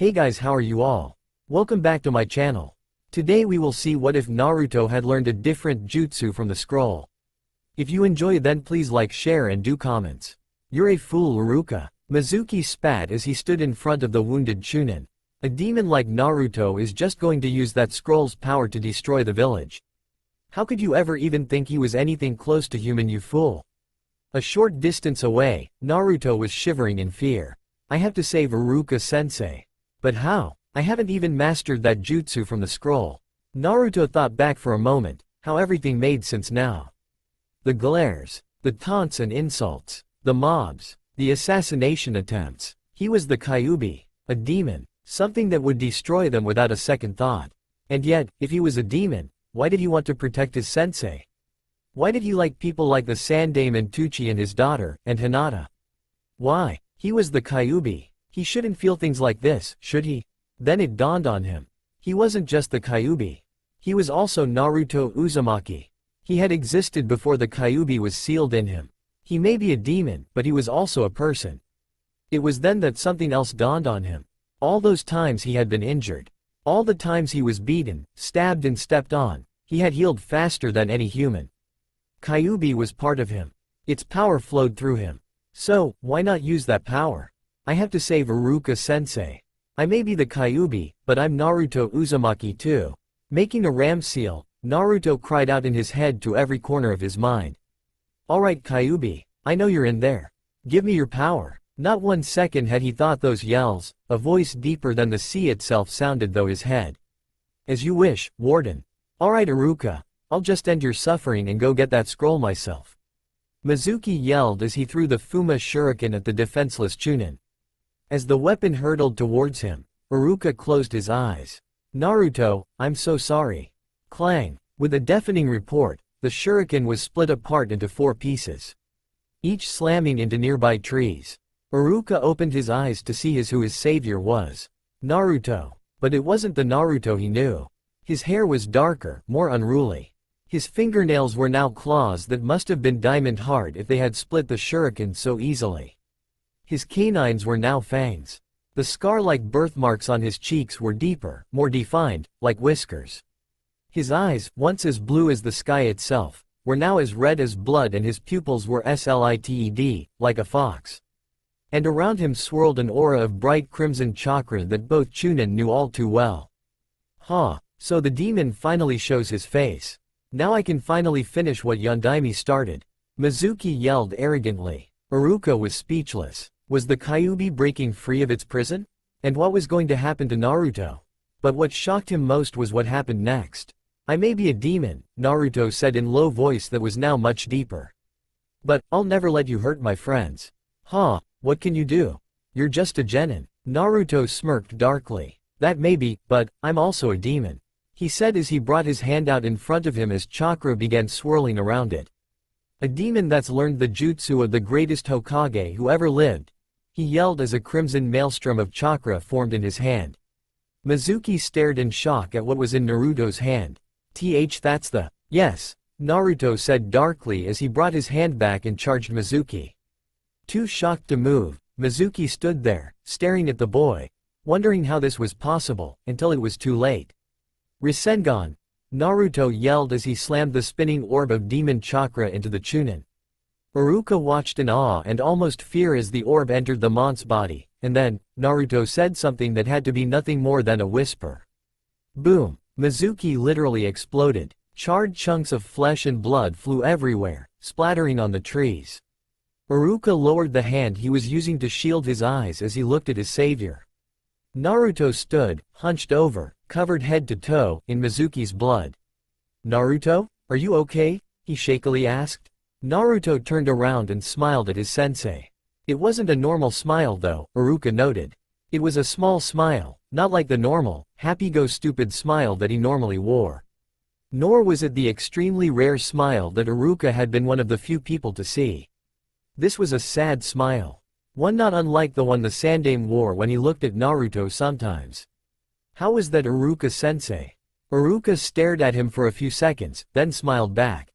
Hey guys, how are you all? Welcome back to my channel. Today we will see what if Naruto had learned a different jutsu from the scroll. If you enjoy then please like, share and do comments. You're a fool, Iruka. Mizuki spat as he stood in front of the wounded Chunin. A demon like Naruto is just going to use that scroll's power to destroy the village. How could you ever even think he was anything close to human, you fool? A short distance away, Naruto was shivering in fear. I have to save Iruka-sensei. But how? I haven't even mastered that jutsu from the scroll. Naruto thought back for a moment, how everything made sense now. The glares, the taunts and insults, the mobs, the assassination attempts. He was the Kyuubi, a demon, something that would destroy them without a second thought. And yet, if he was a demon, why did he want to protect his sensei? Why did he like people like the Sandaime and Tuchi and his daughter, and Hinata? Why? He was the Kyuubi. He shouldn't feel things like this, should he? Then it dawned on him. He wasn't just the Kyuubi. He was also Naruto Uzumaki. He had existed before the Kyuubi was sealed in him. He may be a demon, but he was also a person. It was then that something else dawned on him. All those times he had been injured. All the times he was beaten, stabbed and stepped on, he had healed faster than any human. Kyuubi was part of him. Its power flowed through him. So, why not use that power? I have to save Iruka-sensei. I may be the Kyuubi, but I'm Naruto Uzumaki too. Making a ram seal, Naruto cried out in his head to every corner of his mind. Alright Kyuubi, I know you're in there. Give me your power. Not 1 second had he thought those yells, a voice deeper than the sea itself sounded through his head. As you wish, Warden. Alright Iruka, I'll just end your suffering and go get that scroll myself. Mizuki yelled as he threw the Fuma shuriken at the defenseless Chunin. As the weapon hurtled towards him, Iruka closed his eyes. Naruto, I'm so sorry. Clang. With a deafening report, the shuriken was split apart into 4 pieces, each slamming into nearby trees. Iruka opened his eyes to see who his savior was. Naruto. But it wasn't the Naruto he knew. His hair was darker, more unruly. His fingernails were now claws that must have been diamond hard if they had split the shuriken so easily. His canines were now fangs. The scar-like birthmarks on his cheeks were deeper, more defined, like whiskers. His eyes, once as blue as the sky itself, were now as red as blood, and his pupils were slitted, like a fox. And around him swirled an aura of bright crimson chakra that both Chunin knew all too well. So the demon finally shows his face. Now I can finally finish what Yondaime started. Mizuki yelled arrogantly. Iruka was speechless. Was the Kyuubi breaking free of its prison? And what was going to happen to Naruto? But what shocked him most was what happened next. I may be a demon, Naruto said in low voice that was now much deeper. But, I'll never let you hurt my friends. What can you do? You're just a genin. Naruto smirked darkly. That may be, but, I'm also a demon, he said as he brought his hand out in front of him as chakra began swirling around it. A demon that's learned the jutsu of the greatest Hokage who ever lived, he yelled as a crimson maelstrom of chakra formed in his hand. Mizuki stared in shock at what was in Naruto's hand. That's the… Yes, Naruto said darkly as he brought his hand back and charged Mizuki. Too shocked to move, Mizuki stood there, staring at the boy, wondering how this was possible, until it was too late. Rasengan! Naruto yelled as he slammed the spinning orb of demon chakra into the Chunin. Iruka watched in awe and almost fear as the orb entered the mont's body, and then, Naruto said something that had to be nothing more than a whisper. Boom! Mizuki literally exploded. Charred chunks of flesh and blood flew everywhere, splattering on the trees. Iruka lowered the hand he was using to shield his eyes as he looked at his savior. Naruto stood, hunched over, covered head to toe, in Mizuki's blood. Naruto, are you okay? He shakily asked. Naruto turned around and smiled at his sensei. It wasn't a normal smile though, Iruka noted. It was a small smile, not like the normal, happy-go-stupid smile that he normally wore. Nor was it the extremely rare smile that Iruka had been one of the few people to see. This was a sad smile. One not unlike the one the Sandaime wore when he looked at Naruto sometimes. How was that, Iruka-sensei? Iruka stared at him for a few seconds, then smiled back.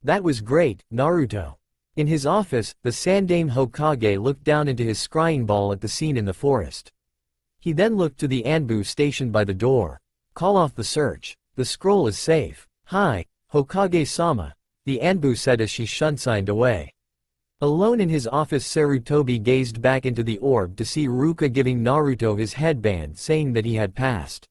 That was great, Naruto. In his office, the Sandaime Hokage looked down into his scrying ball at the scene in the forest. He then looked to the Anbu stationed by the door. Call off the search. The scroll is safe. Hi, Hokage-sama, the Anbu said as she shunsigned away. Alone in his office, Sarutobi gazed back into the orb to see Ruka giving Naruto his headband, saying that he had passed.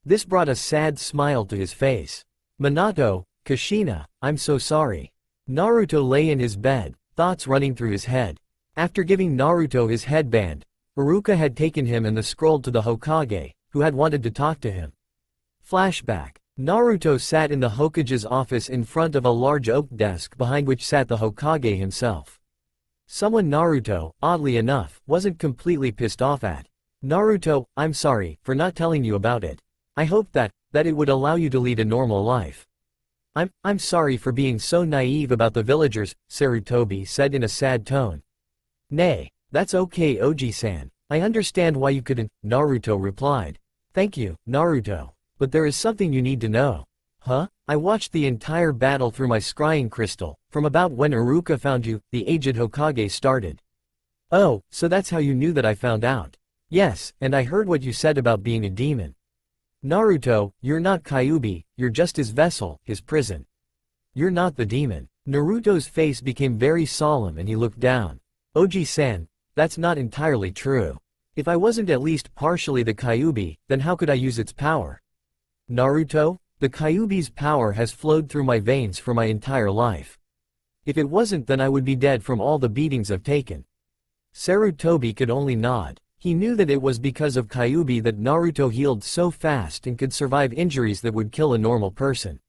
This brought a sad smile to his face. Minato, Kushina, I'm so sorry. Naruto lay in his bed, thoughts running through his head. After giving Naruto his headband, Ruka had taken him and the scroll to the Hokage, who had wanted to talk to him. Flashback. Naruto sat in the Hokage's office in front of a large oak desk behind which sat the Hokage himself. Someone Naruto, oddly enough, wasn't completely pissed off at. Naruto, I'm sorry for not telling you about it. I hoped that it would allow you to lead a normal life. I'm sorry for being so naive about the villagers, Sarutobi said in a sad tone. Nay, that's okay, Oji-san. I understand why you couldn't, Naruto replied. Thank you, Naruto. But there is something you need to know. Huh? I watched the entire battle through my scrying crystal, from about when Iruka found you, the aged Hokage started. Oh, so that's how you knew that I found out. Yes, and I heard what you said about being a demon. Naruto, you're not Kyuubi, you're just his vessel, his prison. You're not the demon. Naruto's face became very solemn and he looked down. Oji-san, that's not entirely true. If I wasn't at least partially the Kyuubi, then how could I use its power? Naruto, the Kyuubi's power has flowed through my veins for my entire life. If it wasn't, then I would be dead from all the beatings I've taken. Sarutobi could only nod. He knew that it was because of Kyuubi that Naruto healed so fast and could survive injuries that would kill a normal person.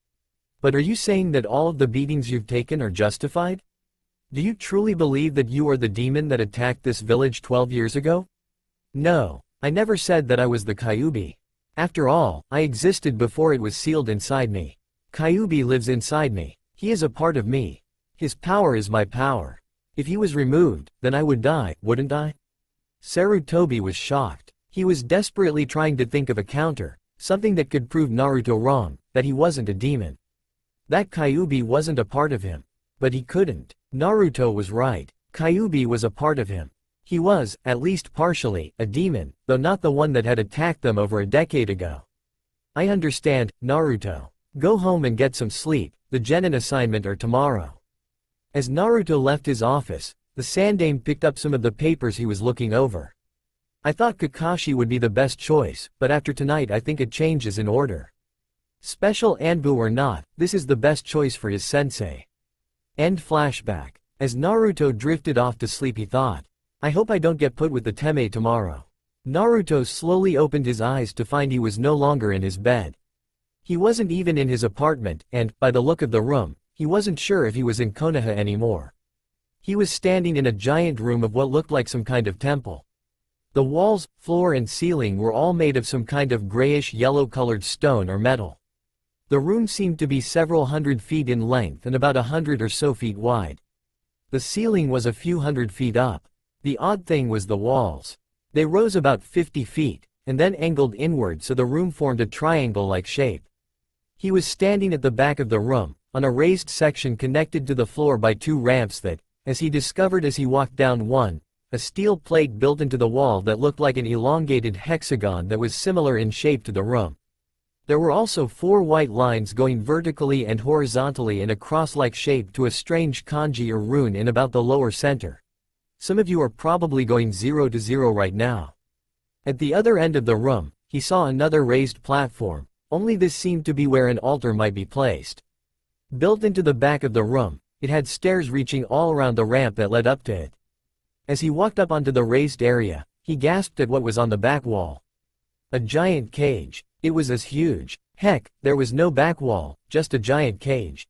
But are you saying that all of the beatings you've taken are justified? Do you truly believe that you are the demon that attacked this village 12 years ago? No, I never said that I was the Kyuubi. After all, I existed before it was sealed inside me. Kyuubi lives inside me. He is a part of me. His power is my power. If he was removed, then I would die, wouldn't I? Sarutobi was shocked. He was desperately trying to think of a counter, something that could prove Naruto wrong, that he wasn't a demon. That Kyuubi wasn't a part of him. But he couldn't. Naruto was right. Kyuubi was a part of him. He was, at least partially, a demon, though not the one that had attacked them over a decade ago. I understand, Naruto. Go home and get some sleep, the genin assignment are tomorrow. As Naruto left his office, the Sandaime picked up some of the papers he was looking over. I thought Kakashi would be the best choice, but after tonight I think a change is in order. Special Anbu or not, this is the best choice for his sensei. End flashback. As Naruto drifted off to sleep he thought, I hope I don't get put with the Teme tomorrow. Naruto slowly opened his eyes to find he was no longer in his bed. He wasn't even in his apartment, and, by the look of the room, he wasn't sure if he was in Konoha anymore. He was standing in a giant room of what looked like some kind of temple. The walls, floor and ceiling were all made of some kind of grayish yellow-colored stone or metal. The room seemed to be several hundred feet in length and about 100 or so feet wide. The ceiling was a few hundred feet up. The odd thing was the walls. They rose about 50 feet, and then angled inward so the room formed a triangle-like shape. He was standing at the back of the room, on a raised section connected to the floor by two ramps that, as he discovered as he walked down one, a steel plate built into the wall that looked like an elongated hexagon that was similar in shape to the room. There were also 4 white lines going vertically and horizontally in a cross-like shape to a strange kanji or rune in about the lower center. Some of you are probably going 0 to 0 right now. At the other end of the room, he saw another raised platform, only this seemed to be where an altar might be placed. Built into the back of the room, it had stairs reaching all around the ramp that led up to it. As he walked up onto the raised area, he gasped at what was on the back wall. A giant cage. It was as huge. Heck, there was no back wall, just a giant cage.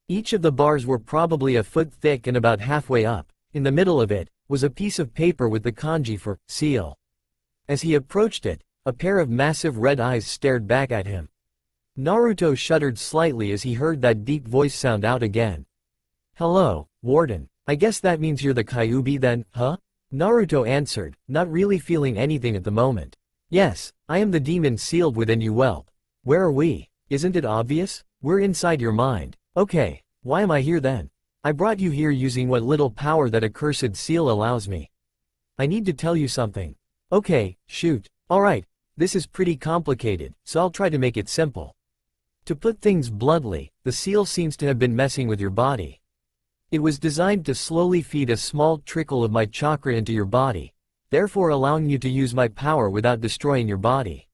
Each of the bars were probably a foot thick and about halfway up. In the middle of it, was a piece of paper with the kanji for seal. As he approached it, a pair of massive red eyes stared back at him. Naruto shuddered slightly as he heard that deep voice sound out again. Hello, Warden. I guess that means you're the Kyuubi then, huh? Naruto answered, not really feeling anything at the moment. Yes, I am the demon sealed within you. Well, where are we? Isn't it obvious? We're inside your mind. Okay, why am I here then? I brought you here using what little power that accursed seal allows me. I need to tell you something. Okay, shoot, Alright, this is pretty complicated, so I'll try to make it simple. To put things bluntly, the seal seems to have been messing with your body. It was designed to slowly feed a small trickle of my chakra into your body, therefore allowing you to use my power without destroying your body.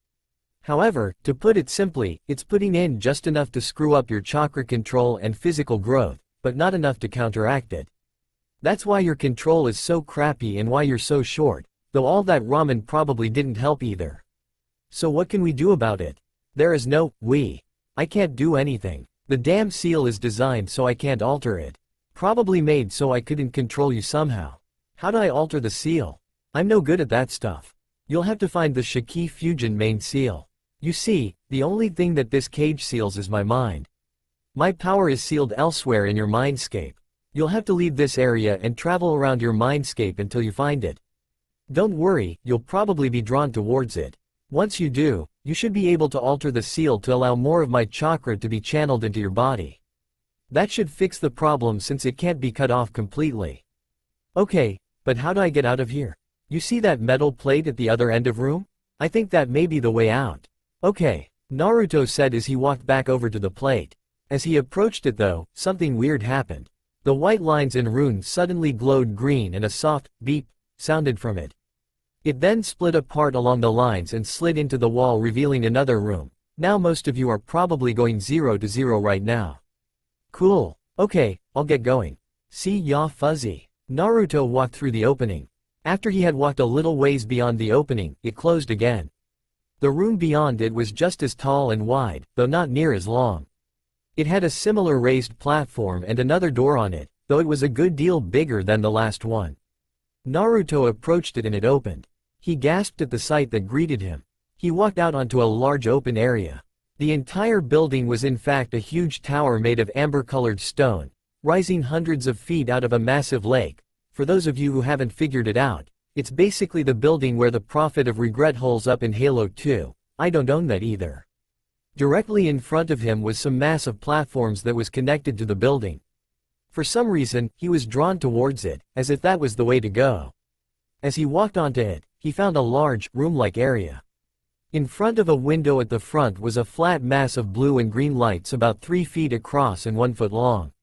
However, to put it simply, it's putting in just enough to screw up your chakra control and physical growth, but not enough to counteract it. That's why your control is so crappy and why you're so short, though all that ramen probably didn't help either. So what can we do about it? There is no we. I can't do anything. The damn seal is designed so I can't alter it. Probably made so I couldn't control you somehow. How do I alter the seal? I'm no good at that stuff. You'll have to find the Shiki Fusion main seal. You see, the only thing that this cage seals is my mind. My power is sealed elsewhere in your mindscape. You'll have to leave this area and travel around your mindscape until you find it. Don't worry, you'll probably be drawn towards it. Once you do, you should be able to alter the seal to allow more of my chakra to be channeled into your body. That should fix the problem since it can't be cut off completely. Okay, but how do I get out of here? You see that metal plate at the other end of room? I think that may be the way out. Okay, Naruto said as he walked back over to the plate. As he approached it though, something weird happened. The white lines and runes suddenly glowed green and a soft beep sounded from it. It then split apart along the lines and slid into the wall, revealing another room. Now most of you are probably going 0 to 0 right now. Cool. Okay, I'll get going. See ya fuzzy. Naruto walked through the opening. After he had walked a little ways beyond the opening, it closed again. The room beyond it was just as tall and wide, though not near as long. It had a similar raised platform and another door on it, though it was a good deal bigger than the last one. Naruto approached it and it opened. He gasped at the sight that greeted him. He walked out onto a large open area. The entire building was in fact a huge tower made of amber-colored stone, rising hundreds of feet out of a massive lake. For those of you who haven't figured it out, it's basically the building where the Prophet of Regret holes up in Halo 2. I don't own that either. Directly in front of him was some massive platforms that was connected to the building. For some reason, he was drawn towards it, as if that was the way to go. As he walked onto it, he found a large, room-like area. In front of a window at the front was a flat mass of blue and green lights about 3 feet across and 1 foot long.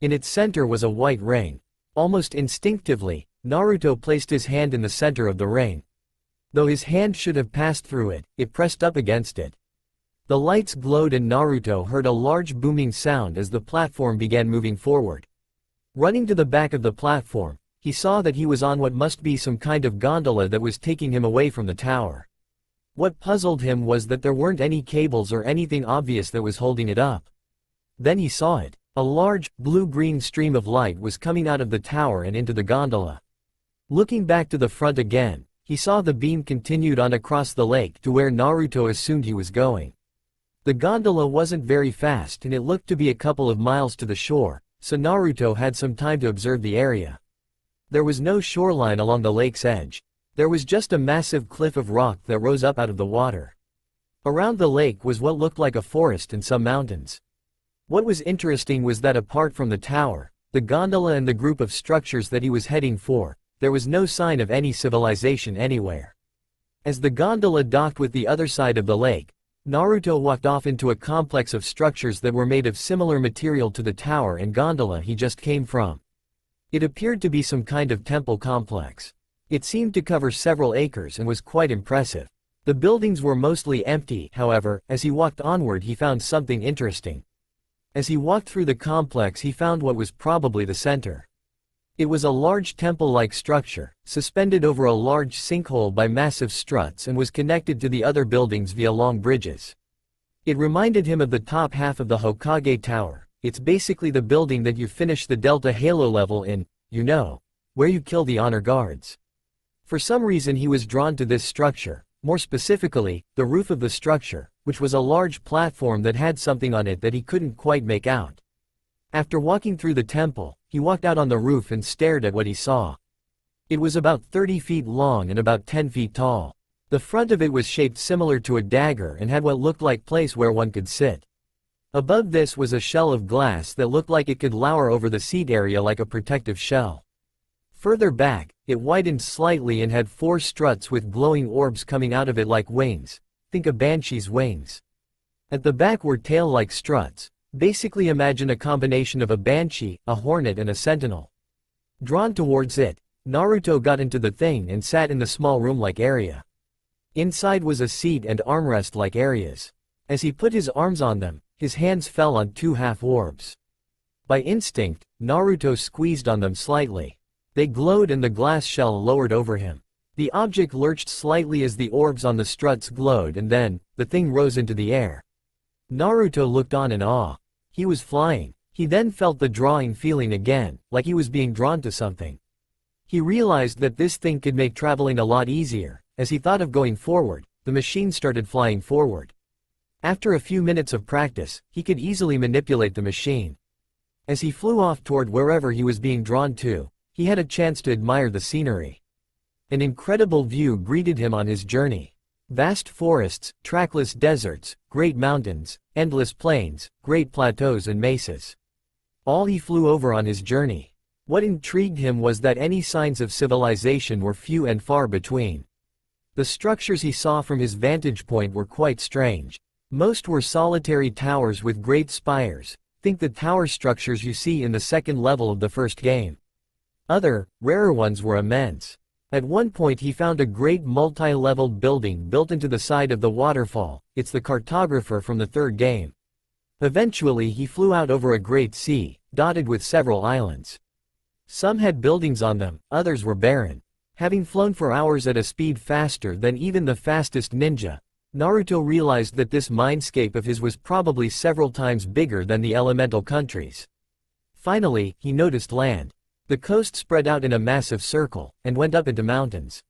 In its center was a white ring. Almost instinctively, Naruto placed his hand in the center of the ring. Though his hand should have passed through it, it pressed up against it. The lights glowed and Naruto heard a large booming sound as the platform began moving forward. Running to the back of the platform, he saw that he was on what must be some kind of gondola that was taking him away from the tower. What puzzled him was that there weren't any cables or anything obvious that was holding it up. Then he saw it. A large, blue-green stream of light was coming out of the tower and into the gondola. Looking back to the front again, he saw the beam continued on across the lake to where Naruto assumed he was going. The gondola wasn't very fast and it looked to be a couple of miles to the shore, so Naruto had some time to observe the area. There was no shoreline along the lake's edge. There was just a massive cliff of rock that rose up out of the water. Around the lake was what looked like a forest and some mountains. What was interesting was that apart from the tower, the gondola and the group of structures that he was heading for, there was no sign of any civilization anywhere. As the gondola docked with the other side of the lake, Naruto walked off into a complex of structures that were made of similar material to the tower and gondola he just came from. It appeared to be some kind of temple complex. It seemed to cover several acres and was quite impressive. The buildings were mostly empty, however, as he walked onward he found something interesting. As he walked through the complex he found what was probably the center. It was a large temple-like structure, suspended over a large sinkhole by massive struts and was connected to the other buildings via long bridges. It reminded him of the top half of the Hokage Tower. It's basically the building that you finish the Delta Halo level in, you know, where you kill the honor guards. For some reason he was drawn to this structure, more specifically, the roof of the structure, which was a large platform that had something on it that he couldn't quite make out. After walking through the temple, he walked out on the roof and stared at what he saw. It was about 30 feet long and about 10 feet tall. The front of it was shaped similar to a dagger and had what looked like place where one could sit. Above this was a shell of glass that looked like it could lower over the seat area like a protective shell. Further back, it widened slightly and had 4 struts with glowing orbs coming out of it like wings. Think a banshee's wings. At the back were tail-like struts. Basically imagine a combination of a banshee, a hornet and a sentinel. Drawn towards it, Naruto got into the thing and sat in the small room-like area. Inside was a seat and armrest-like areas. As he put his arms on them, his hands fell on 2 half-orbs. By instinct, Naruto squeezed on them slightly. They glowed and the glass shell lowered over him. The object lurched slightly as the orbs on the struts glowed and then, the thing rose into the air. Naruto looked on in awe. He was flying. He then felt the drawing feeling again, like he was being drawn to something. He realized that this thing could make traveling a lot easier. As he thought of going forward, the machine started flying forward. After a few minutes of practice, he could easily manipulate the machine. As he flew off toward wherever he was being drawn to, he had a chance to admire the scenery. An incredible view greeted him on his journey. Vast forests, trackless deserts, great mountains, endless plains, great plateaus and mesas. All he flew over on his journey. What intrigued him was that any signs of civilization were few and far between. The structures he saw from his vantage point were quite strange. Most were solitary towers with great spires. Think the tower structures you see in the second level of the first game. Other, rarer ones were immense. At one point he found a great multi-leveled building built into the side of the waterfall. It's the cartographer from the third game. Eventually he flew out over a great sea, dotted with several islands. Some had buildings on them, others were barren. Having flown for hours at a speed faster than even the fastest ninja, Naruto realized that this mindscape of his was probably several times bigger than the elemental countries. Finally, he noticed land. The coast spread out in a massive circle, and went up into mountains.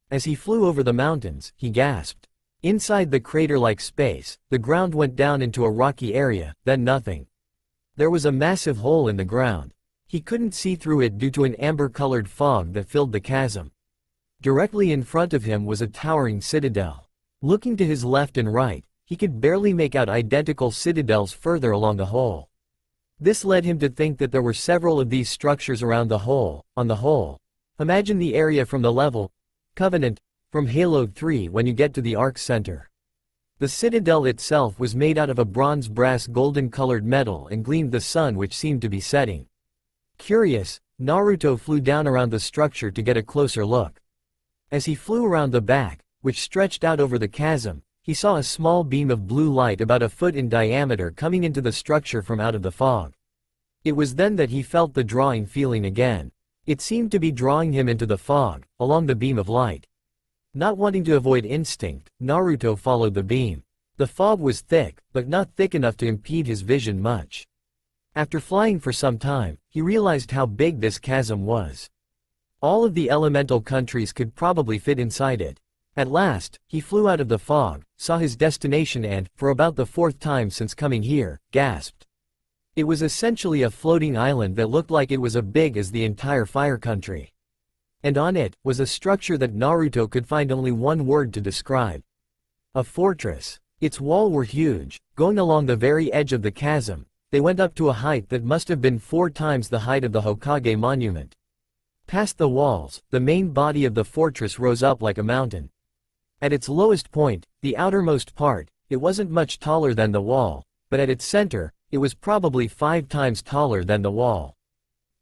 As he flew over the mountains, he gasped. Inside the crater-like space, the ground went down into a rocky area, then nothing. There was a massive hole in the ground. He couldn't see through it due to an amber-colored fog that filled the chasm. Directly in front of him was a towering citadel. Looking to his left and right, he could barely make out identical citadels further along the hole. This led him to think that there were several of these structures around the hole. On the whole, imagine the area from the level Covenant from Halo 3 when you get to the Ark's center. The citadel itself was made out of a bronze brass golden-colored metal and gleamed the sun which seemed to be setting. Curious, Naruto flew down around the structure to get a closer look. As he flew around the back, which stretched out over the chasm, he saw a small beam of blue light about a foot in diameter coming into the structure from out of the fog. It was then that he felt the drawing feeling again. It seemed to be drawing him into the fog, along the beam of light. Not wanting to avoid instinct, Naruto followed the beam. The fog was thick, but not thick enough to impede his vision much. After flying for some time, he realized how big this chasm was. All of the elemental countries could probably fit inside it. At last, he flew out of the fog, saw his destination and, for about the 4th time since coming here, gasped. It was essentially a floating island that looked like it was as big as the entire Fire Country. And on it, was a structure that Naruto could find only one word to describe. A fortress. Its walls were huge, going along the very edge of the chasm. They went up to a height that must have been 4 times the height of the Hokage monument. Past the walls, the main body of the fortress rose up like a mountain. At its lowest point, the outermost part, it wasn't much taller than the wall, but at its center, it was probably 5 times taller than the wall.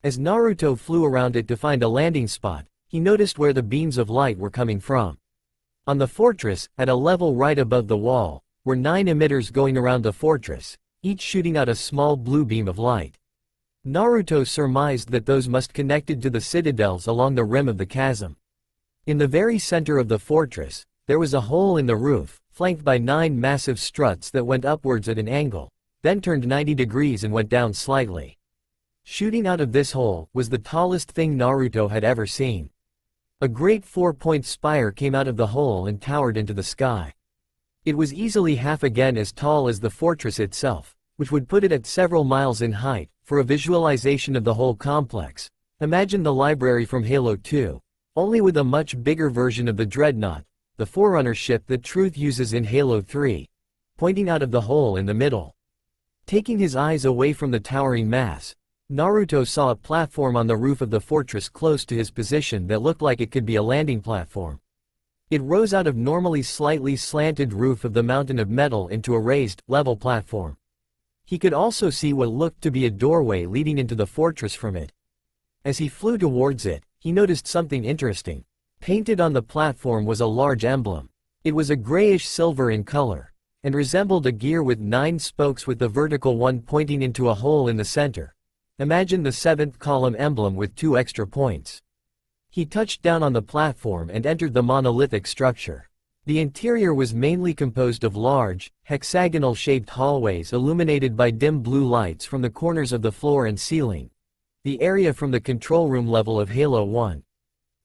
As Naruto flew around it to find a landing spot, he noticed where the beams of light were coming from. On the fortress, at a level right above the wall, were 9 emitters going around the fortress, each shooting out a small blue beam of light. Naruto surmised that those must connected to the citadels along the rim of the chasm. In the very center of the fortress, there was a hole in the roof, flanked by 9 massive struts that went upwards at an angle, then turned 90 degrees and went down slightly. Shooting out of this hole was the tallest thing Naruto had ever seen. A great 4-point spire came out of the hole and towered into the sky. It was easily half again as tall as the fortress itself, which would put it at several miles in height. For a visualization of the whole complex, imagine the library from Halo 2, only with a much bigger version of the Dreadnought, the Forerunner ship that Truth uses in Halo 3, pointing out of the hole in the middle. Taking his eyes away from the towering mass, Naruto saw a platform on the roof of the fortress close to his position that looked like it could be a landing platform. It rose out of normally slightly slanted roof of the mountain of metal into a raised, level platform. He could also see what looked to be a doorway leading into the fortress from it. As he flew towards it, he noticed something interesting. Painted on the platform was a large emblem. It was a grayish-silver in color, and resembled a gear with 9 spokes with the vertical one pointing into a hole in the center. Imagine the 7th column emblem with 2 extra points. He touched down on the platform and entered the monolithic structure. The interior was mainly composed of large, hexagonal-shaped hallways illuminated by dim blue lights from the corners of the floor and ceiling. The area from the control room level of Halo 1.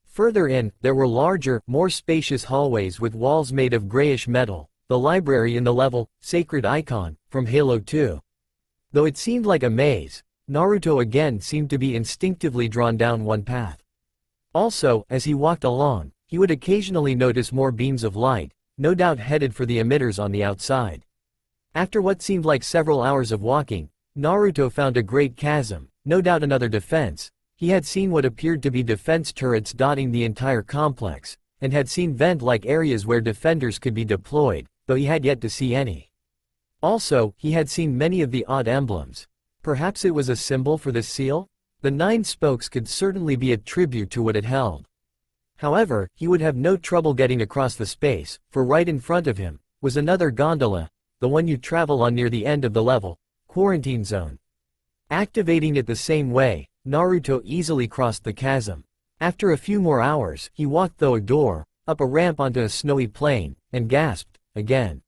Further in, there were larger, more spacious hallways with walls made of grayish metal, the library in the level, Sacred Icon, from Halo 2. Though it seemed like a maze, Naruto again seemed to be instinctively drawn down one path. Also, as he walked along, he would occasionally notice more beams of light, no doubt headed for the emitters on the outside. After what seemed like several hours of walking, Naruto found a great chasm, no doubt another defense. He had seen what appeared to be defense turrets dotting the entire complex, and had seen vent-like areas where defenders could be deployed, though he had yet to see any. Also, he had seen many of the odd emblems. Perhaps it was a symbol for this seal? The 9 spokes could certainly be a tribute to what it held. However, he would have no trouble getting across the space, for right in front of him was another gondola, the one you travel on near the end of the level, Quarantine Zone. Activating it the same way, Naruto easily crossed the chasm. After a few more hours, he walked through a door, up a ramp onto a snowy plain, and gasped, again.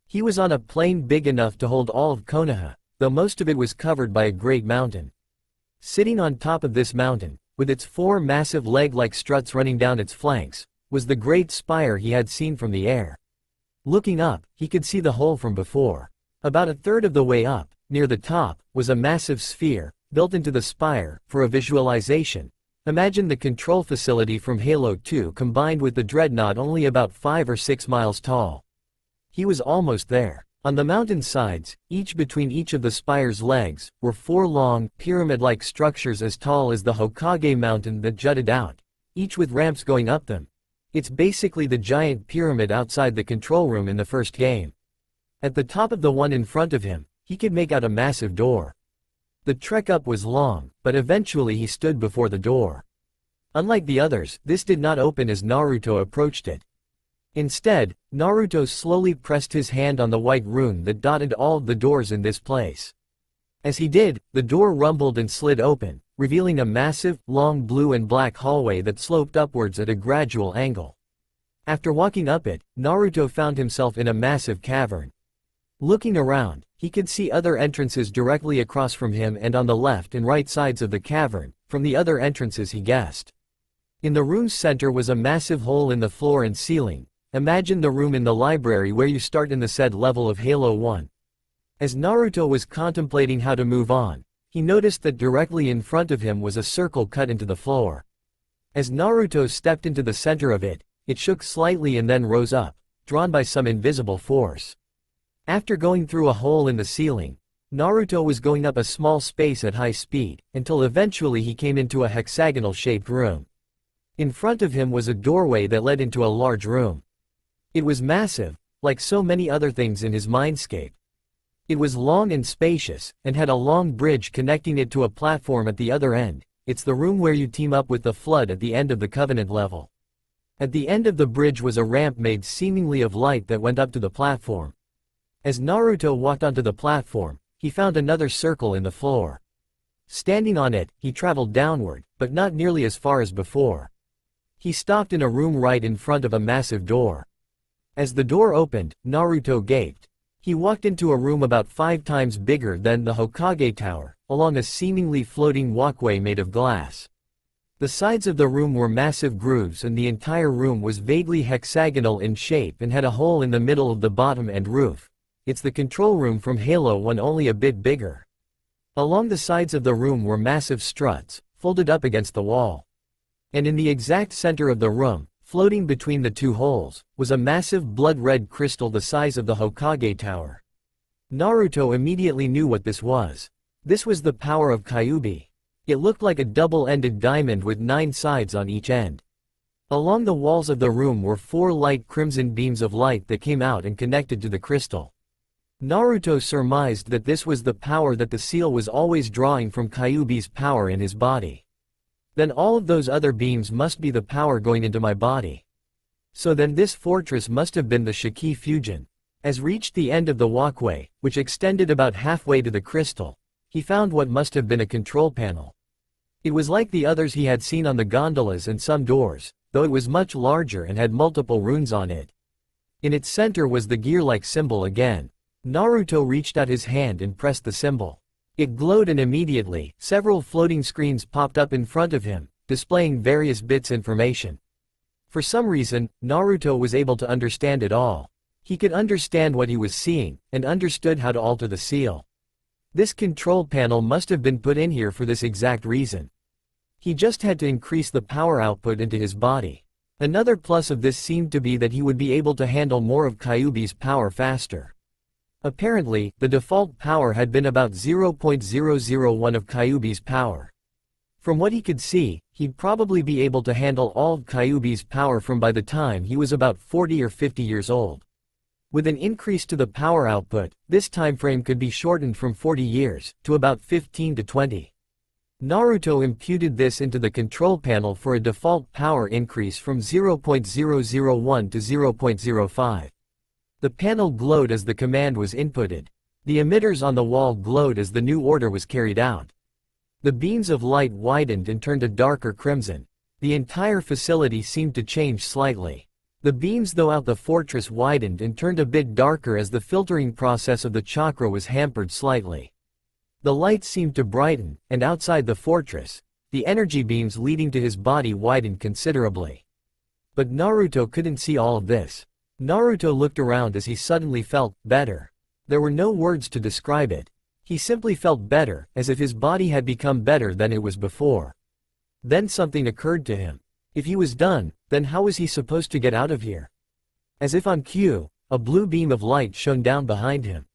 He was on a plain big enough to hold all of Konoha, though most of it was covered by a great mountain. Sitting on top of this mountain, with its 4 massive leg-like struts running down its flanks, was the great spire he had seen from the air. Looking up, he could see the hole from before. About a third of the way up, near the top, was a massive sphere, built into the spire. For a visualization, imagine the control facility from Halo 2 combined with the dreadnought, only about 5 or 6 miles tall. He was almost there. On the mountain sides, between each of the spire's legs, were 4 long, pyramid-like structures as tall as the Hokage mountain that jutted out, each with ramps going up them. It's basically the giant pyramid outside the control room in the first game. At the top of the one in front of him, he could make out a massive door. The trek up was long, but eventually he stood before the door. Unlike the others, this did not open as Naruto approached it. Instead, Naruto slowly pressed his hand on the white rune that dotted all of the doors in this place. As he did, the door rumbled and slid open, revealing a massive, long blue and black hallway that sloped upwards at a gradual angle. After walking up it, Naruto found himself in a massive cavern. Looking around, he could see other entrances directly across from him and on the left and right sides of the cavern, from the other entrances he guessed. In the room's center was a massive hole in the floor and ceiling. Imagine the room in the library where you start in the said level of Halo 1. As Naruto was contemplating how to move on, he noticed that directly in front of him was a circle cut into the floor. As Naruto stepped into the center of it, it shook slightly and then rose up, drawn by some invisible force. After going through a hole in the ceiling, Naruto was going up a small space at high speed, until eventually he came into a hexagonal-shaped room. In front of him was a doorway that led into a large room. It was massive, like so many other things in his mindscape. It was long and spacious, and had a long bridge connecting it to a platform at the other end. It's the room where you team up with the Flood at the end of the Covenant level. At the end of the bridge was a ramp made seemingly of light that went up to the platform. As Naruto walked onto the platform, he found another circle in the floor. Standing on it, he traveled downward, but not nearly as far as before. He stopped in a room right in front of a massive door. As the door opened, Naruto gaped. He walked into a room about 5 times bigger than the Hokage Tower, along a seemingly floating walkway made of glass. The sides of the room were massive grooves and the entire room was vaguely hexagonal in shape and had a hole in the middle of the bottom and roof. It's the control room from Halo 1, only a bit bigger. Along the sides of the room were massive struts, folded up against the wall. And in the exact center of the room, floating between the 2 holes, was a massive blood-red crystal the size of the Hokage Tower. Naruto immediately knew what this was. This was the power of Kyuubi. It looked like a double-ended diamond with 9 sides on each end. Along the walls of the room were 4 light crimson beams of light that came out and connected to the crystal. Naruto surmised that this was the power that the seal was always drawing from Kyuubi's power in his body. Then all of those other beams must be the power going into my body. So then this fortress must have been the Shiki Fusion. As reached the end of the walkway, which extended about halfway to the crystal, he found what must have been a control panel. It was like the others he had seen on the gondolas and some doors, though it was much larger and had multiple runes on it. In its center was the gear-like symbol again. Naruto reached out his hand and pressed the symbol. It glowed and immediately, several floating screens popped up in front of him, displaying various bits information. For some reason, Naruto was able to understand it all. He could understand what he was seeing, and understood how to alter the seal. This control panel must have been put in here for this exact reason. He just had to increase the power output into his body. Another plus of this seemed to be that he would be able to handle more of Kyuubi's power faster. Apparently, the default power had been about 0.001 of Kyuubi's power. From what he could see, he'd probably be able to handle all of Kyuubi's power from by the time he was about 40 or 50 years old. With an increase to the power output, this time frame could be shortened from 40 years, to about 15 to 20. Naruto imputed this into the control panel for a default power increase from 0.001 to 0.05. The panel glowed as the command was inputted. The emitters on the wall glowed as the new order was carried out. The beams of light widened and turned a darker crimson. The entire facility seemed to change slightly. The beams throughout the fortress widened and turned a bit darker as the filtering process of the chakra was hampered slightly. The light seemed to brighten, and outside the fortress, the energy beams leading to his body widened considerably. But Naruto couldn't see all of this. Naruto looked around as he suddenly felt better. There were no words to describe it. He simply felt better, as if his body had become better than it was before. Then something occurred to him. If he was done, then how was he supposed to get out of here? As if on cue, a blue beam of light shone down behind him.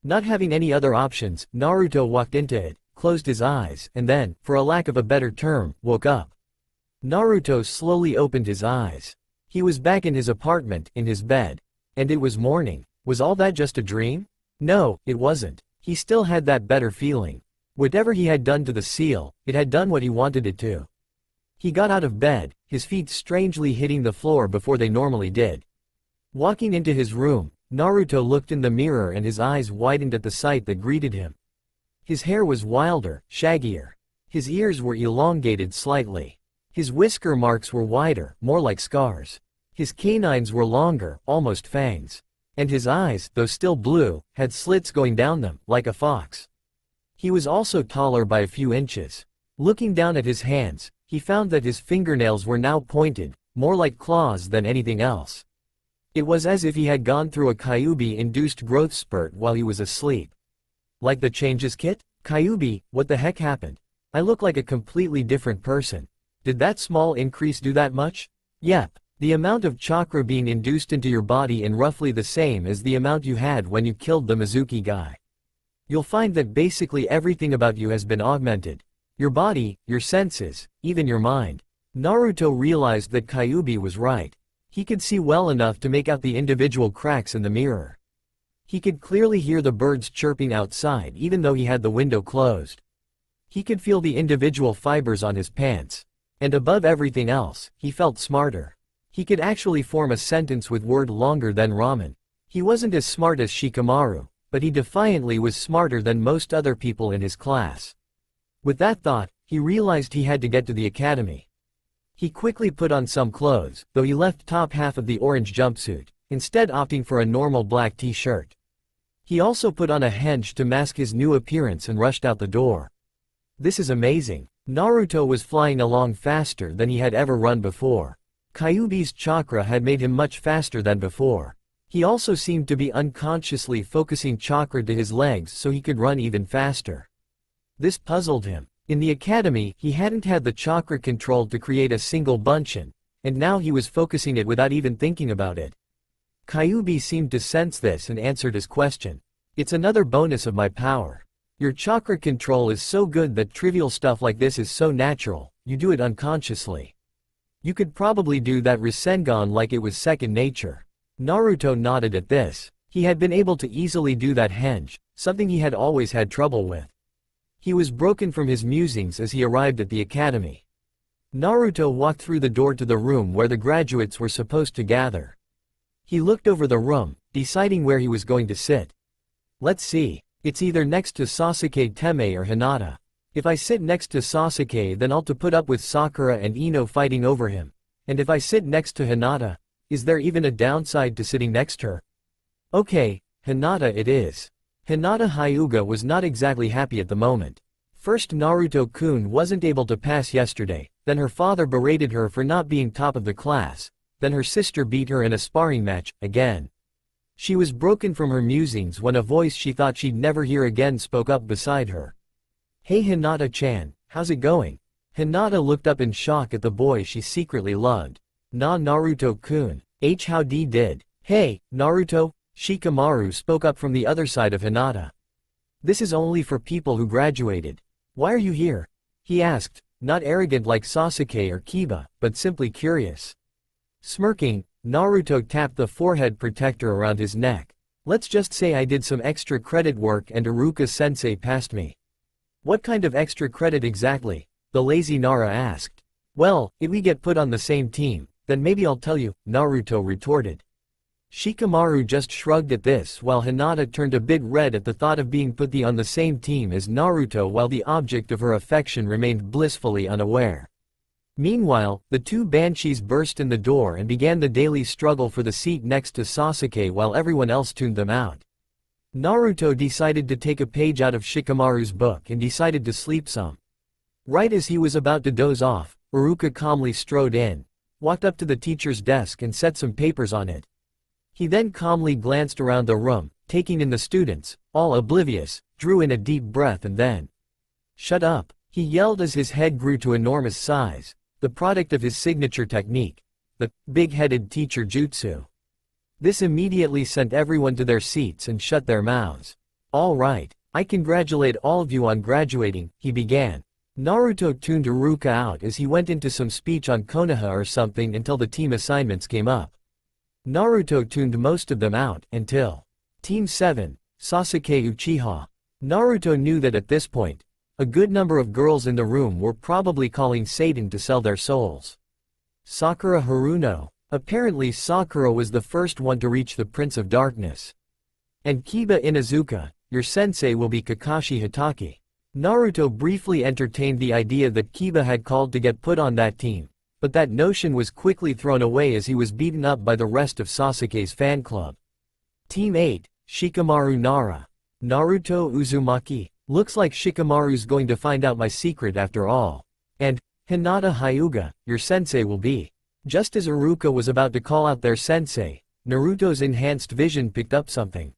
Not having any other options, Naruto walked into it, closed his eyes, and then, for a lack of a better term, woke up. Naruto slowly opened his eyes. He was back in his apartment, in his bed. And it was morning. Was all that just a dream? No, it wasn't. He still had that better feeling. Whatever he had done to the seal, it had done what he wanted it to. He got out of bed, his feet strangely hitting the floor before they normally did. Walking into his room, Naruto looked in the mirror and his eyes widened at the sight that greeted him. His hair was wilder, shaggier. His ears were elongated slightly. His whisker marks were wider, more like scars. His canines were longer, almost fangs. And his eyes, though still blue, had slits going down them, like a fox. He was also taller by a few inches. Looking down at his hands, he found that his fingernails were now pointed, more like claws than anything else. It was as if he had gone through a Kyuubi-induced growth spurt while he was asleep. Like the changes kit? Kyuubi, what the heck happened? I look like a completely different person. Did that small increase do that much? Yep. The amount of chakra being induced into your body is roughly the same as the amount you had when you killed the Mizuki guy. You'll find that basically everything about you has been augmented. Your body, your senses, even your mind. Naruto realized that Kyuubi was right. He could see well enough to make out the individual cracks in the mirror. He could clearly hear the birds chirping outside even though he had the window closed. He could feel the individual fibers on his pants. And above everything else, he felt smarter. He could actually form a sentence with word longer than ramen. He wasn't as smart as Shikamaru, but he defiantly was smarter than most other people in his class. With that thought, he realized he had to get to the academy. He quickly put on some clothes, though he left top half of the orange jumpsuit, instead opting for a normal black t-shirt. He also put on a henge to mask his new appearance and rushed out the door. This is amazing. Naruto was flying along faster than he had ever run before. Kyuubi's chakra had made him much faster than before. He also seemed to be unconsciously focusing chakra to his legs so he could run even faster. This puzzled him. In the academy, he hadn't had the chakra controlled to create a single bunshin, and now he was focusing it without even thinking about it. Kyuubi seemed to sense this and answered his question. It's another bonus of my power. Your chakra control is so good that trivial stuff like this is so natural, you do it unconsciously. You could probably do that Rasengan like it was second nature. Naruto nodded at this. He had been able to easily do that henge, something he had always had trouble with. He was broken from his musings as he arrived at the academy. Naruto walked through the door to the room where the graduates were supposed to gather. He looked over the room, deciding where he was going to sit. Let's see. It's either next to Sasuke Teme or Hinata. If I sit next to Sasuke, then I'll to put up with Sakura and Ino fighting over him. And if I sit next to Hinata, is there even a downside to sitting next to her? Okay, Hinata it is. Hinata Hyuga was not exactly happy at the moment. First, Naruto-kun wasn't able to pass yesterday, then her father berated her for not being top of the class, then her sister beat her in a sparring match, again. She was broken from her musings when a voice she thought she'd never hear again spoke up beside her. Hey Hinata-chan, how's it going? Hinata looked up in shock at the boy she secretly loved. Naruto-kun. Howdy did. Hey, Naruto, Shikamaru spoke up from the other side of Hinata. This is only for people who graduated. Why are you here? He asked, not arrogant like Sasuke or Kiba, but simply curious. Smirking, Naruto tapped the forehead protector around his neck. Let's just say I did some extra credit work and Iruka-sensei passed me. What kind of extra credit exactly? The lazy Nara asked. Well, if we get put on the same team, then maybe I'll tell you, Naruto retorted. Shikamaru just shrugged at this while Hinata turned a bit red at the thought of being put on the same team as Naruto while the object of her affection remained blissfully unaware. Meanwhile, the two banshees burst in the door and began the daily struggle for the seat next to Sasuke while everyone else tuned them out. Naruto decided to take a page out of Shikamaru's book and decided to sleep some. Right as he was about to doze off, Iruka calmly strode in, walked up to the teacher's desk and set some papers on it. He then calmly glanced around the room, taking in the students, all oblivious, drew in a deep breath and then, "Shut up," he yelled as his head grew to enormous size, the product of his signature technique, the big-headed teacher Jutsu. This immediately sent everyone to their seats and shut their mouths. All right, I congratulate all of you on graduating, he began. Naruto tuned Iruka out as he went into some speech on Konoha or something until the team assignments came up. Naruto tuned most of them out, until Team 7, Sasuke Uchiha. Naruto knew that at this point, a good number of girls in the room were probably calling Satan to sell their souls. Sakura Haruno. Apparently Sakura was the first one to reach the Prince of Darkness. And Kiba Inuzuka, your sensei will be Kakashi Hatake. Naruto briefly entertained the idea that Kiba had called to get put on that team, but that notion was quickly thrown away as he was beaten up by the rest of Sasuke's fan club. Team 8, Shikamaru Nara. Naruto Uzumaki. Looks like Shikamaru's going to find out my secret after all. And, Hinata Hyuga, your sensei will be. Just as Iruka was about to call out their sensei, Naruto's enhanced vision picked up something.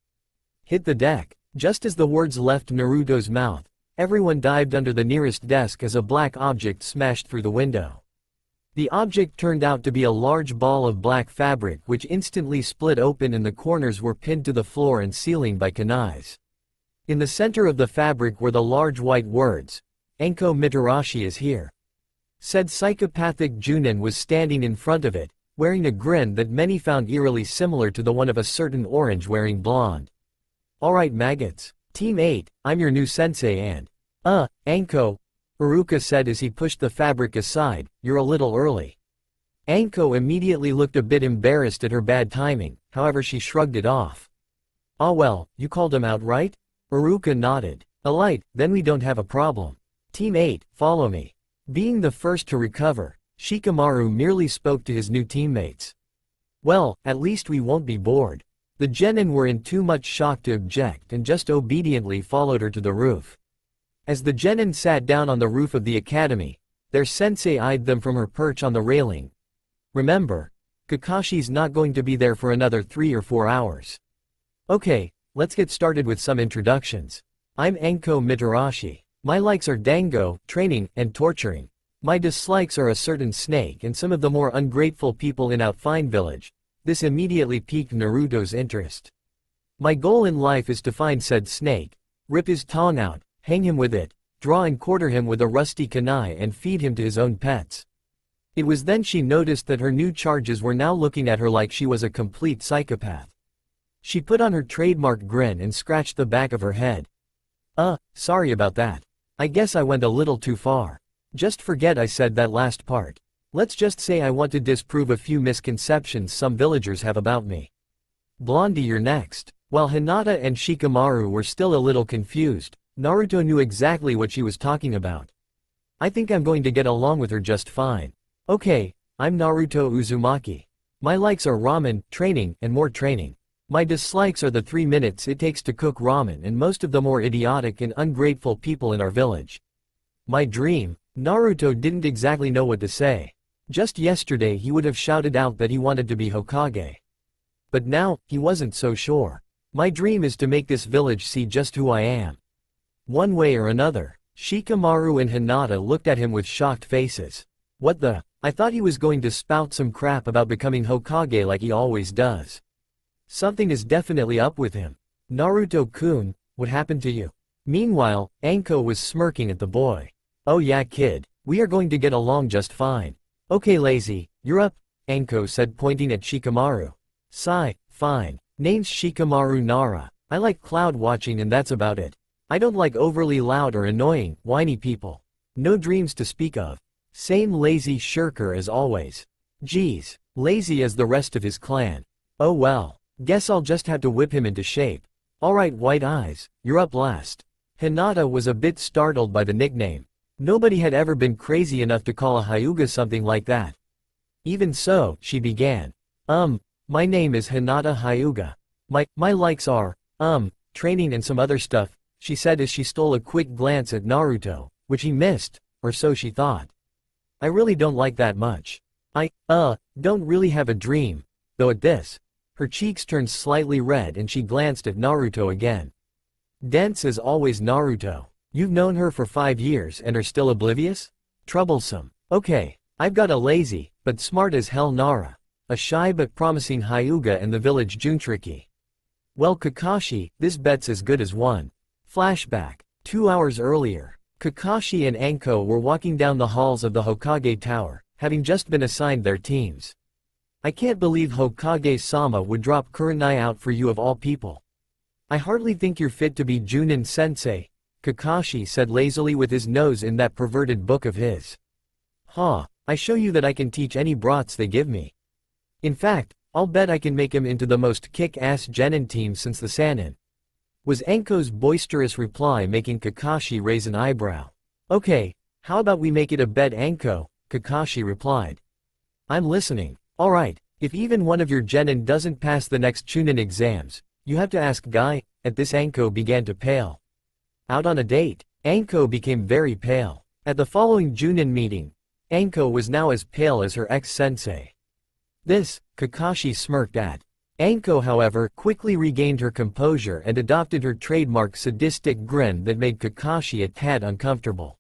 Hit the deck. Just as the words left Naruto's mouth, everyone dived under the nearest desk as a black object smashed through the window. The object turned out to be a large ball of black fabric which instantly split open and the corners were pinned to the floor and ceiling by kunais. In the center of the fabric were the large white words, "Enko Mitarashi is here." Said psychopathic Junin was standing in front of it, wearing a grin that many found eerily similar to the one of a certain orange-wearing blonde. Alright maggots. Team 8, I'm your new sensei and, Enko, Iruka said as he pushed the fabric aside, you're a little early. Enko immediately looked a bit embarrassed at her bad timing, however she shrugged it off. Ah well, you called him out right? Iruka nodded. Alright, then we don't have a problem. Team 8, follow me. Being the first to recover, Shikamaru merely spoke to his new teammates. Well, at least we won't be bored. The genin were in too much shock to object and just obediently followed her to the roof. As the genin sat down on the roof of the academy, their sensei eyed them from her perch on the railing. Remember, Kakashi's not going to be there for another 3 or 4 hours. Okay, let's get started with some introductions. I'm Enko Mitarashi. My likes are dango, training, and torturing. My dislikes are a certain snake and some of the more ungrateful people in Outfine Village. This immediately piqued Naruto's interest. My goal in life is to find said snake, rip his tongue out, hang him with it, draw and quarter him with a rusty kunai and feed him to his own pets. It was then she noticed that her new charges were now looking at her like she was a complete psychopath. She put on her trademark grin and scratched the back of her head. Sorry about that. I guess I went a little too far. Just forget I said that last part. Let's just say I want to disprove a few misconceptions some villagers have about me. Blondie, you're next. While Hinata and Shikamaru were still a little confused, Naruto knew exactly what she was talking about. I think I'm going to get along with her just fine. Okay, I'm Naruto Uzumaki. My likes are ramen, training, and more training. My dislikes are the 3 minutes it takes to cook ramen and most of the more idiotic and ungrateful people in our village. My dream. Naruto didn't exactly know what to say. Just yesterday he would have shouted out that he wanted to be Hokage. But now, he wasn't so sure. My dream is to make this village see just who I am. One way or another. Shikamaru and Hinata looked at him with shocked faces. What the? I thought he was going to spout some crap about becoming Hokage like he always does. Something is definitely up with him. Naruto-kun, what happened to you? Meanwhile, Anko was smirking at the boy. Oh yeah kid, we are going to get along just fine. Okay lazy, you're up, Anko said pointing at Shikamaru. Sigh, fine. Name's Shikamaru Nara. I like cloud watching and that's about it. I don't like overly loud or annoying, whiny people. No dreams to speak of. Same lazy shirker as always. Geez, lazy as the rest of his clan. Oh well, guess I'll just have to whip him into shape. Alright White Eyes, you're up last. Hinata was a bit startled by the nickname. Nobody had ever been crazy enough to call a Hyuga something like that. Even so, she began. My name is Hinata Hyuga. My likes are, training and some other stuff, she said as she stole a quick glance at Naruto, which he missed, or so she thought. I really don't like that much. I don't really have a dream, though at this. Her cheeks turned slightly red and she glanced at Naruto again. Dense as always Naruto. You've known her for 5 years and are still oblivious? Troublesome. Okay, I've got a lazy, but smart as hell Nara. A shy but promising Hyuga and the village Juntriki. Well Kakashi, this bet's as good as one. Flashback. 2 hours earlier. Kakashi and Anko were walking down the halls of the Hokage Tower, having just been assigned their teams. I can't believe Hokage-sama would drop Kurenai out for you of all people. I hardly think you're fit to be Junin-sensei, Kakashi said lazily with his nose in that perverted book of his. I show you that I can teach any brats they give me. In fact, I'll bet I can make him into the most kick-ass genin team since the Sannin. Was Anko's boisterous reply making Kakashi raise an eyebrow. Okay, how about we make it a bet Anko, Kakashi replied. I'm listening. Alright, if even one of your genin doesn't pass the next Chunin exams, you have to ask Guy. At this Anko began to pale. Out on a date, Anko became very pale. At the following Junin meeting, Anko was now as pale as her ex-sensei. This, Kakashi smirked at. Anko however quickly regained her composure and adopted her trademark sadistic grin that made Kakashi a tad uncomfortable.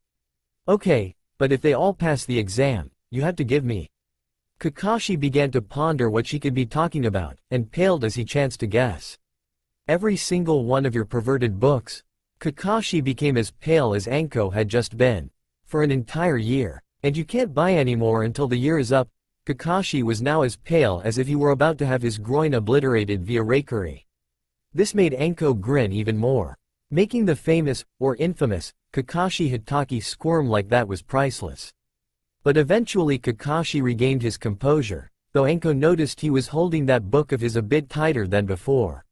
Okay, but if they all pass the exam, you have to give me. Kakashi began to ponder what she could be talking about, and paled as he chanced to guess. Every single one of your perverted books? Kakashi became as pale as Anko had just been. For an entire year. And you can't buy any more until the year is up. Kakashi was now as pale as if he were about to have his groin obliterated via rakery. This made Anko grin even more. Making the famous, or infamous, Kakashi Hitaki squirm like that was priceless. But eventually Kakashi regained his composure, though Anko noticed he was holding that book of his a bit tighter than before.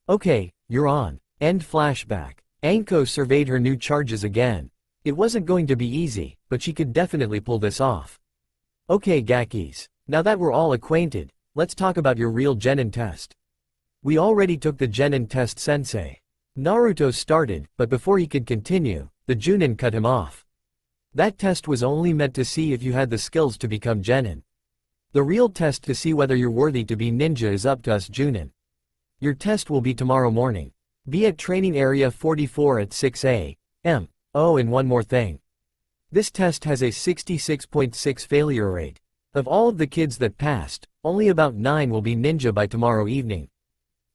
Okay, you're on. End flashback. Anko surveyed her new charges again. It wasn't going to be easy, but she could definitely pull this off. Okay Gakis, now that we're all acquainted, let's talk about your real genin test. We already took the genin test sensei. Naruto started, but before he could continue, the Junin cut him off. That test was only meant to see if you had the skills to become genin. The real test to see whether you're worthy to be ninja is up to us Junin. Your test will be tomorrow morning. Be at training area 44 at 6 a.m. Oh, and one more thing. This test has a 66.6 failure rate. Of all of the kids that passed, only about 9 will be ninja by tomorrow evening.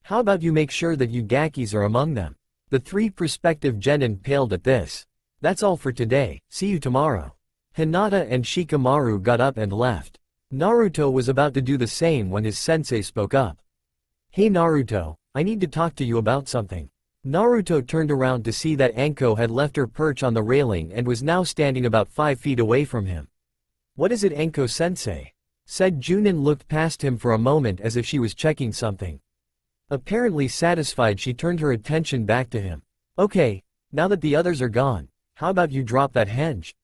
How about you make sure that you Gakis are among them? The three prospective genin paled at this. That's all for today, see you tomorrow. Hinata and Shikamaru got up and left. Naruto was about to do the same when his sensei spoke up. Hey Naruto, I need to talk to you about something. Naruto turned around to see that Anko had left her perch on the railing and was now standing about 5 feet away from him. What is it Anko-sensei? Said Junin looked past him for a moment as if she was checking something. Apparently satisfied, she turned her attention back to him. Okay, now that the others are gone, how about you drop that henge?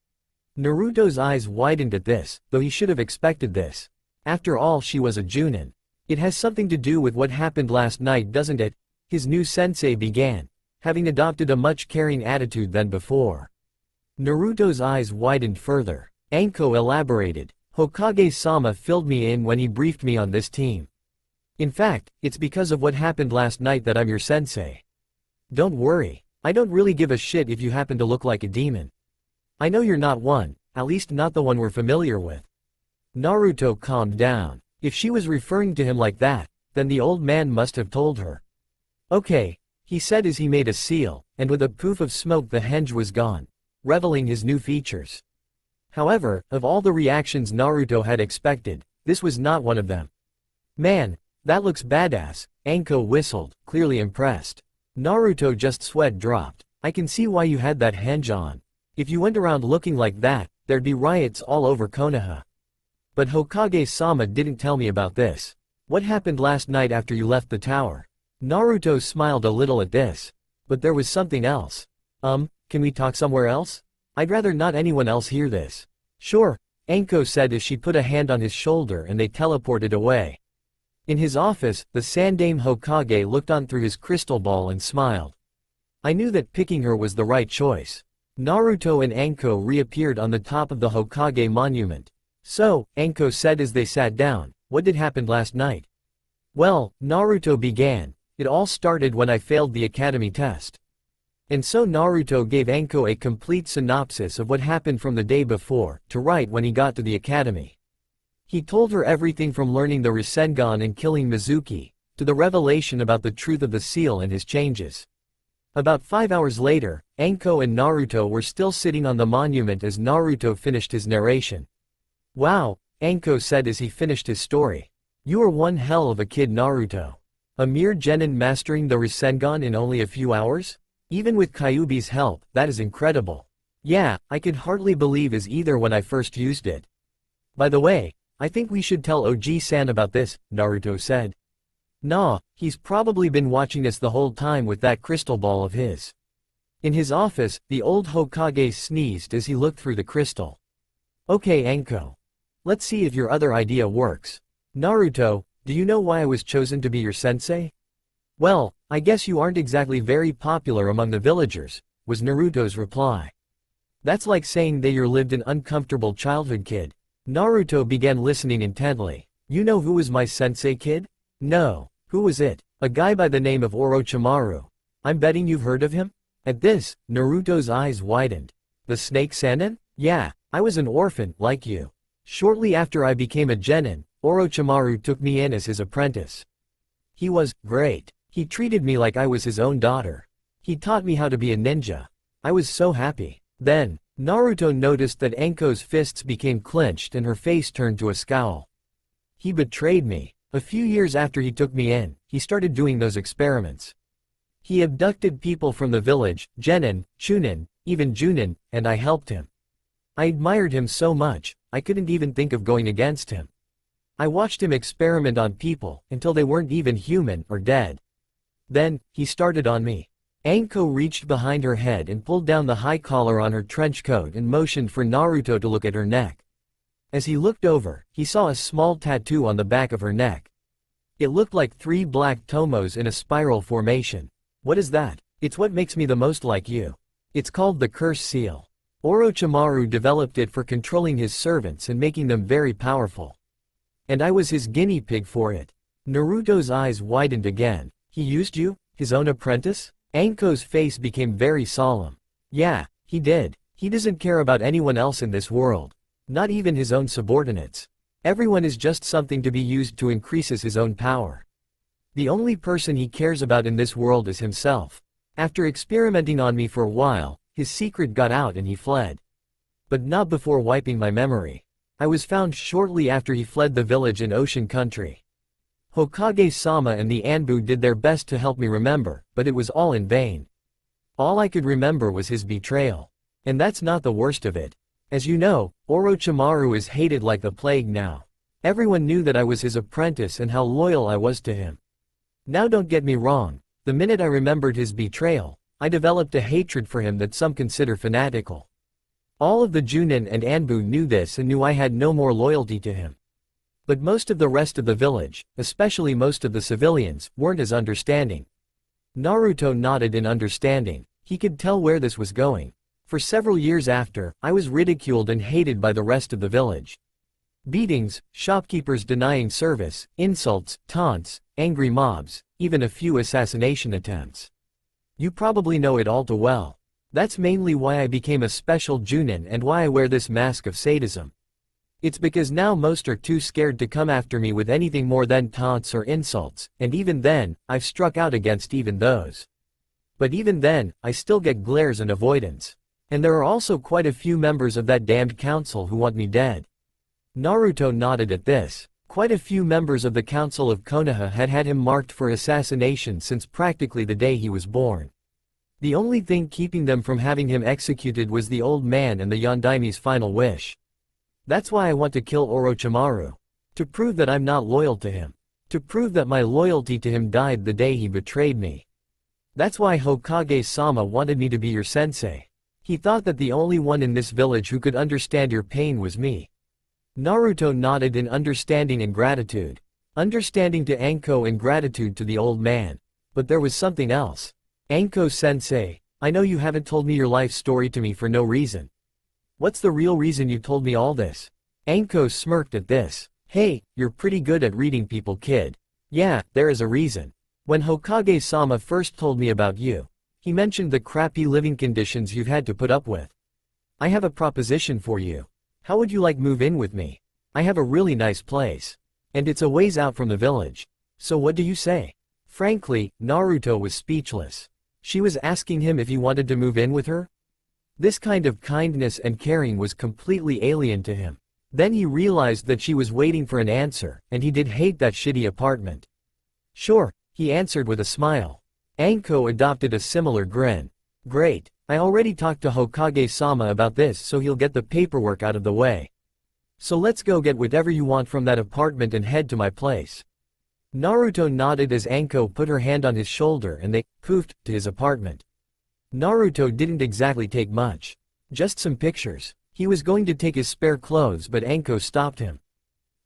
Naruto's eyes widened at this, though he should have expected this. After all, she was a Junin. It has something to do with what happened last night, doesn't it? His new sensei began, having adopted a much caring attitude than before. Naruto's eyes widened further. Anko elaborated. Hokage-sama filled me in when he briefed me on this team. In fact, it's because of what happened last night that I'm your sensei. Don't worry, I don't really give a shit if you happen to look like a demon. I know you're not one, at least not the one we're familiar with. Naruto calmed down. If she was referring to him like that, then the old man must have told her. Okay, he said as he made a seal, and with a poof of smoke the henge was gone, revealing his new features. However, of all the reactions Naruto had expected, this was not one of them. Man, that looks badass, Anko whistled, clearly impressed. Naruto just sweat dropped. I can see why you had that henge on. If you went around looking like that, there'd be riots all over Konoha. But Hokage-sama didn't tell me about this. What happened last night after you left the tower? Naruto smiled a little at this. But there was something else. Can we talk somewhere else? I'd rather not anyone else hear this. Sure, Anko said as she put a hand on his shoulder and they teleported away. In his office, the Sandaime Hokage looked on through his crystal ball and smiled. I knew that picking her was the right choice. Naruto and Anko reappeared on the top of the Hokage monument. So, Anko said as they sat down, what did happen last night? Well, Naruto began, it all started when I failed the academy test. And so Naruto gave Anko a complete synopsis of what happened from the day before, to right when he got to the academy. He told her everything from learning the Rasengan and killing Mizuki, to the revelation about the truth of the seal and his changes. About 5 hours later, Anko and Naruto were still sitting on the monument as Naruto finished his narration. Wow, Anko said as he finished his story. You are one hell of a kid, Naruto. A mere genin mastering the Rasengan in only a few hours? Even with Kyuubi's help, that is incredible. Yeah, I could hardly believe it either when I first used it. By the way, I think we should tell Oji-san about this, Naruto said. Nah, he's probably been watching us the whole time with that crystal ball of his. In his office, the old Hokage sneezed as he looked through the crystal. Okay Anko. Let's see if your other idea works. Naruto, do you know why I was chosen to be your sensei? Well, I guess you aren't exactly very popular among the villagers, was Naruto's reply. That's like saying that you lived an uncomfortable childhood, kid. Naruto began listening intently. You know who was my sensei, kid? No. Who was it? A guy by the name of Orochimaru. I'm betting you've heard of him? At this, Naruto's eyes widened. The Snake Sannin? Yeah, I was an orphan, like you. Shortly after I became a genin, Orochimaru took me in as his apprentice. He was great. He treated me like I was his own daughter. He taught me how to be a ninja. I was so happy. Then, Naruto noticed that Anko's fists became clenched and her face turned to a scowl. He betrayed me. A few years after he took me in, he started doing those experiments. He abducted people from the village, genin, chunin, even junin, and I helped him. I admired him so much, I couldn't even think of going against him. I watched him experiment on people, until they weren't even human or dead. Then, he started on me. Anko reached behind her head and pulled down the high collar on her trench coat and motioned for Naruto to look at her neck. As he looked over, he saw a small tattoo on the back of her neck. It looked like 3 black tomos in a spiral formation. What is that? It's what makes me the most like you. It's called the Curse Seal. Orochimaru developed it for controlling his servants and making them very powerful. And I was his guinea pig for it. Naruto's eyes widened again. He used you? His own apprentice? Anko's face became very solemn. Yeah, he did. He doesn't care about anyone else in this world. Not even his own subordinates. Everyone is just something to be used to increase his own power. The only person he cares about in this world is himself. After experimenting on me for a while, his secret got out and he fled. But not before wiping my memory. I was found shortly after he fled the village in Ocean Country. Hokage-sama and the Anbu did their best to help me remember, but it was all in vain. All I could remember was his betrayal. And that's not the worst of it. As you know, Orochimaru is hated like the plague now. Everyone knew that I was his apprentice and how loyal I was to him. Now don't get me wrong, the minute I remembered his betrayal, I developed a hatred for him that some consider fanatical. All of the Junin and Anbu knew this and knew I had no more loyalty to him. But most of the rest of the village, especially most of the civilians, weren't as understanding. Naruto nodded in understanding. He could tell where this was going. For several years after, I was ridiculed and hated by the rest of the village. Beatings, shopkeepers denying service, insults, taunts, angry mobs, even a few assassination attempts. You probably know it all too well. That's mainly why I became a special Junin and why I wear this mask of sadism. It's because now most are too scared to come after me with anything more than taunts or insults, and even then, I've struck out against even those. But even then, I still get glares and avoidance. And there are also quite a few members of that damned council who want me dead. Naruto nodded at this. Quite a few members of the Council of Konoha had had him marked for assassination since practically the day he was born. The only thing keeping them from having him executed was the old man and the Yondaimi's final wish. That's why I want to kill Orochimaru. To prove that I'm not loyal to him. To prove that my loyalty to him died the day he betrayed me. That's why Hokage-sama wanted me to be your sensei. He thought that the only one in this village who could understand your pain was me. Naruto nodded in understanding and gratitude. Understanding to Anko and gratitude to the old man. But there was something else. Anko-sensei, I know you haven't told me your life story to me for no reason. What's the real reason you told me all this? Anko smirked at this. Hey, you're pretty good at reading people, kid. Yeah, there is a reason. When Hokage-sama first told me about you, he mentioned the crappy living conditions you've had to put up with. I have a proposition for you. How would you like move in with me? I have a really nice place. And it's a ways out from the village. So what do you say? Frankly, Naruto was speechless. She was asking him if he wanted to move in with her? This kind of kindness and caring was completely alien to him. Then he realized that she was waiting for an answer, and he did hate that shitty apartment. Sure, he answered with a smile. Anko adopted a similar grin. Great. I already talked to Hokage-sama about this, so he'll get the paperwork out of the way. So let's go get whatever you want from that apartment and head to my place. Naruto nodded as Anko put her hand on his shoulder and they poofed to his apartment. Naruto didn't exactly take much. Just some pictures. He was going to take his spare clothes, but Anko stopped him.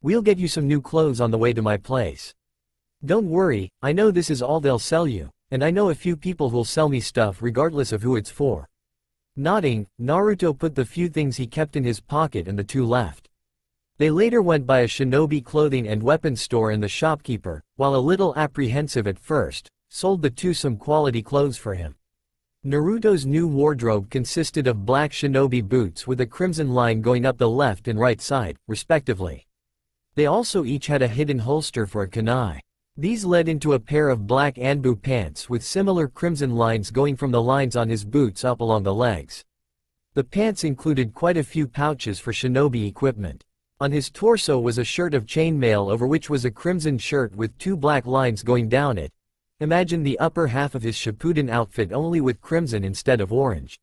We'll get you some new clothes on the way to my place. Don't worry, I know this is all they'll sell you. And I know a few people who'll sell me stuff regardless of who it's for. Nodding, Naruto put the few things he kept in his pocket and the two left. They later went by a shinobi clothing and weapons store, and the shopkeeper, while a little apprehensive at first, sold the two some quality clothes for him. Naruto's new wardrobe consisted of black shinobi boots with a crimson line going up the left and right side, respectively. They also each had a hidden holster for a kunai. These led into a pair of black Anbu pants with similar crimson lines going from the lines on his boots up along the legs. The pants included quite a few pouches for shinobi equipment. On his torso was a shirt of chainmail over which was a crimson shirt with two black lines going down it. Imagine the upper half of his Shippuden outfit only with crimson instead of orange.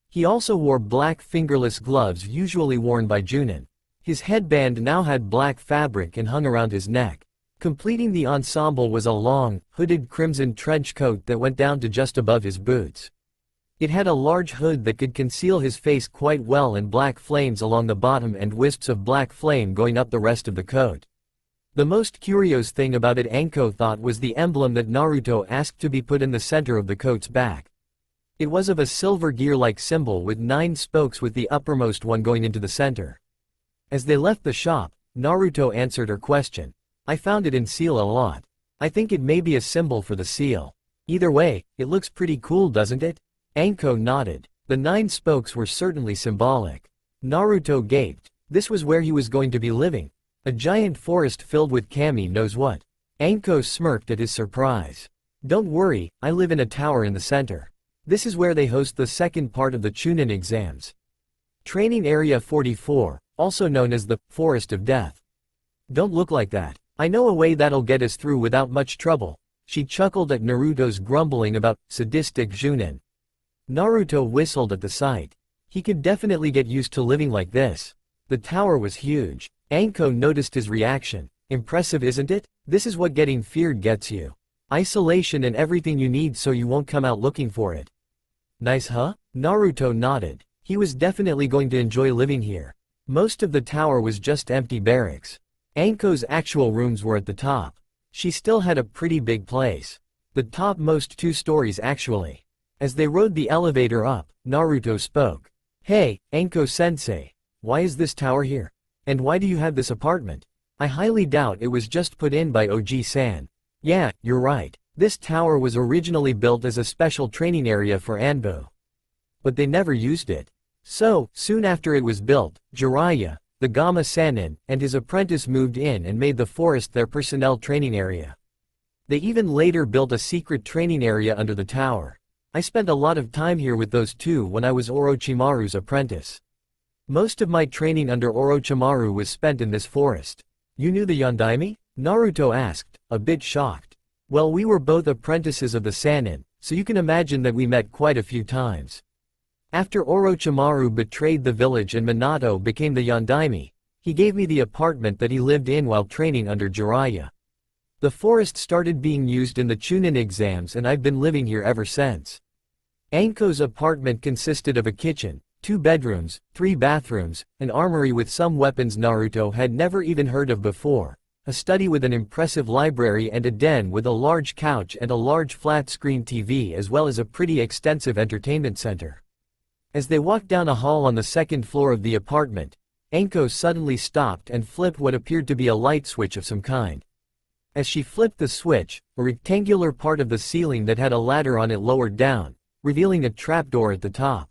He also wore black fingerless gloves usually worn by Junin. His headband now had black fabric and hung around his neck. Completing the ensemble was a long, hooded crimson trench coat that went down to just above his boots. It had a large hood that could conceal his face quite well, and black flames along the bottom and wisps of black flame going up the rest of the coat. The most curious thing about it, Anko thought, was the emblem that Naruto asked to be put in the center of the coat's back. It was of a silver gear-like symbol with 9 spokes, with the uppermost one going into the center. As they left the shop, Naruto answered her question. I found it in seal a lot. I think it may be a symbol for the seal. Either way, it looks pretty cool, doesn't it? Anko nodded. The 9 spokes were certainly symbolic. Naruto gaped. This was where he was going to be living. A giant forest filled with kami knows what. Anko smirked at his surprise. Don't worry, I live in a tower in the center. This is where they host the second part of the Chunin exams. Training Area 44, also known as the Forest of Death. Don't look like that. I know a way that'll get us through without much trouble. She chuckled at Naruto's grumbling about sadistic Junin. Naruto whistled at the sight. He could definitely get used to living like this. The tower was huge. Anko noticed his reaction. Impressive, isn't it? This is what getting feared gets you. Isolation and everything you need so you won't come out looking for it. Nice, huh? Naruto nodded. He was definitely going to enjoy living here. Most of the tower was just empty barracks. Anko's actual rooms were at the top. She still had a pretty big place. The topmost 2 stories actually. As they rode the elevator up, Naruto spoke. Hey, Anko-sensei. Why is this tower here? And why do you have this apartment? I highly doubt it was just put in by OG-san. Yeah, you're right. This tower was originally built as a special training area for Anbu. But they never used it. So, soon after it was built, Jiraiya, the Gamma Sannin, and his apprentice moved in and made the forest their personnel training area. They even later built a secret training area under the tower. I spent a lot of time here with those two when I was Orochimaru's apprentice. Most of my training under Orochimaru was spent in this forest. You knew the Yondaime? Naruto asked, a bit shocked. Well, we were both apprentices of the Sannin, so you can imagine that we met quite a few times. After Orochimaru betrayed the village and Minato became the Yondaime, he gave me the apartment that he lived in while training under Jiraiya. The forest started being used in the Chunin exams and I've been living here ever since. Anko's apartment consisted of a kitchen, 2 bedrooms, 3 bathrooms, an armory with some weapons Naruto had never even heard of before, a study with an impressive library and a den with a large couch and a large flat-screen TV as well as a pretty extensive entertainment center. As they walked down a hall on the 2nd floor of the apartment, Anko suddenly stopped and flipped what appeared to be a light switch of some kind. As she flipped the switch, a rectangular part of the ceiling that had a ladder on it lowered down, revealing a trapdoor at the top.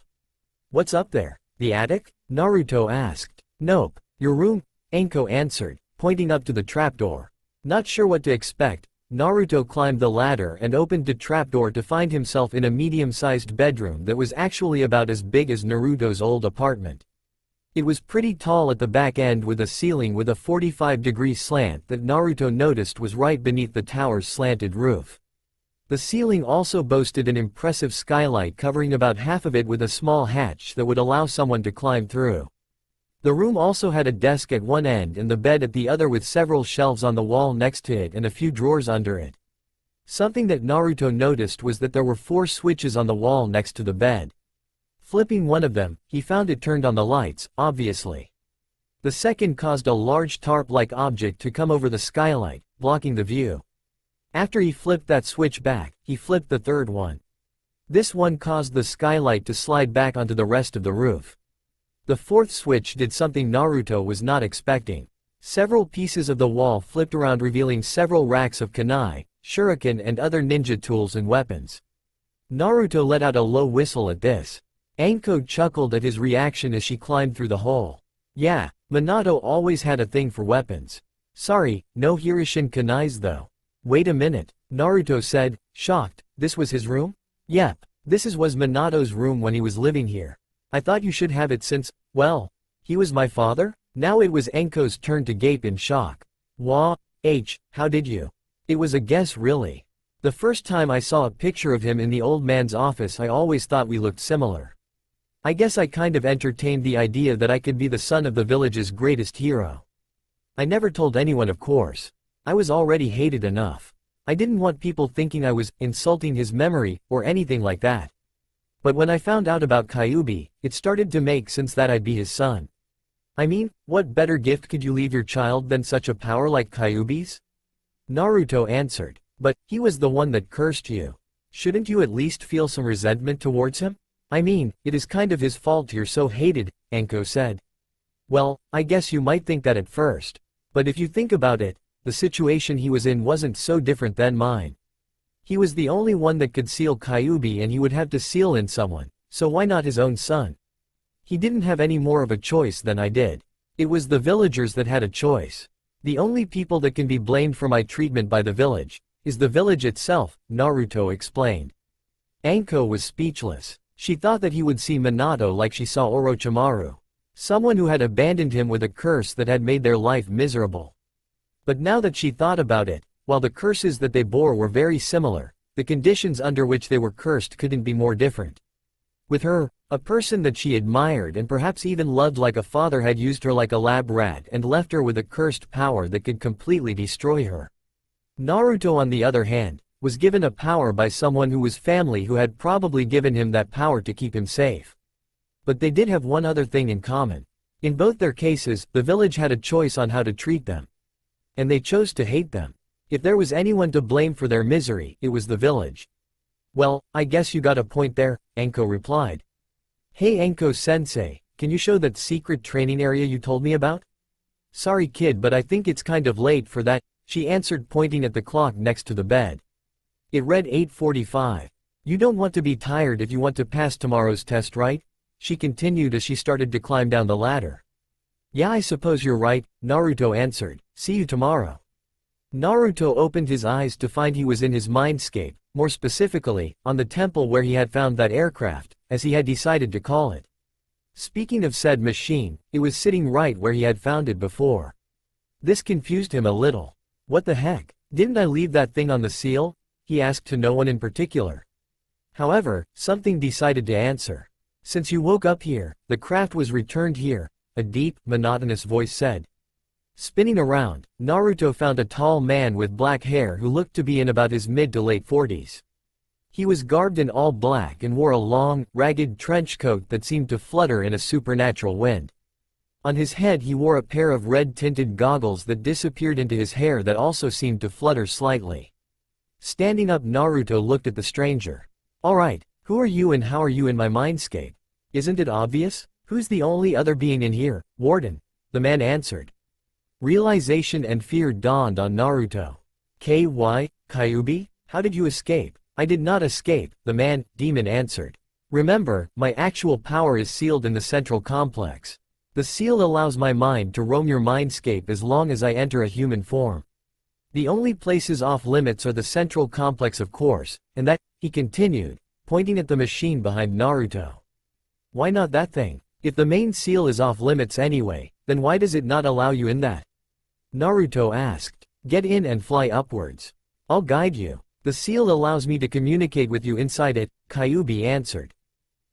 What's up there? The attic? Naruto asked. Nope, your room, Anko answered, pointing up to the trapdoor. Not sure what to expect, Naruto climbed the ladder and opened the trapdoor to find himself in a medium-sized bedroom that was actually about as big as Naruto's old apartment. It was pretty tall at the back end with a ceiling with a 45-degree slant that Naruto noticed was right beneath the tower's slanted roof. The ceiling also boasted an impressive skylight covering about half of it with a small hatch that would allow someone to climb through. The room also had a desk at one end and the bed at the other with several shelves on the wall next to it and a few drawers under it. Something that Naruto noticed was that there were 4 switches on the wall next to the bed. Flipping one of them, he found it turned on the lights, obviously. The second caused a large tarp-like object to come over the skylight, blocking the view. After he flipped that switch back, he flipped the third one. This one caused the skylight to slide back onto the rest of the roof. The 4th switch did something Naruto was not expecting. Several pieces of the wall flipped around revealing several racks of kunai, shuriken and other ninja tools and weapons. Naruto let out a low whistle at this. Anko chuckled at his reaction as she climbed through the hole. Yeah, Minato always had a thing for weapons. Sorry, no Hirishin kunais though. Wait a minute, Naruto said, shocked. This was his room? Yep, this was Minato's room when he was living here. I thought you should have it since, well, he was my father? Now it was Anko's turn to gape in shock. How did you? It was a guess really. The first time I saw a picture of him in the old man's office I always thought we looked similar. I guess I kind of entertained the idea that I could be the son of the village's greatest hero. I never told anyone of course. I was already hated enough. I didn't want people thinking I was insulting his memory or anything like that. But when I found out about Kyuubi, it started to make sense that I'd be his son. I mean, what better gift could you leave your child than such a power like Kyuubi's? Naruto answered. But, he was the one that cursed you. Shouldn't you at least feel some resentment towards him? I mean, it is kind of his fault you're so hated, Anko said. Well, I guess you might think that at first. But if you think about it, the situation he was in wasn't so different than mine. He was the only one that could seal Kyuubi and he would have to seal in someone, so why not his own son? He didn't have any more of a choice than I did. It was the villagers that had a choice. The only people that can be blamed for my treatment by the village is the village itself, Naruto explained. Anko was speechless. She thought that he would see Minato like she saw Orochimaru. Someone who had abandoned him with a curse that had made their life miserable. But now that she thought about it, while the curses that they bore were very similar, the conditions under which they were cursed couldn't be more different. With her, a person that she admired and perhaps even loved like a father had used her like a lab rat and left her with a cursed power that could completely destroy her. Naruto, on the other hand, was given a power by someone who was family who had probably given him that power to keep him safe. But they did have one other thing in common. In both their cases, the village had a choice on how to treat them. And they chose to hate them. If there was anyone to blame for their misery, it was the village. Well, I guess you got a point there, Anko replied. Hey Anko-sensei, can you show that secret training area you told me about? Sorry kid, but I think it's kind of late for that, she answered, pointing at the clock next to the bed. It read 8:45. You don't want to be tired if you want to pass tomorrow's test, right? She continued as she started to climb down the ladder. Yeah, I suppose you're right, Naruto answered. See you tomorrow. Naruto opened his eyes to find he was in his mindscape, more specifically, on the temple where he had found that aircraft, as he had decided to call it. Speaking of said machine, it was sitting right where he had found it before. This confused him a little. What the heck? Didn't I leave that thing on the seal? He asked, to no one in particular. However, something decided to answer. Since you woke up here, the craft was returned here, a deep, monotonous voice said. Spinning around, Naruto found a tall man with black hair who looked to be in about his mid to late 40s. He was garbed in all black and wore a long, ragged trench coat that seemed to flutter in a supernatural wind. On his head he wore a pair of red-tinted goggles that disappeared into his hair that also seemed to flutter slightly. Standing up, Naruto looked at the stranger. Alright, who are you and how are you in my mindscape? Isn't it obvious? Who's the only other being in here? Warden. The man answered. Realization and fear dawned on Naruto. Kyuubi? How did you escape? I did not escape, the demon answered. Remember, my actual power is sealed in the central complex. The seal allows my mind to roam your mindscape as long as I enter a human form. The only places off limits are the central complex, of course, and that, he continued, pointing at the machine behind Naruto. Why not that thing? If the main seal is off limits anyway, then why does it not allow you in that? Naruto asked. Get in and fly upwards. I'll guide you. The seal allows me to communicate with you inside it, Kyuubi answered.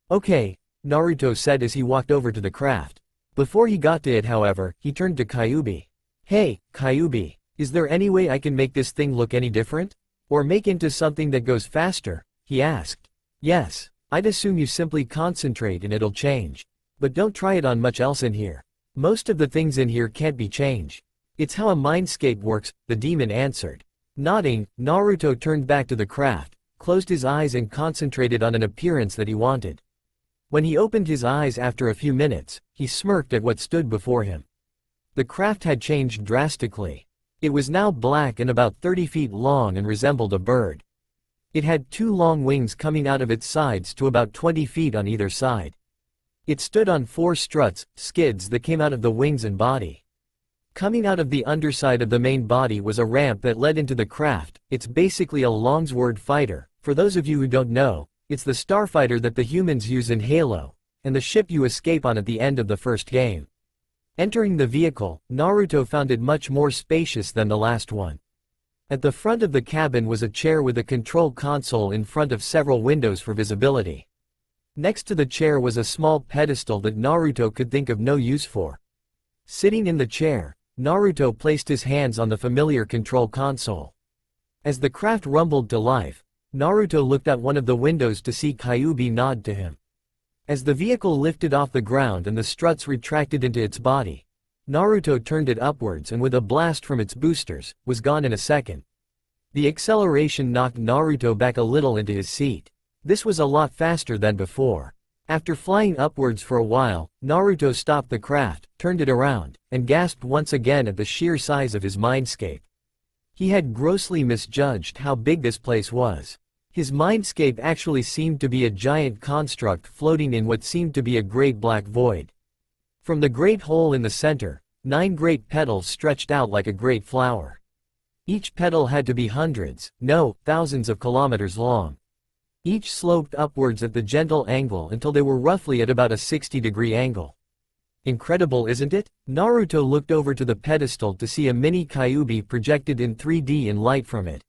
Okay, Naruto said as he walked over to the craft. Before he got to it, however, he turned to Kyuubi. Hey, Kyuubi, is there any way I can make this thing look any different? Or make into something that goes faster? He asked. Yes, I'd assume you simply concentrate and it'll change. But don't try it on much else in here. Most of the things in here can't be changed. It's how a mindscape works, the demon answered. Nodding, Naruto turned back to the craft, closed his eyes and concentrated on an appearance that he wanted. When he opened his eyes after a few minutes, he smirked at what stood before him. The craft had changed drastically. It was now black and about 30 feet long and resembled a bird. It had 2 long wings coming out of its sides to about 20 feet on either side. It stood on 4 struts, skids that came out of the wings and body. Coming out of the underside of the main body was a ramp that led into the craft. It's basically a Longsword fighter. For those of you who don't know, it's the starfighter that the humans use in Halo, and the ship you escape on at the end of the first game. Entering the vehicle, Naruto found it much more spacious than the last one. At the front of the cabin was a chair with a control console in front of several windows for visibility. Next to the chair was a small pedestal that Naruto could think of no use for. Sitting in the chair, Naruto placed his hands on the familiar control console. As the craft rumbled to life, Naruto looked out one of the windows to see Kyuubi nod to him. As the vehicle lifted off the ground and the struts retracted into its body, Naruto turned it upwards and with a blast from its boosters, was gone in a second. The acceleration knocked Naruto back a little into his seat. This was a lot faster than before. After flying upwards for a while, Naruto stopped the craft, turned it around, and gasped once again at the sheer size of his mindscape. He had grossly misjudged how big this place was. His mindscape actually seemed to be a giant construct floating in what seemed to be a great black void. From the great hole in the center, 9 great petals stretched out like a great flower. Each petal had to be hundreds, no, thousands of kilometers long. Each sloped upwards at the gentle angle until they were roughly at about a 60-degree angle. Incredible, isn't it? Naruto looked over to the pedestal to see a mini Kyuubi projected in 3D in light from it.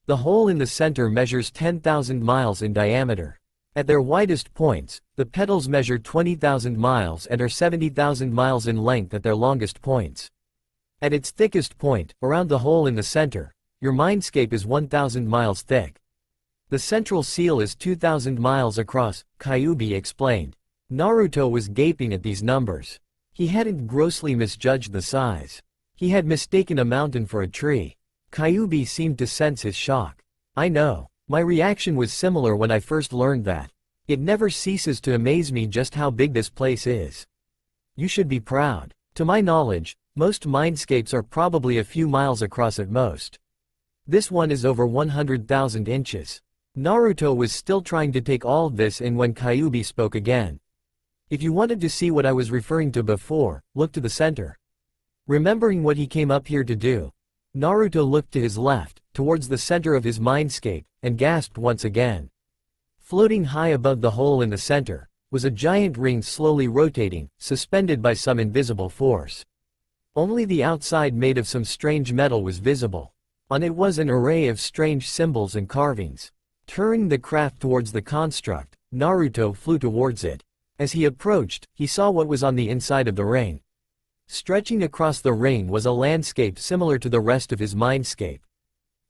The hole in the center measures 10,000 miles in diameter. At their widest points, the petals measure 20,000 miles and are 70,000 miles in length at their longest points. At its thickest point, around the hole in the center, your mindscape is 1,000 miles thick. The central seal is 2,000 miles across, Kyuubi explained. Naruto was gaping at these numbers. He hadn't grossly misjudged the size. He had mistaken a mountain for a tree. Kyuubi seemed to sense his shock. I know. My reaction was similar when I first learned that. It never ceases to amaze me just how big this place is. You should be proud. To my knowledge, most mindscapes are probably a few miles across at most. This one is over 100,000 inches. Naruto was still trying to take all this in when Kyuubi spoke again. If you wanted to see what I was referring to before, look to the center. Remembering what he came up here to do, Naruto looked to his left, towards the center of his mindscape, and gasped once again. Floating high above the hole in the center, was a giant ring slowly rotating, suspended by some invisible force. Only the outside made of some strange metal was visible. On it was an array of strange symbols and carvings. Turning the craft towards the construct, Naruto flew towards it. As he approached, he saw what was on the inside of the ring. Stretching across the ring was a landscape similar to the rest of his mindscape.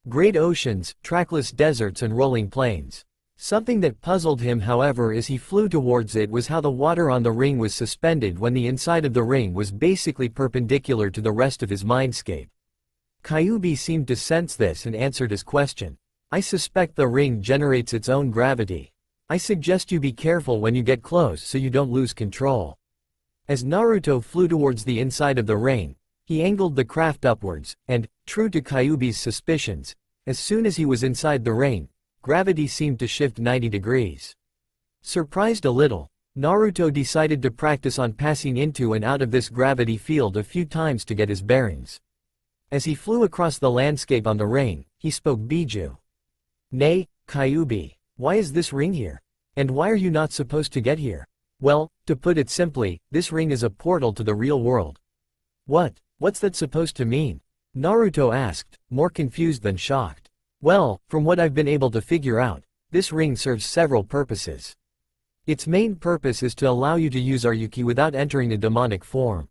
Great oceans, trackless deserts and rolling plains. Something that puzzled him, however, as he flew towards it was how the water on the ring was suspended when the inside of the ring was basically perpendicular to the rest of his mindscape. Kyuubi seemed to sense this and answered his question. I suspect the ring generates its own gravity. I suggest you be careful when you get close so you don't lose control. As Naruto flew towards the inside of the ring, he angled the craft upwards, and, true to Kyuubi's suspicions, as soon as he was inside the ring, gravity seemed to shift 90 degrees. Surprised a little, Naruto decided to practice on passing into and out of this gravity field a few times to get his bearings. As he flew across the landscape on the ring, he spoke Biju. Nay, Kyuubi, why is this ring here? And why are you not supposed to get here? Well, to put it simply, this ring is a portal to the real world. What's that supposed to mean? Naruto asked, more confused than shocked. Well, from what I've been able to figure out, this ring serves several purposes. Its main purpose is to allow you to use Aryuki without entering a demonic form.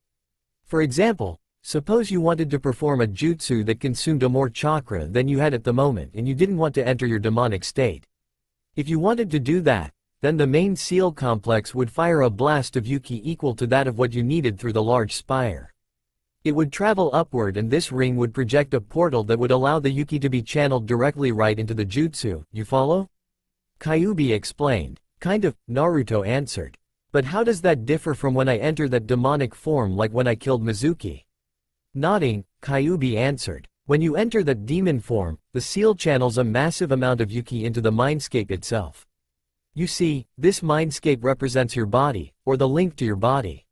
For example, suppose you wanted to perform a jutsu that consumed more chakra than you had at the moment and you didn't want to enter your demonic state. If you wanted to do that, then the main seal complex would fire a blast of Yuki equal to that of what you needed through the large spire. It would travel upward and this ring would project a portal that would allow the Yuki to be channeled directly right into the jutsu, you follow? Kyuubi explained. Kind of, Naruto answered. But how does that differ from when I enter that demonic form like when I killed Mizuki? Nodding, Kyuubi answered. When you enter that demon form, the seal channels a massive amount of Yuki into the mindscape itself. You see, this mindscape represents your body, or the link to your body.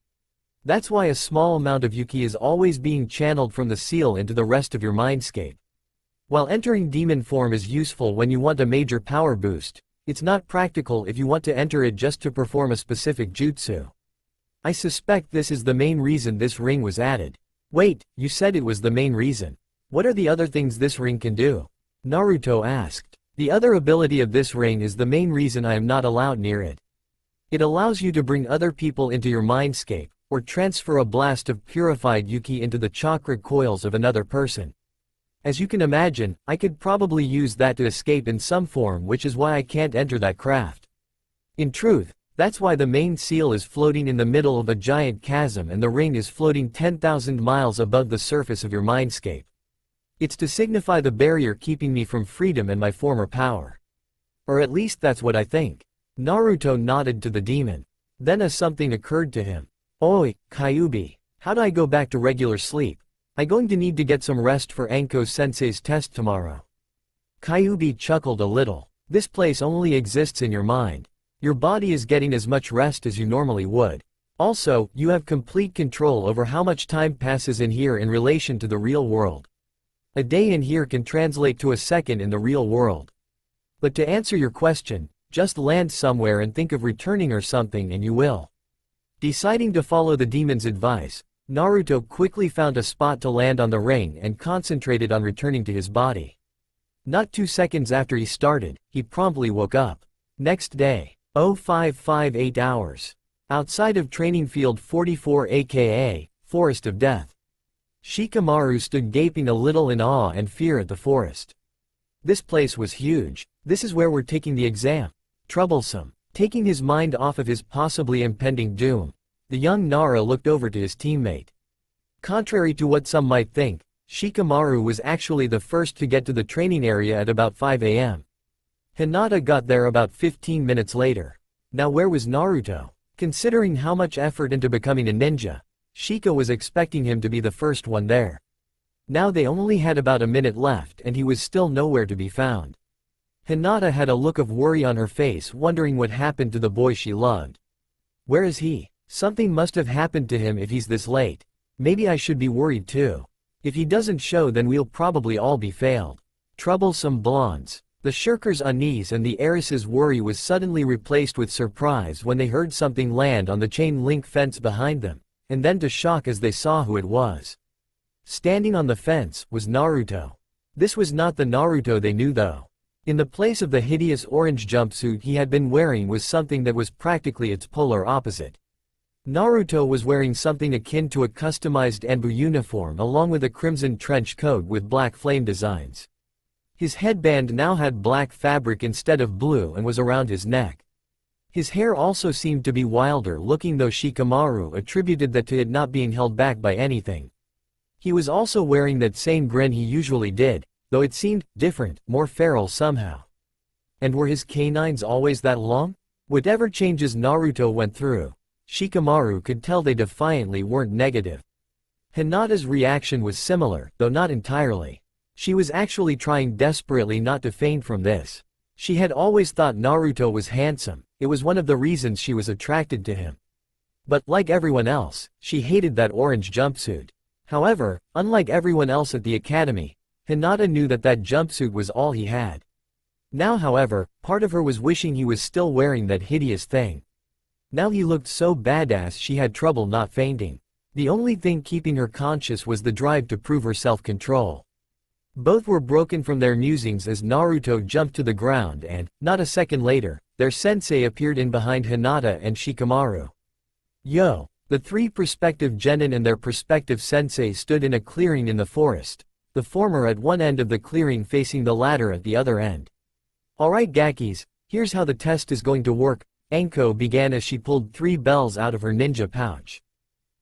That's why a small amount of Yuki is always being channeled from the seal into the rest of your mindscape. While entering demon form is useful when you want a major power boost, it's not practical if you want to enter it just to perform a specific jutsu. I suspect this is the main reason this ring was added. Wait, you said it was the main reason. What are the other things this ring can do? Naruto asked. The other ability of this ring is the main reason I am not allowed near it. It allows you to bring other people into your mindscape, or transfer a blast of purified Yuki into the chakra coils of another person. As you can imagine, I could probably use that to escape in some form, which is why I can't enter that craft. In truth, that's why the main seal is floating in the middle of a giant chasm and the ring is floating 10,000 miles above the surface of your mindscape. It's to signify the barrier keeping me from freedom and my former power. Or at least that's what I think. Naruto nodded to the demon. Then something occurred to him. Oi, Kyuubi, how do I go back to regular sleep? I'm going to need to get some rest for Anko-sensei's test tomorrow. Kyuubi chuckled a little. This place only exists in your mind. Your body is getting as much rest as you normally would. Also, you have complete control over how much time passes in here in relation to the real world. A day in here can translate to a second in the real world. But to answer your question, just land somewhere and think of returning or something and you will. Deciding to follow the demon's advice, Naruto quickly found a spot to land on the ring and concentrated on returning to his body. Not 2 seconds after he started, he promptly woke up. Next day, 0558 hours. Outside of Training Field 44 aka, Forest of Death. Shikamaru stood gaping a little in awe and fear at the forest. This place was huge. This is where we're taking the exam. Troublesome. Taking his mind off of his possibly impending doom, the young Nara looked over to his teammate. Contrary to what some might think, Shikamaru was actually the first to get to the training area at about 5 a.m. Hinata got there about 15 minutes later. Now where was Naruto? Considering how much effort into becoming a ninja, Shika was expecting him to be the first one there. Now they only had about a minute left and he was still nowhere to be found. Hinata had a look of worry on her face, wondering what happened to the boy she loved. Where is he? Something must have happened to him if he's this late. Maybe I should be worried too. If he doesn't show, then we'll probably all be failed. Troublesome blondes. The shirker's unease and the heiress's worry was suddenly replaced with surprise when they heard something land on the chain-link fence behind them, and then to shock as they saw who it was. Standing on the fence was Naruto. This was not the Naruto they knew though. In the place of the hideous orange jumpsuit he had been wearing was something that was practically its polar opposite. Naruto was wearing something akin to a customized Anbu uniform along with a crimson trench coat with black flame designs. His headband now had black fabric instead of blue and was around his neck. His hair also seemed to be wilder looking, though Shikamaru attributed that to it not being held back by anything. He was also wearing that same grin he usually did, though it seemed different, more feral somehow. And were his canines always that long? Whatever changes Naruto went through, Shikamaru could tell they defiantly weren't negative. Hinata's reaction was similar, though not entirely. She was actually trying desperately not to faint from this. She had always thought Naruto was handsome, it was one of the reasons she was attracted to him. But, like everyone else, she hated that orange jumpsuit. However, unlike everyone else at the academy, Hinata knew that that jumpsuit was all he had. Now however, part of her was wishing he was still wearing that hideous thing. Now he looked so badass she had trouble not fainting. The only thing keeping her conscious was the drive to prove her self-control. Both were broken from their musings as Naruto jumped to the ground and, not a second later, their sensei appeared in behind Hinata and Shikamaru. Yo! The three prospective genin and their prospective sensei stood in a clearing in the forest, the former at one end of the clearing facing the latter at the other end. Alright Gakis, here's how the test is going to work, Anko began as she pulled 3 bells out of her ninja pouch.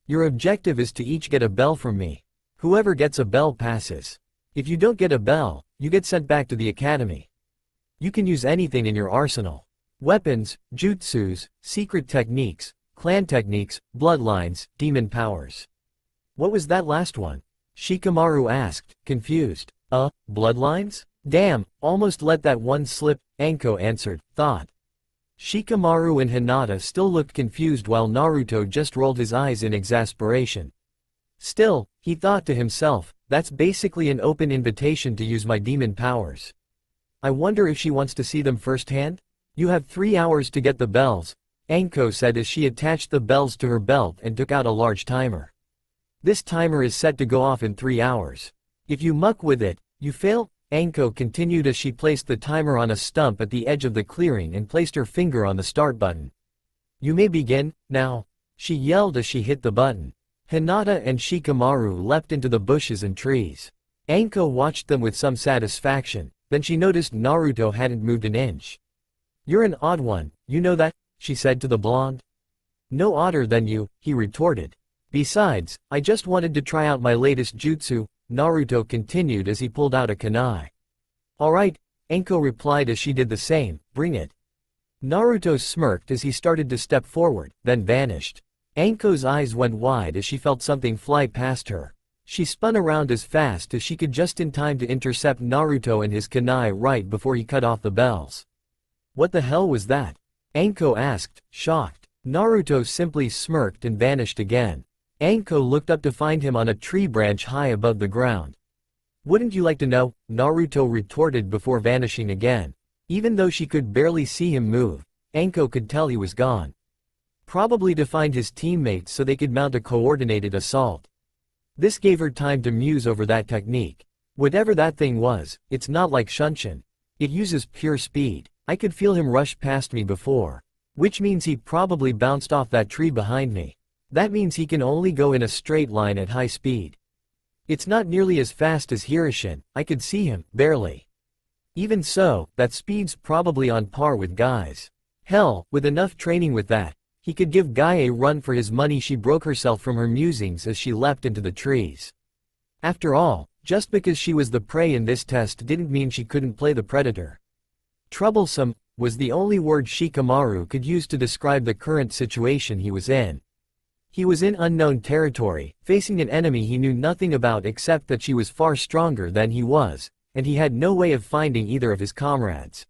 Your objective is to each get a bell from me. Whoever gets a bell passes. If you don't get a bell, you get sent back to the academy. You can use anything in your arsenal. Weapons, jutsus, secret techniques, clan techniques, bloodlines, demon powers. What was that last one? Shikamaru asked, confused. Bloodlines? Damn, almost let that one slip, Anko answered, thought. Shikamaru and Hinata still looked confused while Naruto just rolled his eyes in exasperation. Still, he thought to himself, that's basically an open invitation to use my demon powers. I wonder if she wants to see them firsthand? You have 3 hours to get the bells, Anko said as she attached the bells to her belt and took out a large timer. This timer is set to go off in 3 hours. If you muck with it, you fail, Anko continued as she placed the timer on a stump at the edge of the clearing and placed her finger on the start button. You may begin, now, she yelled as she hit the button. Hinata and Shikamaru leapt into the bushes and trees. Anko watched them with some satisfaction, then she noticed Naruto hadn't moved an inch. You're an odd one, you know that? She said to the blonde. No odder than you, he retorted. Besides, I just wanted to try out my latest jutsu, Naruto continued as he pulled out a kunai. Alright, Anko replied as she did the same, bring it. Naruto smirked as he started to step forward, then vanished. Anko's eyes went wide as she felt something fly past her. She spun around as fast as she could just in time to intercept Naruto and his kunai right before he cut off the bells. What the hell was that? Anko asked, shocked. Naruto simply smirked and vanished again. Anko looked up to find him on a tree branch high above the ground. Wouldn't you like to know? Naruto retorted before vanishing again. Even though she could barely see him move, Anko could tell he was gone. Probably to find his teammates so they could mount a coordinated assault. This gave her time to muse over that technique. Whatever that thing was, it's not like Shunshin. It uses pure speed. I could feel him rush past me before. Which means he probably bounced off that tree behind me. That means he can only go in a straight line at high speed. It's not nearly as fast as Hirishin, I could see him, barely. Even so, that speed's probably on par with Guy's. Hell, with enough training with that, he could give Guy a run for his money. She broke herself from her musings as she leapt into the trees. After all, just because she was the prey in this test didn't mean she couldn't play the predator. Troublesome was the only word Shikamaru could use to describe the current situation he was in. He was in unknown territory, facing an enemy he knew nothing about except that she was far stronger than he was, and he had no way of finding either of his comrades.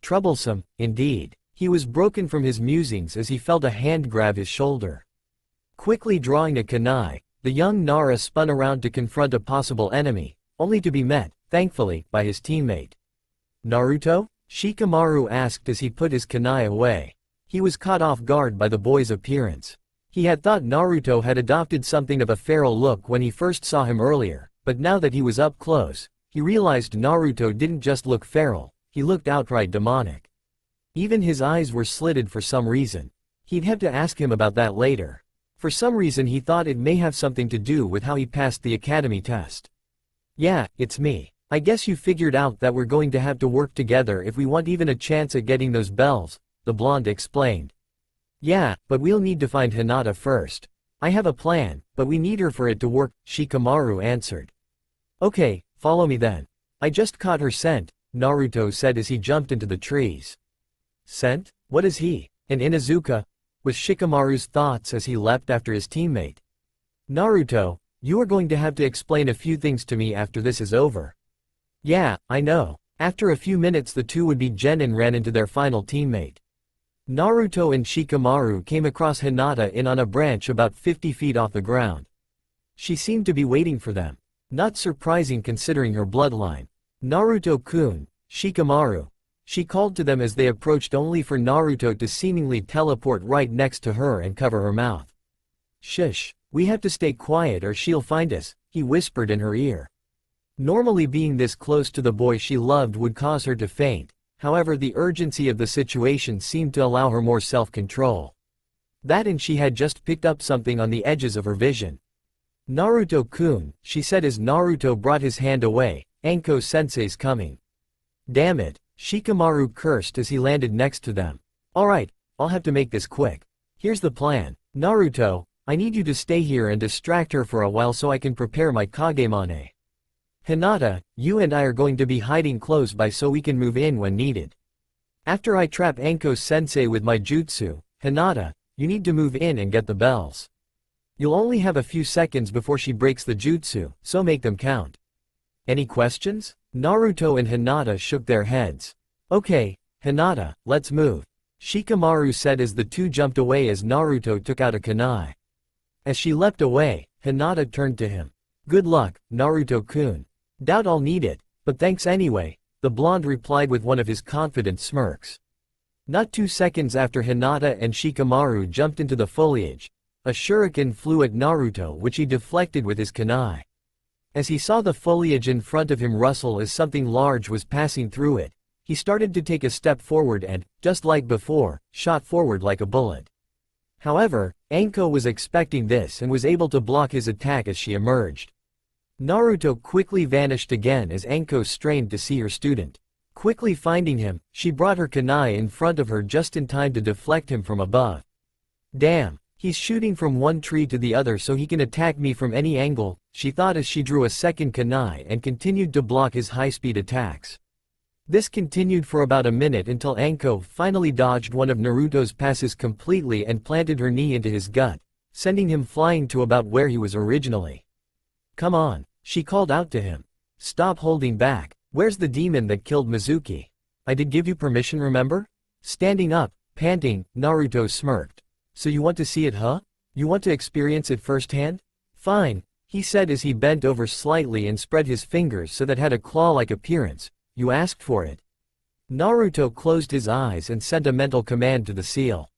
Troublesome, indeed. He was broken from his musings as he felt a hand grab his shoulder. Quickly drawing a kunai, the young Nara spun around to confront a possible enemy, only to be met, thankfully, by his teammate. Naruto? Shikamaru asked as he put his kunai away. He was caught off guard by the boy's appearance. He had thought Naruto had adopted something of a feral look when he first saw him earlier, but now that he was up close, he realized Naruto didn't just look feral, he looked outright demonic. Even his eyes were slitted for some reason. He'd have to ask him about that later. For some reason he thought it may have something to do with how he passed the academy test. Yeah, it's me. I guess you figured out that we're going to have to work together if we want even a chance at getting those bells, the blonde explained. Yeah, but we'll need to find Hinata first. I have a plan, but we need her for it to work, Shikamaru answered. Okay, follow me then. I just caught her scent, Naruto said as he jumped into the trees. Scent? What is he? An Inuzuka? Was Shikamaru's thoughts as he leapt after his teammate. Naruto, you are going to have to explain a few things to me after this is over. Yeah, I know. After a few minutes the two would be Genin ran into their final teammate. Naruto and Shikamaru came across Hinata on a branch about 50 feet off the ground. She seemed to be waiting for them. Not surprising considering her bloodline. Naruto-kun, Shikamaru. She called to them as they approached only for Naruto to seemingly teleport right next to her and cover her mouth. Shush, we have to stay quiet or she'll find us, he whispered in her ear. Normally being this close to the boy she loved would cause her to faint, however the urgency of the situation seemed to allow her more self-control. That and she had just picked up something on the edges of her vision. Naruto-kun, she said as Naruto brought his hand away, Anko-sensei's coming. Damn it, Shikamaru cursed as he landed next to them. Alright, I'll have to make this quick. Here's the plan. Naruto, I need you to stay here and distract her for a while so I can prepare my Kagemane. Hinata, you and I are going to be hiding close by so we can move in when needed. After I trap Anko-sensei with my jutsu, Hinata, you need to move in and get the bells. You'll only have a few seconds before she breaks the jutsu, so make them count. Any questions? Naruto and Hinata shook their heads. Okay, Hinata, let's move. Shikamaru said as the two jumped away as Naruto took out a kunai. As she leapt away, Hinata turned to him. Good luck, Naruto-kun. Doubt I'll need it, but thanks anyway, the blonde replied with one of his confident smirks. Not 2 seconds after Hinata and Shikamaru jumped into the foliage, a shuriken flew at Naruto which he deflected with his kunai. As he saw the foliage in front of him rustle as something large was passing through it, he started to take a step forward and, just like before, shot forward like a bullet. However, Anko was expecting this and was able to block his attack as she emerged. Naruto quickly vanished again as Anko strained to see her student. Quickly finding him, she brought her kunai in front of her just in time to deflect him from above. Damn, he's shooting from one tree to the other so he can attack me from any angle, she thought as she drew a second kunai and continued to block his high-speed attacks. This continued for about a minute until Anko finally dodged one of Naruto's passes completely and planted her knee into his gut, sending him flying to about where he was originally. Come on, she called out to him. Stop holding back, where's the demon that killed Mizuki? I did give you permission, remember? Standing up, panting, Naruto smirked. So you want to see it, huh? You want to experience it firsthand? Fine, He said as he bent over slightly and spread his fingers so that had a claw-like appearance. You asked for it. Naruto closed his eyes and sent a mental command to the seal.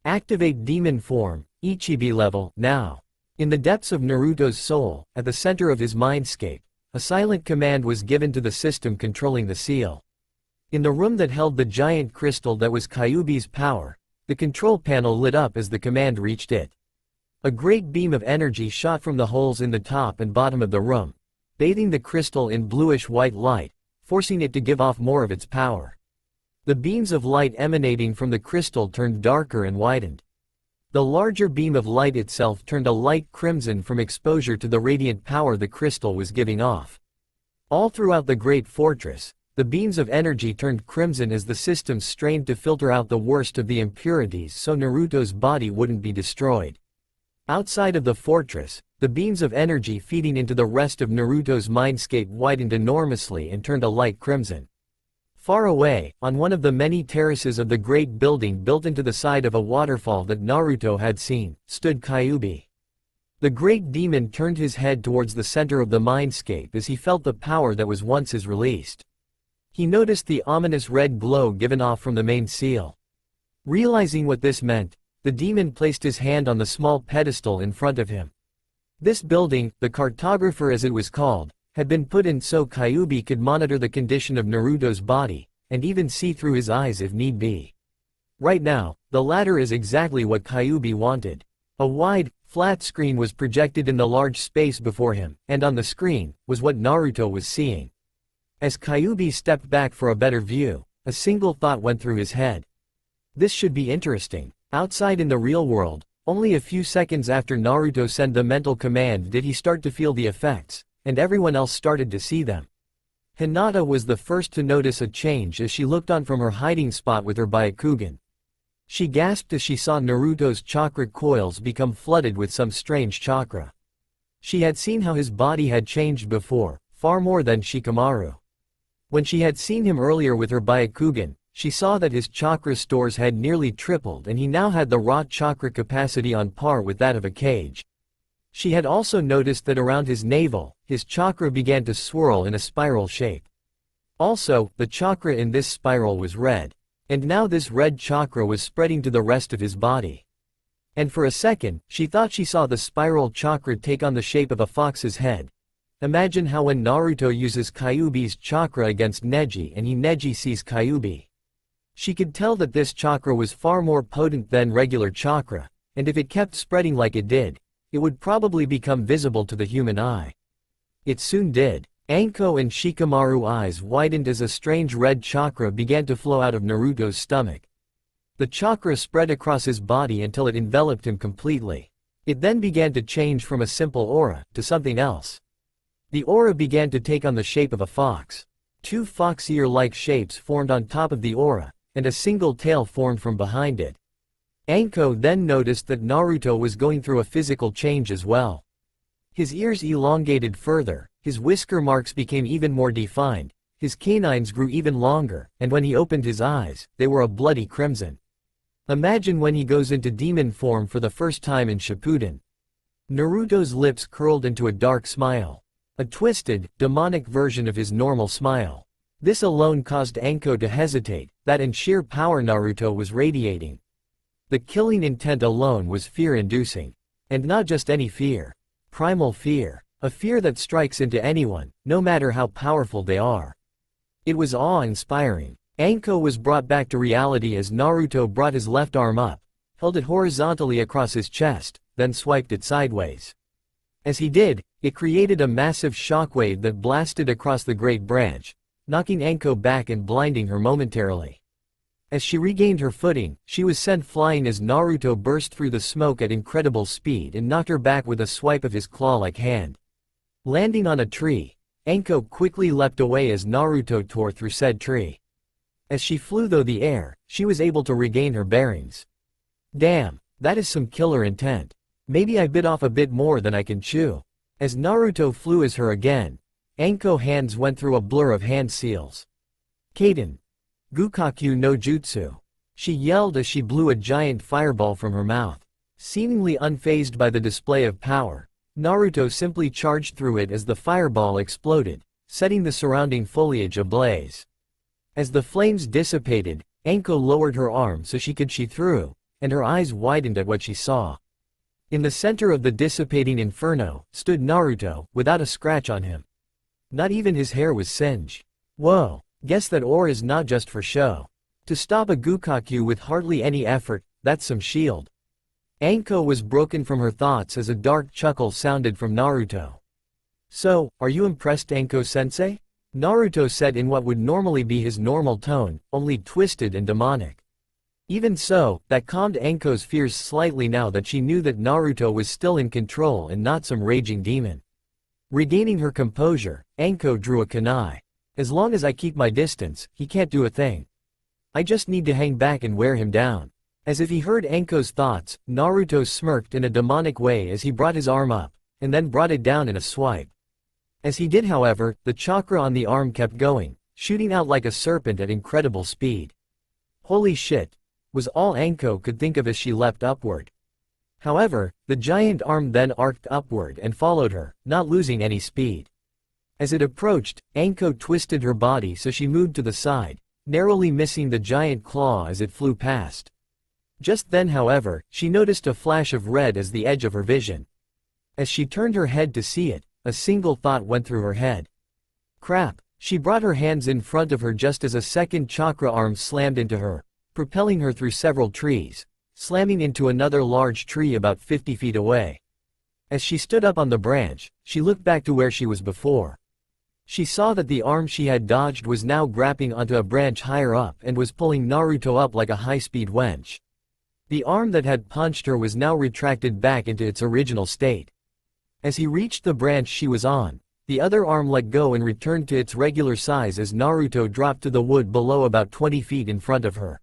Activate demon form, Ichibi level, now. In the depths of Naruto's soul, at the center of his mindscape, a silent command was given to the system controlling the seal. In the room that held the giant crystal that was Kyuubi's power, the control panel lit up as the command reached it. A great beam of energy shot from the holes in the top and bottom of the room, bathing the crystal in bluish-white light, forcing it to give off more of its power. The beams of light emanating from the crystal turned darker and widened. The larger beam of light itself turned a light crimson from exposure to the radiant power the crystal was giving off. All throughout the great fortress, the beams of energy turned crimson as the systems strained to filter out the worst of the impurities so Naruto's body wouldn't be destroyed. Outside of the fortress, the beams of energy feeding into the rest of Naruto's mindscape widened enormously and turned a light crimson. Far away, on one of the many terraces of the great building built into the side of a waterfall that Naruto had seen, stood Kyuubi. The great demon turned his head towards the center of the mindscape as he felt the power that was once his released. He noticed the ominous red glow given off from the main seal. Realizing what this meant, the demon placed his hand on the small pedestal in front of him. This building, the cartographer as it was called, had been put in so Kyuubi could monitor the condition of Naruto's body, and even see through his eyes if need be. Right now, the latter is exactly what Kyuubi wanted. A wide, flat screen was projected in the large space before him, and on the screen, was what Naruto was seeing. As Kyuubi stepped back for a better view, a single thought went through his head. This should be interesting. Outside in the real world, only a few seconds after Naruto sent the mental command did he start to feel the effects, and everyone else started to see them. Hinata was the first to notice a change as she looked on from her hiding spot with her Byakugan. She gasped as she saw Naruto's chakra coils become flooded with some strange chakra. She had seen how his body had changed before, far more than Shikamaru. When she had seen him earlier with her Byakugan, she saw that his chakra stores had nearly tripled and he now had the raw chakra capacity on par with that of a cage. She had also noticed that around his navel, his chakra began to swirl in a spiral shape. Also, the chakra in this spiral was red. And now this red chakra was spreading to the rest of his body. And for a second, she thought she saw the spiral chakra take on the shape of a fox's head. Imagine how when Naruto uses Kyuubi's chakra against Neji and Neji sees Kyuubi. She could tell that this chakra was far more potent than regular chakra, and if it kept spreading like it did, it would probably become visible to the human eye. It soon did. Anko and Shikamaru's eyes widened as a strange red chakra began to flow out of Naruto's stomach. The chakra spread across his body until it enveloped him completely. It then began to change from a simple aura to something else. The aura began to take on the shape of a fox. Two fox-ear-like shapes formed on top of the aura, and a single tail formed from behind it. Anko then noticed that Naruto was going through a physical change as well. His ears elongated further, his whisker marks became even more defined, his canines grew even longer, and when he opened his eyes, they were a bloody crimson. Imagine when he goes into demon form for the first time in Shippuden. Naruto's lips curled into a dark smile. A twisted, demonic version of his normal smile. This alone caused Anko to hesitate, that and sheer power Naruto was radiating. The killing intent alone was fear-inducing. And not just any fear. Primal fear. A fear that strikes into anyone, no matter how powerful they are. It was awe-inspiring. Anko was brought back to reality as Naruto brought his left arm up, held it horizontally across his chest, then swiped it sideways. As he did, it created a massive shockwave that blasted across the great branch, knocking Anko back and blinding her momentarily. As she regained her footing, she was sent flying as Naruto burst through the smoke at incredible speed and knocked her back with a swipe of his claw-like hand. Landing on a tree, Anko quickly leapt away as Naruto tore through said tree. As she flew through the air, she was able to regain her bearings. Damn, that is some killer intent. Maybe I bit off a bit more than I can chew. As Naruto flew as her again, Anko's hands went through a blur of hand seals. Kaden. Gukaku no Jutsu. She yelled as she blew a giant fireball from her mouth. Seemingly unfazed by the display of power, Naruto simply charged through it as the fireball exploded, setting the surrounding foliage ablaze. As the flames dissipated, Anko lowered her arm so she could see through, and her eyes widened at what she saw. In the center of the dissipating inferno, stood Naruto, without a scratch on him. Not even his hair was singed. Whoa, guess that aura is not just for show. To stop a Gukakyu with hardly any effort, that's some shield. Anko was broken from her thoughts as a dark chuckle sounded from Naruto. So, are you impressed, Anko-sensei? Naruto said in what would normally be his normal tone, only twisted and demonic. Even so, that calmed Anko's fears slightly now that she knew that Naruto was still in control and not some raging demon. Regaining her composure, Anko drew a kunai. As long as I keep my distance, he can't do a thing. I just need to hang back and wear him down. As if he heard Anko's thoughts, Naruto smirked in a demonic way as he brought his arm up, and then brought it down in a swipe. As he did, however, the chakra on the arm kept going, shooting out like a serpent at incredible speed. Holy shit, was all Anko could think of as she leapt upward. However, the giant arm then arced upward and followed her, not losing any speed. As it approached, Anko twisted her body so she moved to the side, narrowly missing the giant claw as it flew past. Just then, however, she noticed a flash of red as the edge of her vision. As she turned her head to see it, a single thought went through her head. Crap, she brought her hands in front of her just as a second chakra arm slammed into her, propelling her through several trees, slamming into another large tree about 50 feet away. As she stood up on the branch, she looked back to where she was before. She saw that the arm she had dodged was now grabbing onto a branch higher up and was pulling Naruto up like a high-speed wench. The arm that had punched her was now retracted back into its original state. As he reached the branch she was on, the other arm let go and returned to its regular size as Naruto dropped to the wood below about 20 feet in front of her.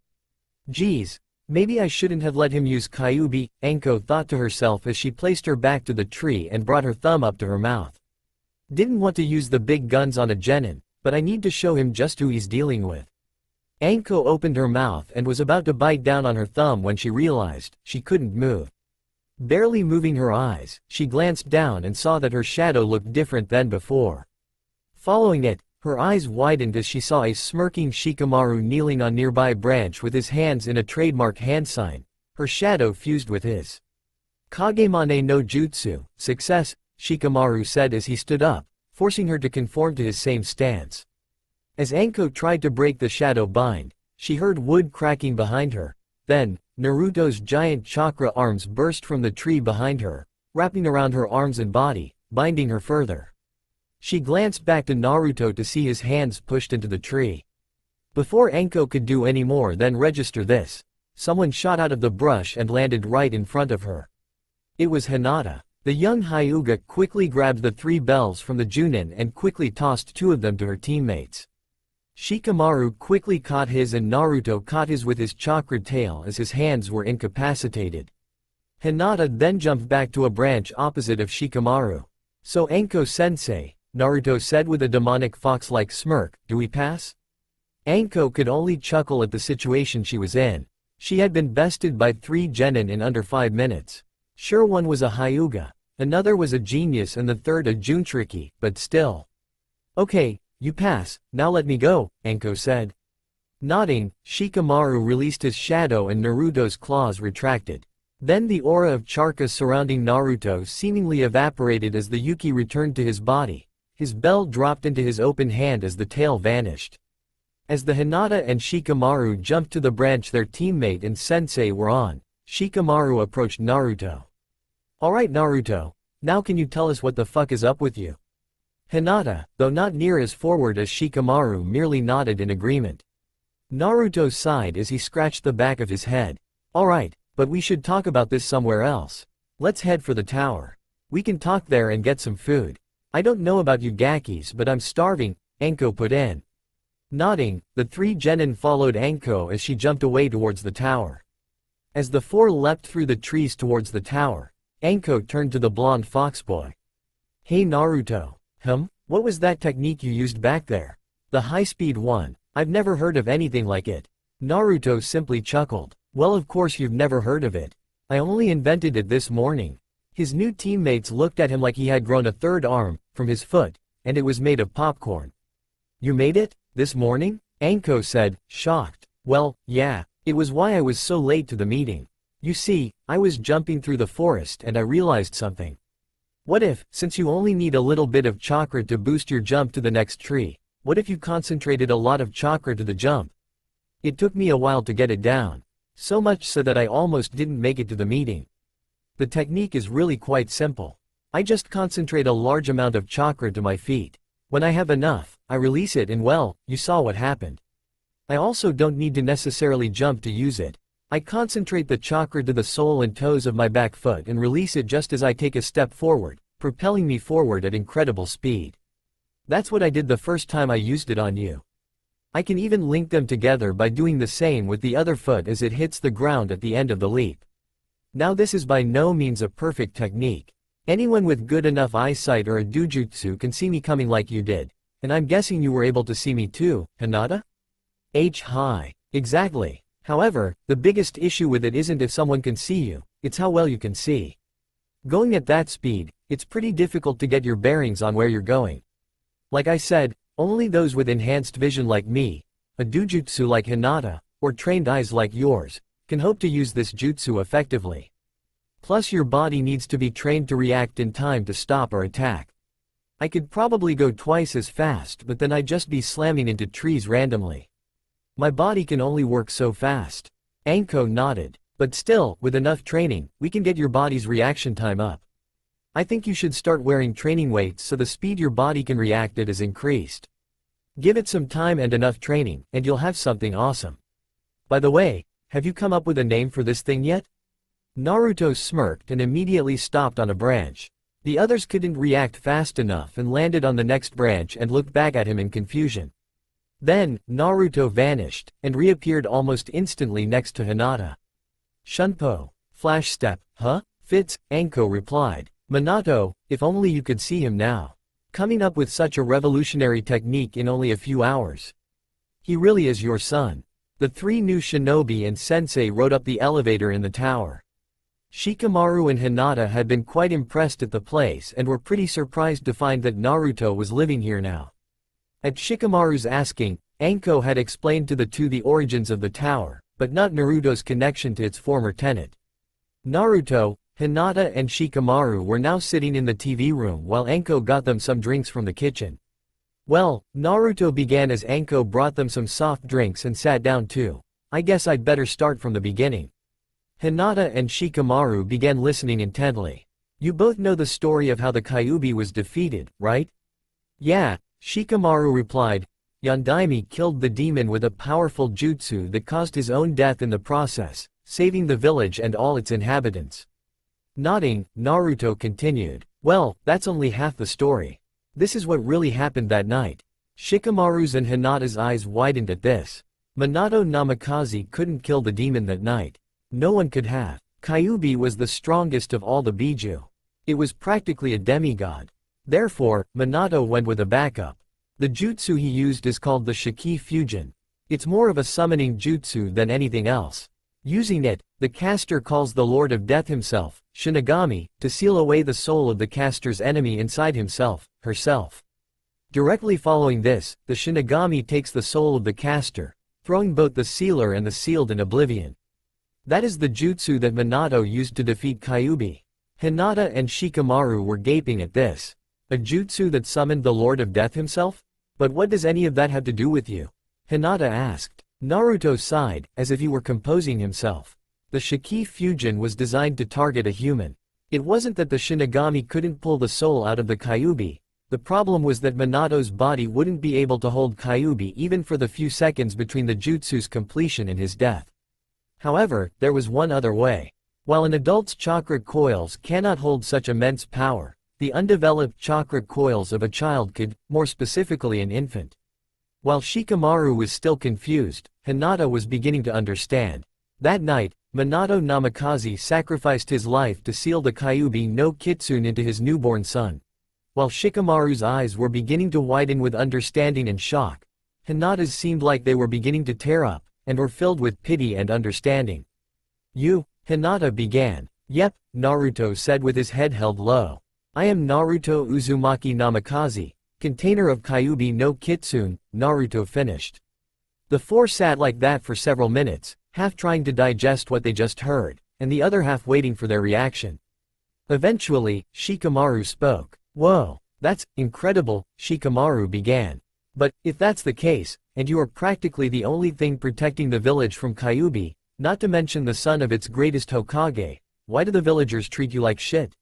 Geez, maybe I shouldn't have let him use Kyuubi, Anko thought to herself as she placed her back to the tree and brought her thumb up to her mouth. Didn't want to use the big guns on a genin, but I need to show him just who he's dealing with. Anko opened her mouth and was about to bite down on her thumb when she realized she couldn't move. Barely moving her eyes, she glanced down and saw that her shadow looked different than before. Following it, her eyes widened as she saw a smirking Shikamaru kneeling on nearby branch with his hands in a trademark hand sign, her shadow fused with his. Kagemane no Jutsu, success, Shikamaru said as he stood up, forcing her to conform to his same stance. As Anko tried to break the shadow bind, she heard wood cracking behind her. Then, Naruto's giant chakra arms burst from the tree behind her, wrapping around her arms and body, binding her further. She glanced back to Naruto to see his hands pushed into the tree. Before Anko could do any more than register this, someone shot out of the brush and landed right in front of her. It was Hinata. The young Hyuga quickly grabbed the 3 bells from the Junin and quickly tossed 2 of them to her teammates. Shikamaru quickly caught his and Naruto caught his with his chakra tail as his hands were incapacitated. Hinata then jumped back to a branch opposite of Shikamaru. So Anko-sensei, Naruto said with a demonic fox-like smirk, do we pass? Anko could only chuckle at the situation she was in. She had been bested by 3 genin in under 5 minutes. Sure, one was a Hyuga, another was a genius and the third a Juntriki, but still. Okay, you pass, now let me go, Anko said. Nodding, Shikamaru released his shadow and Naruto's claws retracted. Then the aura of charka surrounding Naruto seemingly evaporated as the Yuki returned to his body. His bell dropped into his open hand as the tail vanished. As the Hinata and Shikamaru jumped to the branch their teammate and sensei were on, Shikamaru approached Naruto. Alright Naruto, now can you tell us what the fuck is up with you? Hinata, though not near as forward as Shikamaru, merely nodded in agreement. Naruto sighed as he scratched the back of his head. Alright, but we should talk about this somewhere else. Let's head for the tower. We can talk there and get some food. I don't know about you Gakis, but I'm starving, Anko put in. Nodding, the 3 genin followed Anko as she jumped away towards the tower. As the 4 leapt through the trees towards the tower, Anko turned to the blonde foxboy. Hey Naruto. What was that technique you used back there? The high-speed one, I've never heard of anything like it. Naruto simply chuckled. Well, of course you've never heard of it. I only invented it this morning. His new teammates looked at him like he had grown a third arm from his foot, and it was made of popcorn. "You made it? This morning?" Anko said, shocked. "Well, yeah, it was why I was so late to the meeting. You see, I was jumping through the forest and I realized something. What if, since you only need a little bit of chakra to boost your jump to the next tree, what if you concentrated a lot of chakra to the jump? It took me a while to get it down. So much so that I almost didn't make it to the meeting. The technique is really quite simple. I just concentrate a large amount of chakra to my feet. When I have enough, I release it and well, you saw what happened. I also don't need to necessarily jump to use it. I concentrate the chakra to the sole and toes of my back foot and release it just as I take a step forward, propelling me forward at incredible speed. That's what I did the first time I used it on you. I can even link them together by doing the same with the other foot as it hits the ground at the end of the leap. Now this is by no means a perfect technique. Anyone with good enough eyesight or a dojutsu can see me coming like you did, and I'm guessing you were able to see me too, Hinata? Hi. Exactly. However, the biggest issue with it isn't if someone can see you, it's how well you can see. Going at that speed, it's pretty difficult to get your bearings on where you're going. Like I said, only those with enhanced vision like me, a dojutsu like Hinata, or trained eyes like yours, can hope to use this jutsu effectively. Plus your body needs to be trained to react in time to stop or attack. I could probably go twice as fast, but then I'd just be slamming into trees randomly. My body can only work so fast. Anko nodded. But still, with enough training, we can get your body's reaction time up. I think you should start wearing training weights so the speed your body can react at is increased. Give it some time and enough training, and you'll have something awesome. By the way, have you come up with a name for this thing yet? Naruto smirked and immediately stopped on a branch. The others couldn't react fast enough and landed on the next branch and looked back at him in confusion. Then, Naruto vanished, and reappeared almost instantly next to Hinata. Shunpo. Flash step, huh? Fits, Anko replied. Minato, if only you could see him now. Coming up with such a revolutionary technique in only a few hours. He really is your son. The three new shinobi and sensei rode up the elevator in the tower. Shikamaru and Hinata had been quite impressed at the place and were pretty surprised to find that Naruto was living here now. At Shikamaru's asking, Anko had explained to the two the origins of the tower, but not Naruto's connection to its former tenant. Naruto, Hinata and Shikamaru were now sitting in the TV room while Anko got them some drinks from the kitchen. Well, Naruto began as Anko brought them some soft drinks and sat down too. I guess I'd better start from the beginning. Hinata and Shikamaru began listening intently. You both know the story of how the Kyuubi was defeated, right? Yeah, Shikamaru replied. Yondaime killed the demon with a powerful jutsu that caused his own death in the process, saving the village and all its inhabitants. Nodding, Naruto continued. Well, that's only half the story. This is what really happened that night. Shikamaru's and Hinata's eyes widened at this. Minato Namikaze couldn't kill the demon that night. No one could have. Kyuubi was the strongest of all the Biju. It was practically a demigod. Therefore, Minato went with a backup. The jutsu he used is called the Shiki Fusion. It's more of a summoning jutsu than anything else. Using it, the caster calls the Lord of Death himself, Shinigami, to seal away the soul of the caster's enemy inside himself, herself. Directly following this, the Shinigami takes the soul of the caster, throwing both the sealer and the sealed in oblivion. That is the jutsu that Minato used to defeat Kyuubi. Hinata and Shikamaru were gaping at this. A jutsu that summoned the Lord of Death himself? But what does any of that have to do with you? Hinata asked. Naruto sighed, as if he were composing himself. The Shiki Fusion was designed to target a human. It wasn't that the Shinigami couldn't pull the soul out of the Kyuubi. The problem was that Minato's body wouldn't be able to hold Kyuubi even for the few seconds between the jutsu's completion and his death. However, there was one other way. While an adult's chakra coils cannot hold such immense power, the undeveloped chakra coils of a child could, more specifically an infant. While Shikamaru was still confused, Hinata was beginning to understand. That night, Minato Namikaze sacrificed his life to seal the Kyuubi no Kitsune into his newborn son. While Shikamaru's eyes were beginning to widen with understanding and shock, Hinata's seemed like they were beginning to tear up, and were filled with pity and understanding. You, Hinata began. Yep, Naruto said with his head held low. I am Naruto Uzumaki Namikaze, container of Kyuubi no Kitsune, Naruto finished. The four sat like that for several minutes, half trying to digest what they just heard, and the other half waiting for their reaction. Eventually, Shikamaru spoke. Whoa, that's incredible, Shikamaru began. But, if that's the case, and you are practically the only thing protecting the village from Kyuubi, not to mention the son of its greatest Hokage, why do the villagers treat you like shit?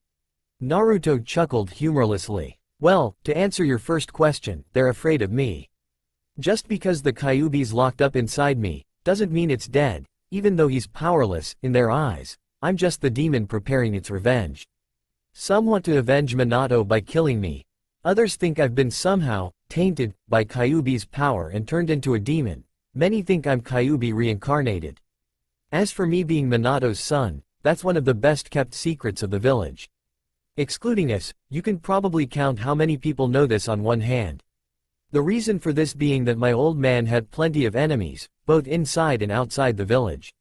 Naruto chuckled humorlessly. Well, to answer your first question, they're afraid of me. Just because the Kyuubi's locked up inside me, doesn't mean it's dead, even though he's powerless, in their eyes. I'm just the demon preparing its revenge. Some want to avenge Minato by killing me. Others think I've been somehow tainted by Kyuubi's power and turned into a demon. Many think I'm Kyuubi reincarnated. As for me being Minato's son, that's one of the best kept secrets of the village. Excluding us, you can probably count how many people know this on one hand. The reason for this being that my old man had plenty of enemies, both inside and outside the village.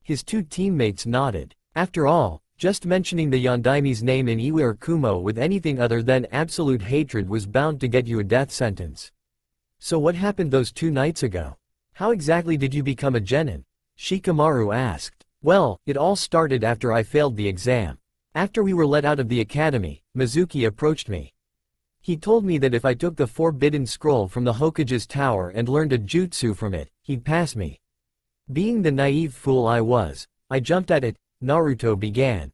His two teammates nodded. After all, just mentioning the Yondaime's name in Iwa or Kumo with anything other than absolute hatred was bound to get you a death sentence. So what happened those 2 nights ago? How exactly did you become a genin? Shikamaru asked. Well, it all started after I failed the exam. After we were let out of the academy, Mizuki approached me. He told me that if I took the forbidden scroll from the Hokage's tower and learned a jutsu from it, he'd pass me. Being the naive fool I was, I jumped at it, Naruto began.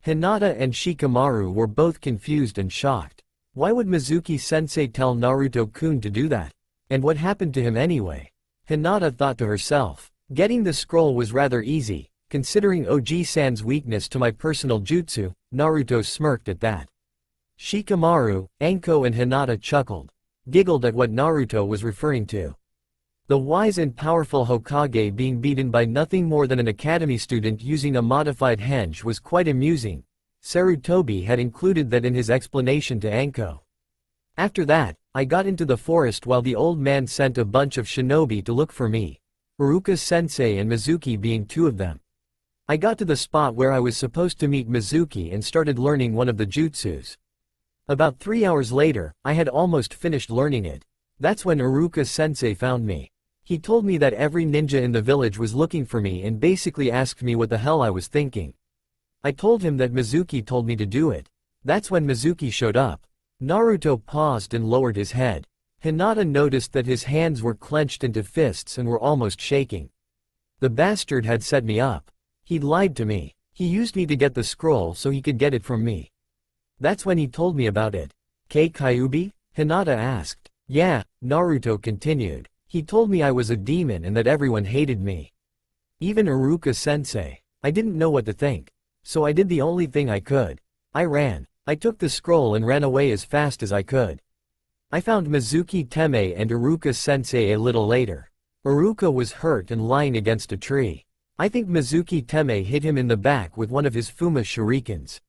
Hinata and Shikamaru were both confused and shocked. Why would Mizuki-sensei tell Naruto-kun to do that? And what happened to him anyway? Hinata thought to herself. Getting the scroll was rather easy, considering Oji-san's weakness to my personal jutsu. Naruto smirked at that. Shikamaru, Anko and Hinata chuckled, giggled at what Naruto was referring to. The wise and powerful Hokage being beaten by nothing more than an academy student using a modified henge was quite amusing. Sarutobi had included that in his explanation to Anko. After that, I got into the forest while the old man sent a bunch of shinobi to look for me. Iruka-sensei and Mizuki being 2 of them. I got to the spot where I was supposed to meet Mizuki and started learning one of the jutsus. About 3 hours later, I had almost finished learning it. That's when Iruka-sensei found me. He told me that every ninja in the village was looking for me and basically asked me what the hell I was thinking. I told him that Mizuki told me to do it. That's when Mizuki showed up. Naruto paused and lowered his head. Hinata noticed that his hands were clenched into fists and were almost shaking. The bastard had set me up. He'd lied to me. He used me to get the scroll so he could get it from me. That's when he told me about it. Kyuubi? Hinata asked. Yeah, Naruto continued. He told me I was a demon and that everyone hated me. Even Iruka-sensei. I didn't know what to think. So I did the only thing I could. I ran. I took the scroll and ran away as fast as I could. I found Mizuki Teme and Iruka-sensei a little later. Iruka was hurt and lying against a tree. I think Mizuki Teme hit him in the back with one of his Fuma shurikens.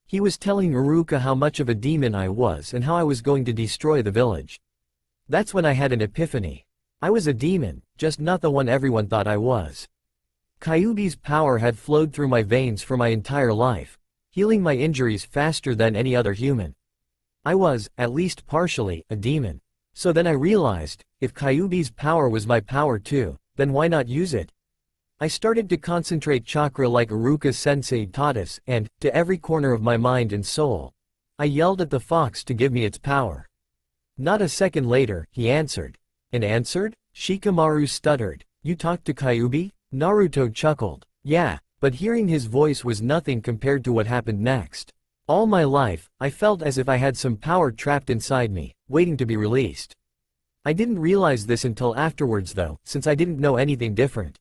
He was telling Iruka how much of a demon I was and how I was going to destroy the village. That's when I had an epiphany. I was a demon, just not the one everyone thought I was. Kyuubi's power had flowed through my veins for my entire life, healing my injuries faster than any other human. I was, at least partially, a demon. So then I realized, if Kyuubi's power was my power too, then why not use it? I started to concentrate chakra like Iruka-sensei taught us, and, to every corner of my mind and soul, I yelled at the fox to give me its power. Not a second later, he answered. And answered? Shikamaru stuttered. You talked to Kyuubi? Naruto chuckled. Yeah, but hearing his voice was nothing compared to what happened next. All my life, I felt as if I had some power trapped inside me, waiting to be released. I didn't realize this until afterwards though, since I didn't know anything different.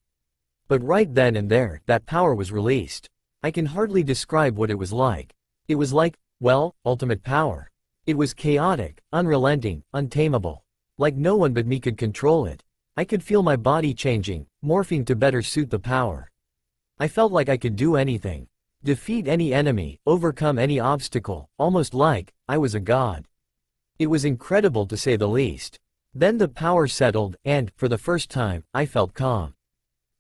But right then and there, that power was released. I can hardly describe what it was like. It was like, well, ultimate power. It was chaotic, unrelenting, untamable. Like no one but me could control it. I could feel my body changing, morphing to better suit the power. I felt like I could do anything. Defeat any enemy, overcome any obstacle, almost like I was a god. It was incredible to say the least. Then the power settled, and, for the first time, I felt calm.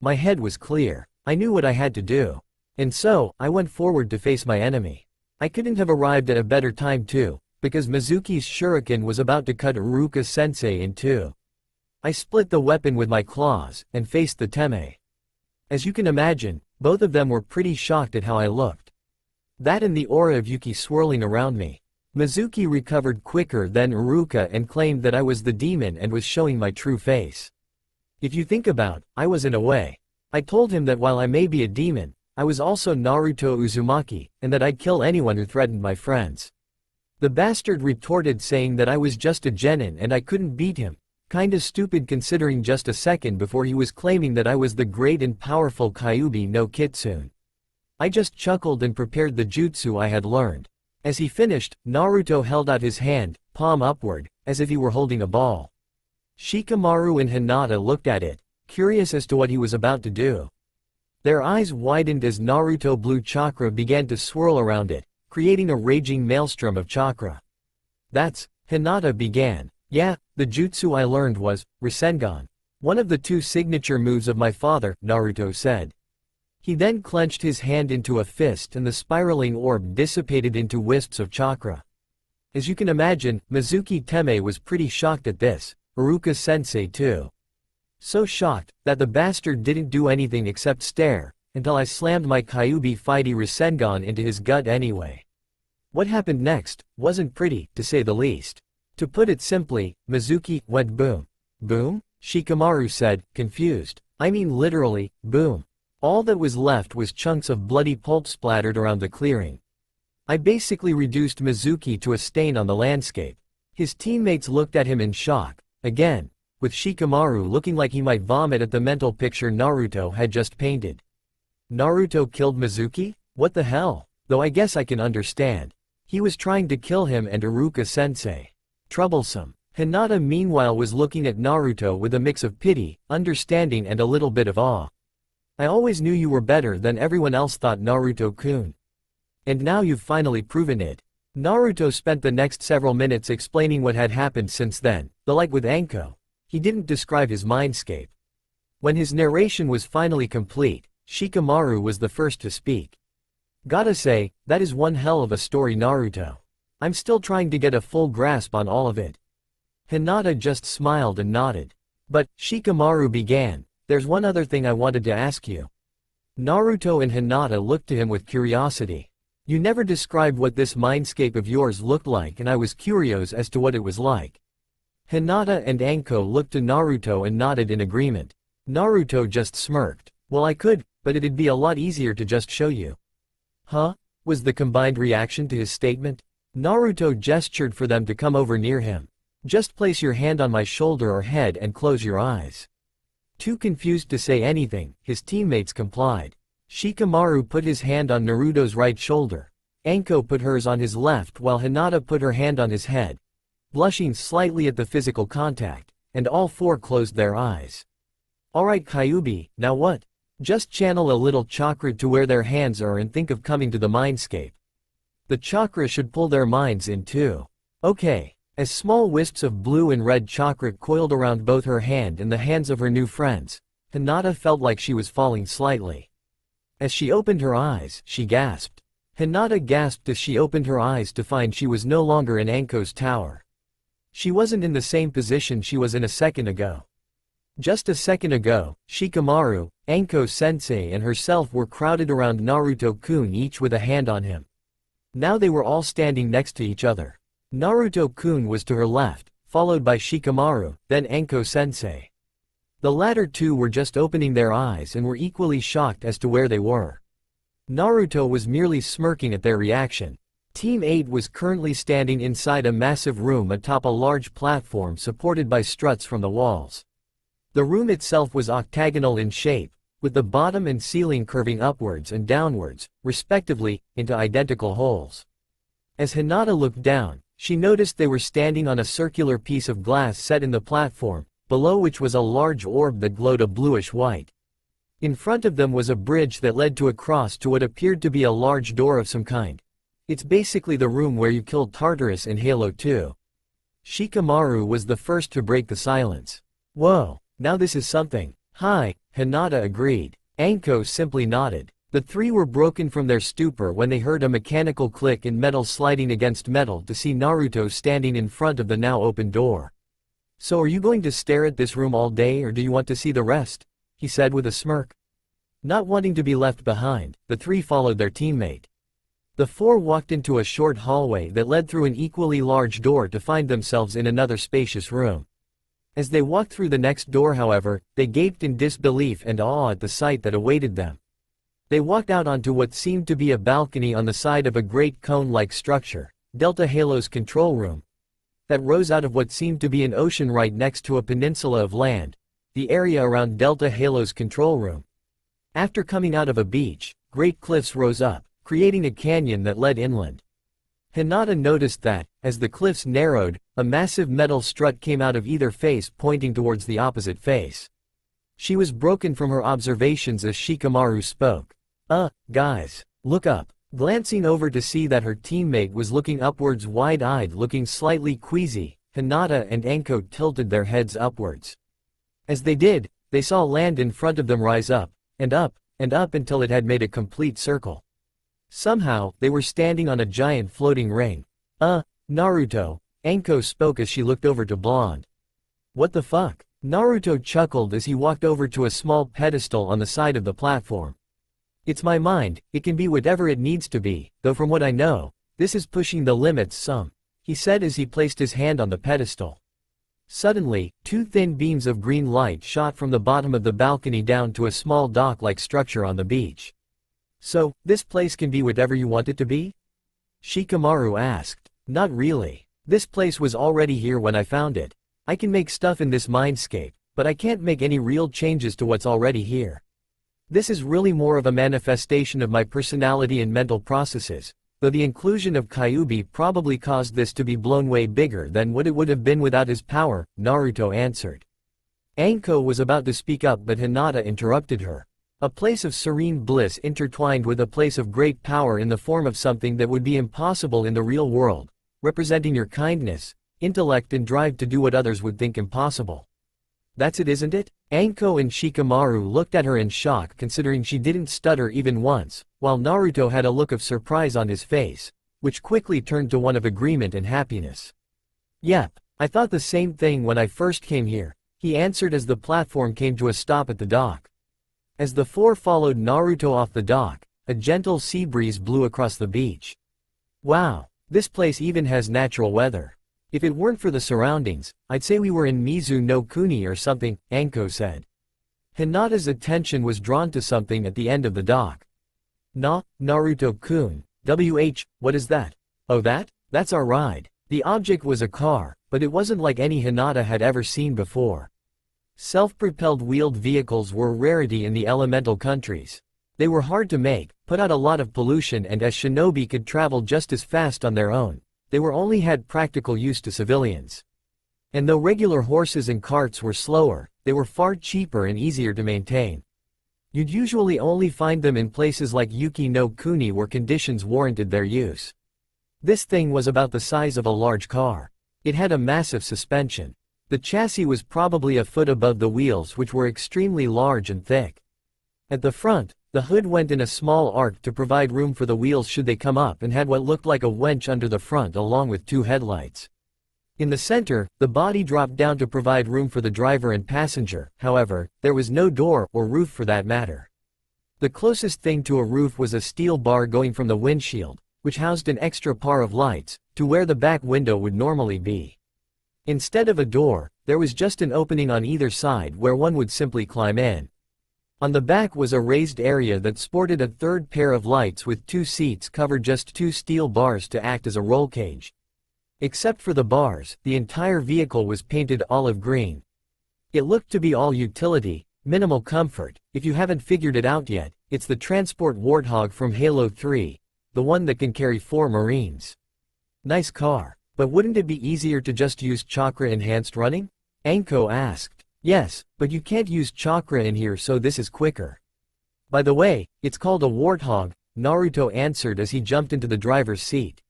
My head was clear. I knew what I had to do. And so, I went forward to face my enemy. I couldn't have arrived at a better time too, because Mizuki's shuriken was about to cut Iruka-sensei in two. I split the weapon with my claws, and faced the Teme. As you can imagine, both of them were pretty shocked at how I looked. That and the aura of Yuki swirling around me. Mizuki recovered quicker than Iruka and claimed that I was the demon and was showing my true face. If you think about, I was in a way. I told him that while I may be a demon, I was also Naruto Uzumaki, and that I'd kill anyone who threatened my friends. The bastard retorted saying that I was just a genin and I couldn't beat him, kinda stupid considering just a second before he was claiming that I was the great and powerful Kyuubi no Kitsune. I just chuckled and prepared the jutsu I had learned. As he finished, Naruto held out his hand, palm upward, as if he were holding a ball. Shikamaru and Hinata looked at it, curious as to what he was about to do. Their eyes widened as Naruto blue chakra began to swirl around it, creating a raging maelstrom of chakra. That's, Hinata began. Yeah, the jutsu I learned was, Rasengan. One of the two signature moves of my father, Naruto said. He then clenched his hand into a fist and the spiraling orb dissipated into wisps of chakra. As you can imagine, Mizuki Teme was pretty shocked at this, Iruka-sensei too. So shocked, that the bastard didn't do anything except stare, until I slammed my Kyuubi Fighty Rasengan into his gut anyway. What happened next, wasn't pretty, to say the least. To put it simply, Mizuki went boom. Boom? Shikamaru said, confused. I mean literally, boom. All that was left was chunks of bloody pulp splattered around the clearing. I basically reduced Mizuki to a stain on the landscape. His teammates looked at him in shock, again, with Shikamaru looking like he might vomit at the mental picture Naruto had just painted. Naruto killed Mizuki? What the hell? Though I guess I can understand. He was trying to kill him and Iruka-sensei. Troublesome. Hinata meanwhile was looking at Naruto with a mix of pity, understanding and a little bit of awe. I always knew you were better than everyone else, thought Naruto-kun. And now you've finally proven it. Naruto spent the next several minutes explaining what had happened since then, like with Anko. He didn't describe his mindscape. When his narration was finally complete, Shikamaru was the first to speak. Gotta say, that is one hell of a story, Naruto. I'm still trying to get a full grasp on all of it. Hinata just smiled and nodded. But, Shikamaru began, there's one other thing I wanted to ask you. Naruto and Hinata looked to him with curiosity. You never described what this mindscape of yours looked like and I was curious as to what it was like. Hinata and Anko looked to Naruto and nodded in agreement. Naruto just smirked. Well, I could, but it'd be a lot easier to just show you. Huh? Was the combined reaction to his statement. Naruto gestured for them to come over near him. Just place your hand on my shoulder or head and close your eyes. Too confused to say anything, his teammates complied. Shikamaru put his hand on Naruto's right shoulder. Anko put hers on his left while Hinata put her hand on his head, blushing slightly at the physical contact, and all four closed their eyes. Alright Kyuubi, now what? Just channel a little chakra to where their hands are and think of coming to the mindscape. The chakra should pull their minds in too. Okay. As small wisps of blue and red chakra coiled around both her hand and the hands of her new friends, Hinata felt like she was falling slightly. As she opened her eyes, she gasped. Hinata gasped as she opened her eyes to find she was no longer in Anko's tower. She wasn't in the same position she was in a second ago. Just a second ago, Shikamaru, Anko-sensei and herself were crowded around Naruto-kun, each with a hand on him. Now they were all standing next to each other. Naruto-kun was to her left, followed by Shikamaru, then Anko-sensei. The latter two were just opening their eyes and were equally shocked as to where they were. Naruto was merely smirking at their reaction. Team 8 was currently standing inside a massive room atop a large platform supported by struts from the walls. The room itself was octagonal in shape, with the bottom and ceiling curving upwards and downwards, respectively, into identical holes. As Hinata looked down, she noticed they were standing on a circular piece of glass set in the platform, below which was a large orb that glowed a bluish white. In front of them was a bridge that led to a cross to what appeared to be a large door of some kind. It's basically the room where you killed Tartarus in Halo 2. Shikamaru was the first to break the silence. Whoa, now this is something. Hi, Hinata agreed. Anko simply nodded. The three were broken from their stupor when they heard a mechanical click and metal sliding against metal to see Naruto standing in front of the now open door. "So are you going to stare at this room all day or do you want to see the rest?" he said with a smirk. Not wanting to be left behind, the three followed their teammate. The four walked into a short hallway that led through an equally large door to find themselves in another spacious room. As they walked through the next door, however, they gaped in disbelief and awe at the sight that awaited them. They walked out onto what seemed to be a balcony on the side of a great cone-like structure, Delta Halo's control room, that rose out of what seemed to be an ocean right next to a peninsula of land, the area around Delta Halo's control room. After coming out of a beach, great cliffs rose up, creating a canyon that led inland. Hinata noticed that, as the cliffs narrowed, a massive metal strut came out of either face pointing towards the opposite face. She was broken from her observations as Shikamaru spoke. Guys, look up." Glancing over to see that her teammate was looking upwards wide-eyed, looking slightly queasy, Hinata and Anko tilted their heads upwards. As they did, they saw land in front of them rise up, and up, and up until it had made a complete circle. Somehow, they were standing on a giant floating ring. Naruto," Anko spoke as she looked over to Blonde. "What the fuck?" Naruto chuckled as he walked over to a small pedestal on the side of the platform. "It's my mind, it can be whatever it needs to be, though from what I know, this is pushing the limits some," he said as he placed his hand on the pedestal. Suddenly, two thin beams of green light shot from the bottom of the balcony down to a small dock-like structure on the beach. "So, this place can be whatever you want it to be?" Shikamaru asked. "Not really. This place was already here when I found it. I can make stuff in this mindscape, but I can't make any real changes to what's already here. This is really more of a manifestation of my personality and mental processes, though the inclusion of Kyuubi probably caused this to be blown way bigger than what it would have been without his power," Naruto answered. Anko was about to speak up but Hinata interrupted her. "A place of serene bliss intertwined with a place of great power in the form of something that would be impossible in the real world, representing your kindness, intellect and drive to do what others would think impossible. That's it, isn't it?" Anko and Shikamaru looked at her in shock considering she didn't stutter even once, while Naruto had a look of surprise on his face, which quickly turned to one of agreement and happiness. "Yep, I thought the same thing when I first came here," he answered as the platform came to a stop at the dock. As the four followed Naruto off the dock, a gentle sea breeze blew across the beach. "Wow, this place even has natural weather. If it weren't for the surroundings, I'd say we were in Mizu no Kuni or something," Anko said. Hinata's attention was drawn to something at the end of the dock. Naruto-kun, what is that?" "Oh that's our ride." The object was a car, but it wasn't like any Hinata had ever seen before. Self-propelled wheeled vehicles were a rarity in the elemental countries. They were hard to make, put out a lot of pollution and as shinobi could travel just as fast on their own, they were only had practical use to civilians. And though regular horses and carts were slower, they were far cheaper and easier to maintain. You'd usually only find them in places like Yuki no Kuni where conditions warranted their use. This thing was about the size of a large car. It had a massive suspension. The chassis was probably a foot above the wheels, which were extremely large and thick. At the front, the hood went in a small arc to provide room for the wheels should they come up and had what looked like a winch under the front along with two headlights. In the center, the body dropped down to provide room for the driver and passenger, however, there was no door, or roof for that matter. The closest thing to a roof was a steel bar going from the windshield, which housed an extra par of lights, to where the back window would normally be. Instead of a door, there was just an opening on either side where one would simply climb in. On the back was a raised area that sported a third pair of lights with two seats covered just two steel bars to act as a roll cage. Except for the bars, the entire vehicle was painted olive green. It looked to be all utility, minimal comfort. If you haven't figured it out yet, it's the transport Warthog from Halo 3, the one that can carry 4 Marines. Nice car, but wouldn't it be easier to just use chakra-enhanced running? Anko asked. Yes, but you can't use chakra in here, so this is quicker. By the way, it's called a Warthog, Naruto answered as he jumped into the driver's seat.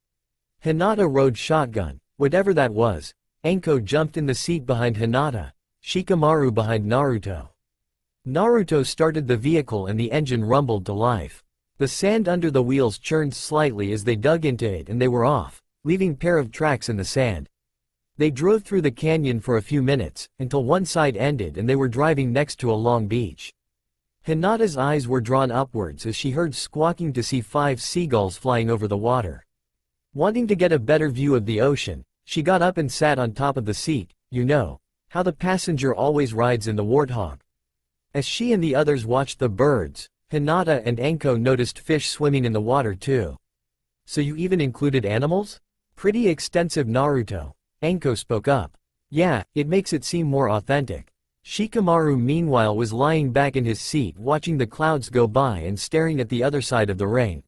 Hinata rode shotgun, whatever that was. Anko jumped in the seat behind Hinata, Shikamaru behind Naruto. Naruto started the vehicle and the engine rumbled to life. The sand under the wheels churned slightly as they dug into it and they were off, leaving pair of tracks in the sand. They drove through the canyon for a few minutes, until one side ended and they were driving next to a long beach. Hinata's eyes were drawn upwards as she heard squawking to see 5 seagulls flying over the water. Wanting to get a better view of the ocean, she got up and sat on top of the seat, you know, how the passenger always rides in the Warthog. As she and the others watched the birds, Hinata and Anko noticed fish swimming in the water too. So you even included animals? Pretty extensive, Naruto. Anko spoke up. Yeah, it makes it seem more authentic. Shikamaru meanwhile was lying back in his seat watching the clouds go by and staring at the other side of the ring.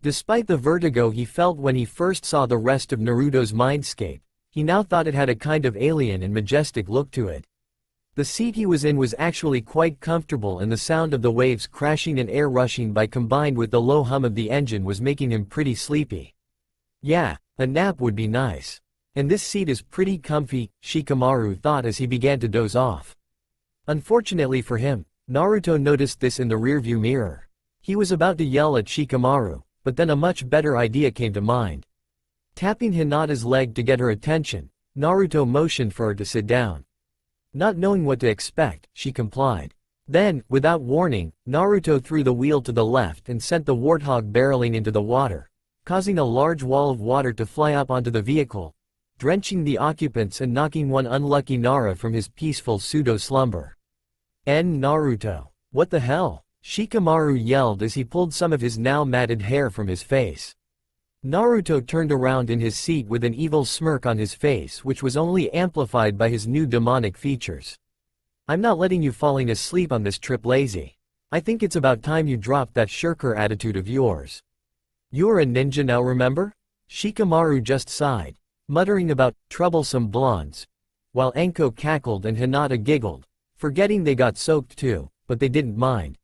Despite the vertigo he felt when he first saw the rest of Naruto's mindscape, he now thought it had a kind of alien and majestic look to it. The seat he was in was actually quite comfortable and the sound of the waves crashing and air rushing by combined with the low hum of the engine was making him pretty sleepy. Yeah, a nap would be nice. And this seat is pretty comfy, Shikamaru thought as he began to doze off. Unfortunately for him, Naruto noticed this in the rearview mirror. He was about to yell at Shikamaru, but then a much better idea came to mind. Tapping Hinata's leg to get her attention, Naruto motioned for her to sit down. Not knowing what to expect, she complied. Then, without warning, Naruto threw the wheel to the left and sent the Warthog barreling into the water, causing a large wall of water to fly up onto the vehicle, drenching the occupants and knocking one unlucky Nara from his peaceful pseudo-slumber. Naruto. What the hell? Shikamaru yelled as he pulled some of his now matted hair from his face. Naruto turned around in his seat with an evil smirk on his face which was only amplified by his new demonic features. I'm not letting you falling asleep on this trip lazy. I think it's about time you dropped that shirker attitude of yours. You're a ninja now, remember? Shikamaru just sighed, muttering about troublesome blondes, while Anko cackled and Hinata giggled, forgetting they got soaked too, but they didn't mind.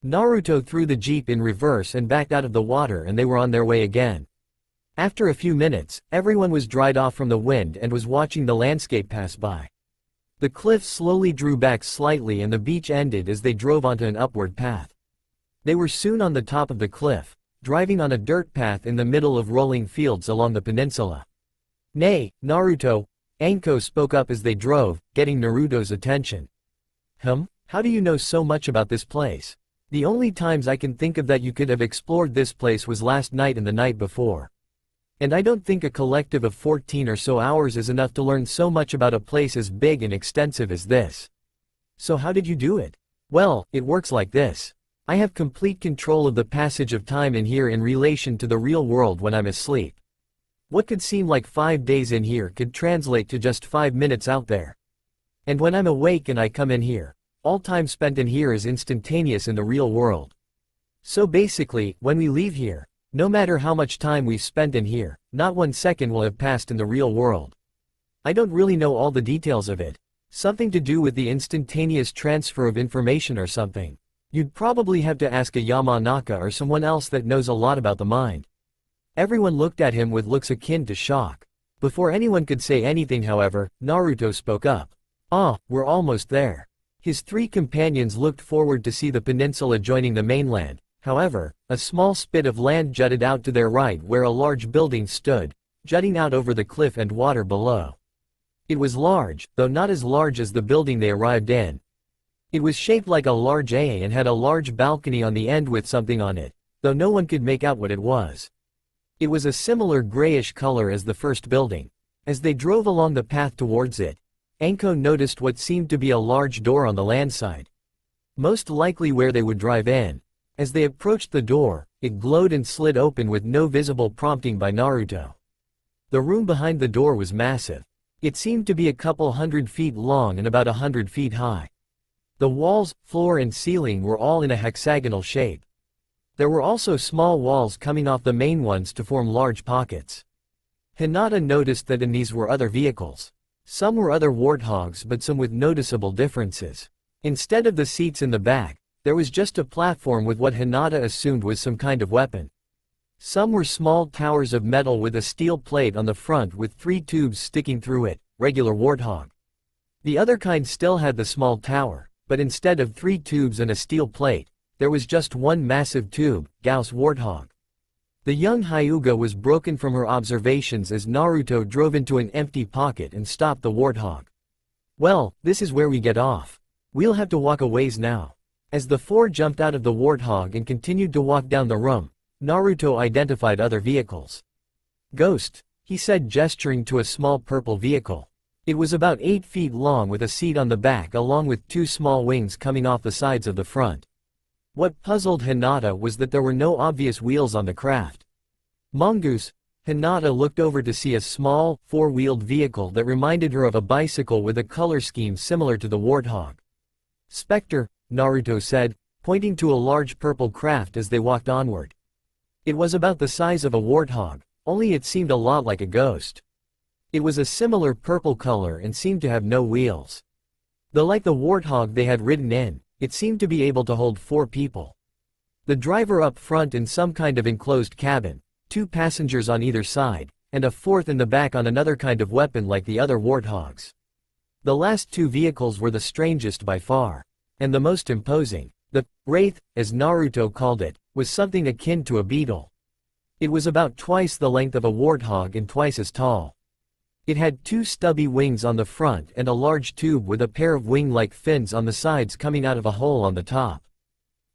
Naruto threw the jeep in reverse and backed out of the water and they were on their way again. After a few minutes, everyone was dried off from the wind and was watching the landscape pass by. The cliff slowly drew back slightly and the beach ended as they drove onto an upward path. They were soon on the top of the cliff, driving on a dirt path in the middle of rolling fields along the peninsula. Nay, Naruto, Anko spoke up as they drove, getting Naruto's attention. How do you know so much about this place? The only times I can think of that you could have explored this place was last night and the night before. And I don't think a collective of 14 or so hours is enough to learn so much about a place as big and extensive as this. So how did you do it? Well, it works like this. I have complete control of the passage of time in here in relation to the real world when I'm asleep. What could seem like 5 days in here could translate to just 5 minutes out there. And when I'm awake and I come in here, all time spent in here is instantaneous in the real world. So basically, when we leave here, no matter how much time we've spent in here, not 1 second will have passed in the real world. I don't really know all the details of it. Something to do with the instantaneous transfer of information or something. You'd probably have to ask a Yamanaka or someone else that knows a lot about the mind. Everyone looked at him with looks akin to shock. Before anyone could say anything, however, Naruto spoke up. We're almost there. His 3 companions looked forward to see the peninsula joining the mainland. However, a small spit of land jutted out to their right where a large building stood, jutting out over the cliff and water below. It was large, though not as large as the building they arrived in. It was shaped like a large A and had a large balcony on the end with something on it, though no one could make out what it was. It was a similar grayish color as the first building. As they drove along the path towards it, Anko noticed what seemed to be a large door on the land side. Most likely where they would drive in. As they approached the door, it glowed and slid open with no visible prompting by Naruto. The room behind the door was massive. It seemed to be a couple 100 feet long and about 100 feet high. The walls, floor and ceiling were all in a hexagonal shape. There were also small walls coming off the main ones to form large pockets. Hinata noticed that in these were other vehicles. Some were other warthogs but some with noticeable differences. Instead of the seats in the back, there was just a platform with what Hinata assumed was some kind of weapon. Some were small towers of metal with a steel plate on the front with 3 tubes sticking through it, regular warthog. The other kind still had the small tower, but instead of 3 tubes and a steel plate, there was just one massive tube, Gauss Warthog. The young Hyuga was broken from her observations as Naruto drove into an empty pocket and stopped the Warthog. Well, this is where we get off. We'll have to walk a ways now. As the four jumped out of the Warthog and continued to walk down the room, Naruto identified other vehicles. Ghost, he said, gesturing to a small purple vehicle. It was about 8 feet long with a seat on the back along with 2 small wings coming off the sides of the front. What puzzled Hinata was that there were no obvious wheels on the craft. Mongoose, Hinata looked over to see a small, 4-wheeled vehicle that reminded her of a bicycle with a color scheme similar to the Warthog. Spectre, Naruto said, pointing to a large purple craft as they walked onward. It was about the size of a Warthog, only it seemed a lot like a ghost. It was a similar purple color and seemed to have no wheels. Though like the Warthog they had ridden in, it seemed to be able to hold 4 people. The driver up front in some kind of enclosed cabin, 2 passengers on either side, and a 4th in the back on another kind of weapon like the other Warthogs. The last 2 vehicles were the strangest by far. And the most imposing. The Wraith, as Naruto called it, was something akin to a beetle. It was about twice the length of a Warthog and twice as tall. It had 2 stubby wings on the front and a large tube with a pair of wing-like fins on the sides coming out of a hole on the top.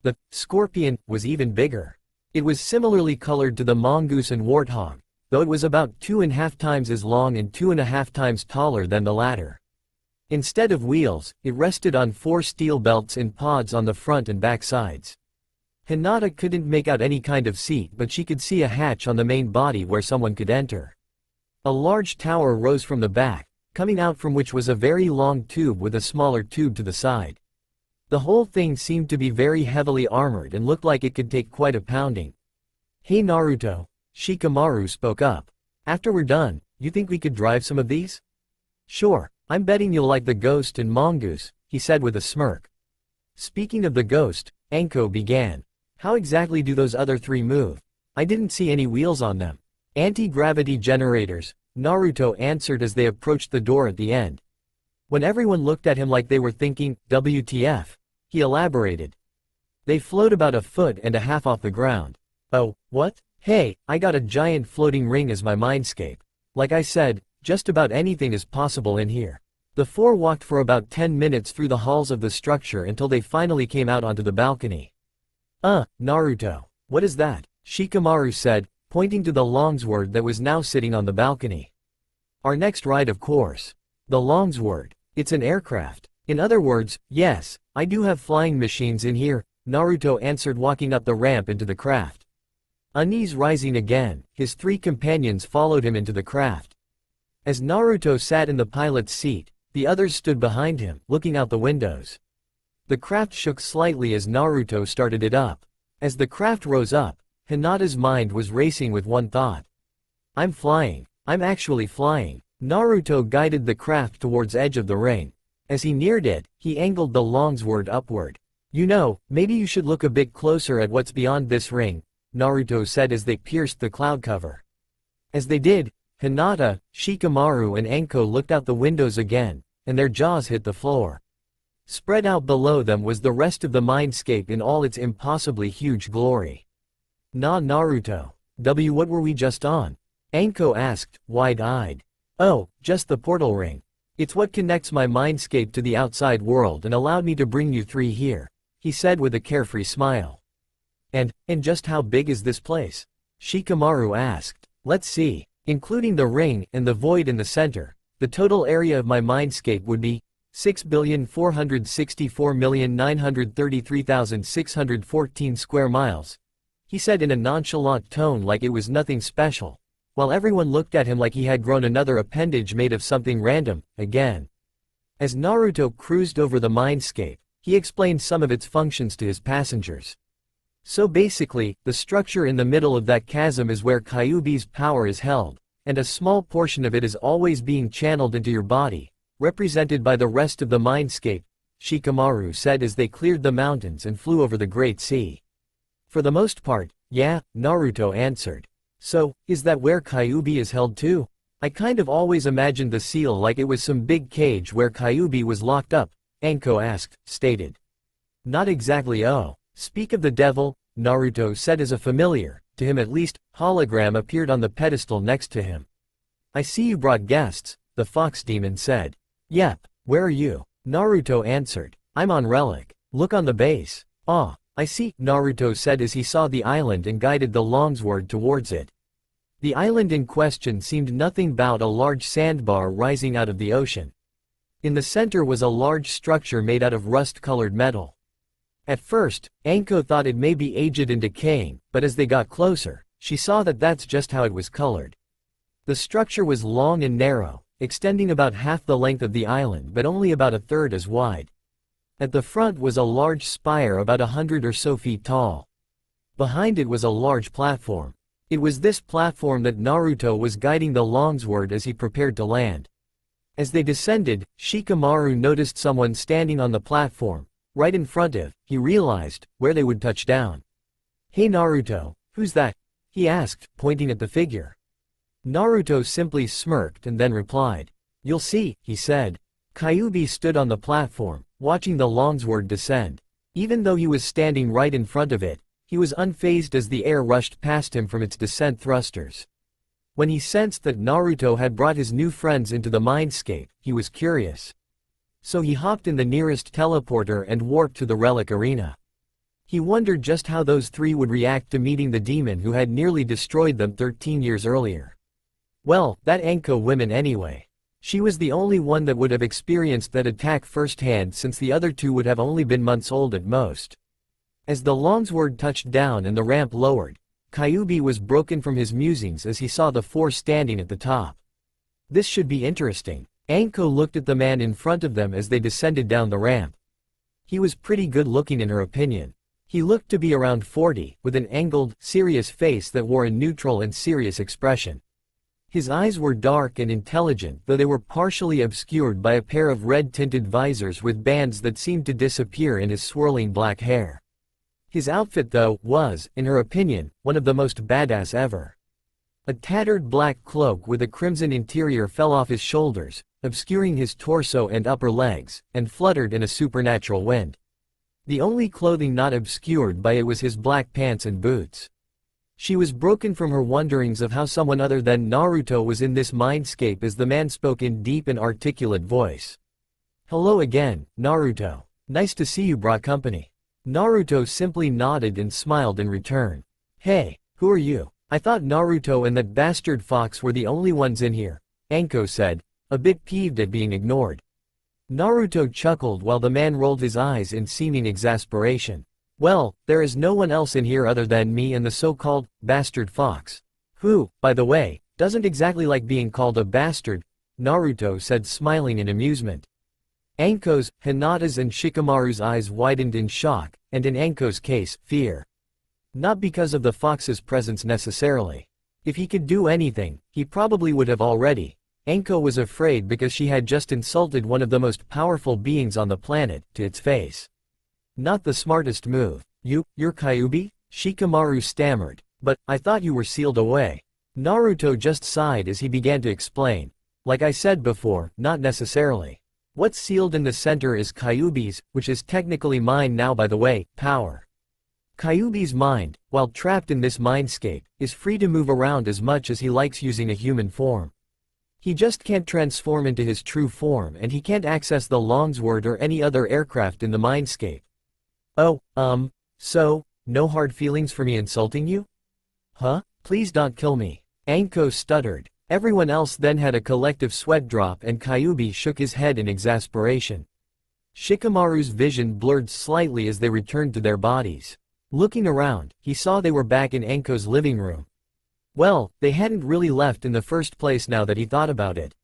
The Scorpion was even bigger. It was similarly colored to the Mongoose and Warthog, though it was about 2.5 times as long and 2.5 times taller than the latter. Instead of wheels, it rested on 4 steel belts in pods on the front and back sides. Hinata couldn't make out any kind of seat, but she could see a hatch on the main body where someone could enter. A large tower rose from the back, coming out from which was a very long tube with a smaller tube to the side. The whole thing seemed to be very heavily armored and looked like it could take quite a pounding. "Hey Naruto," Shikamaru spoke up. "After we're done, you think we could drive some of these?" "Sure, I'm betting you'll like the Ghost and Mongoose," he said with a smirk. Speaking of the Ghost, Anko began. "How exactly do those other 3 move? I didn't see any wheels on them." "Anti-gravity generators," Naruto answered as they approached the door at the end. When everyone looked at him like they were thinking, WTF, he elaborated. "They float about 1.5 feet off the ground." "Oh, what? Hey, I got a giant floating ring as my mindscape. Like I said, just about anything is possible in here." The 4 walked for about 10 minutes through the halls of the structure until they finally came out onto the balcony. Naruto, what is that?" Shikamaru said, pointing to the Longsword that was now sitting on the balcony. "Our next ride, of course." "The Longsword? It's an aircraft." "In other words, yes, I do have flying machines in here," Naruto answered, walking up the ramp into the craft. Unease rising again, his 3 companions followed him into the craft. As Naruto sat in the pilot's seat, the others stood behind him, looking out the windows. The craft shook slightly as Naruto started it up. As the craft rose up, Hinata's mind was racing with one thought. "I'm flying. I'm actually flying." Naruto guided the craft towards edge of the ring. As he neared it, he angled the Longsword upward. "You know, maybe you should look a bit closer at what's beyond this ring," Naruto said as they pierced the cloud cover. As they did, Hinata, Shikamaru and Anko looked out the windows again, and their jaws hit the floor. Spread out below them was the rest of the mindscape in all its impossibly huge glory. Naruto. What were we just on?" Anko asked, wide-eyed. "Oh, just the portal ring. It's what connects my mindscape to the outside world and allowed me to bring you 3 here," he said with a carefree smile. And just how big is this place?" Shikamaru asked. "Let's see. Including the ring and the void in the center, the total area of my mindscape would be 6,464,933,614 square miles," he said in a nonchalant tone like it was nothing special, while everyone looked at him like he had grown another appendage made of something random, again. As Naruto cruised over the mindscape, he explained some of its functions to his passengers. "So basically, the structure in the middle of that chasm is where Kyuubi's power is held, and a small portion of it is always being channeled into your body, represented by the rest of the mindscape," Shikamaru said as they cleared the mountains and flew over the Great Sea. "For the most part, yeah," Naruto answered. "So, is that where Kyuubi is held too? I kind of always imagined the seal like it was some big cage where Kyuubi was locked up," Anko asked, stated. "Not exactly. Speak of the devil, Naruto said as a familiar, to him at least, hologram appeared on the pedestal next to him. I see you brought guests, the fox demon said. Yep, where are you? Naruto answered. I'm on Relic. Look on the base. Ah, I see, Naruto said as he saw the island and guided the longsword towards it. The island in question seemed nothing but a large sandbar rising out of the ocean. In the center was a large structure made out of rust-colored metal. At first, Anko thought it may be aged and decaying, but as they got closer, she saw that that's just how it was colored. The structure was long and narrow, extending about half the length of the island but only about a third as wide. At the front was a large spire about 100 or so feet tall. Behind it was a large platform. It was this platform that Naruto was guiding the longsword as he prepared to land. As they descended, Shikamaru noticed someone standing on the platform. Right in front of, he realized, where they would touch down. Hey Naruto, who's that? He asked, pointing at the figure. Naruto simply smirked and then replied. You'll see, he said. Kyuubi stood on the platform, watching the longsword descend. Even though he was standing right in front of it, he was unfazed as the air rushed past him from its descent thrusters. When he sensed that Naruto had brought his new friends into the mindscape, he was curious. So he hopped in the nearest teleporter and warped to the relic arena. He wondered just how those three would react to meeting the demon who had nearly destroyed them 13 years earlier. Well, that Anko woman anyway. She was the only one that would have experienced that attack firsthand since the other two would have only been months old at most. As the longsword touched down and the ramp lowered, Kyuubi was broken from his musings as he saw the four standing at the top. This should be interesting. Anko looked at the man in front of them as they descended down the ramp. He was pretty good looking in her opinion. He looked to be around 40, with an angled, serious face that wore a neutral and serious expression. His eyes were dark and intelligent, though they were partially obscured by a pair of red-tinted visors with bands that seemed to disappear in his swirling black hair. His outfit though, was, in her opinion, one of the most badass ever. A tattered black cloak with a crimson interior fell off his shoulders, obscuring his torso and upper legs, and fluttered in a supernatural wind. The only clothing not obscured by it was his black pants and boots. She was broken from her wonderings of how someone other than Naruto was in this mindscape as the man spoke in deep and articulate voice. Hello again, Naruto. Nice to see you brought company. Naruto simply nodded and smiled in return. Hey, who are you? I thought Naruto and that bastard fox were the only ones in here, Anko said, a bit peeved at being ignored. Naruto chuckled while the man rolled his eyes in seeming exasperation. Well, there is no one else in here other than me and the so-called bastard fox. Who, by the way, doesn't exactly like being called a bastard, Naruto said smiling in amusement. Anko's, Hinata's and Shikamaru's eyes widened in shock, and in Anko's case, fear. Not because of the fox's presence necessarily. If he could do anything, he probably would have already. Anko was afraid because she had just insulted one of the most powerful beings on the planet, to its face. Not the smartest move. You're Kyuubi? Shikamaru stammered. But, I thought you were sealed away. Naruto just sighed as he began to explain. Like I said before, not necessarily. What's sealed in the center is Kyuubi's, which is technically mine now by the way, power. Kyuubi's mind, while trapped in this mindscape, is free to move around as much as he likes using a human form. He just can't transform into his true form and he can't access the longsword or any other aircraft in the mindscape. Oh, so, no hard feelings for me insulting you? Huh? Please don't kill me. Anko stuttered. Everyone else then had a collective sweat drop and Kyuubi shook his head in exasperation. Shikamaru's vision blurred slightly as they returned to their bodies. Looking around, he saw they were back in Anko's living room. Well, they hadn't really left in the first place now that he thought about it.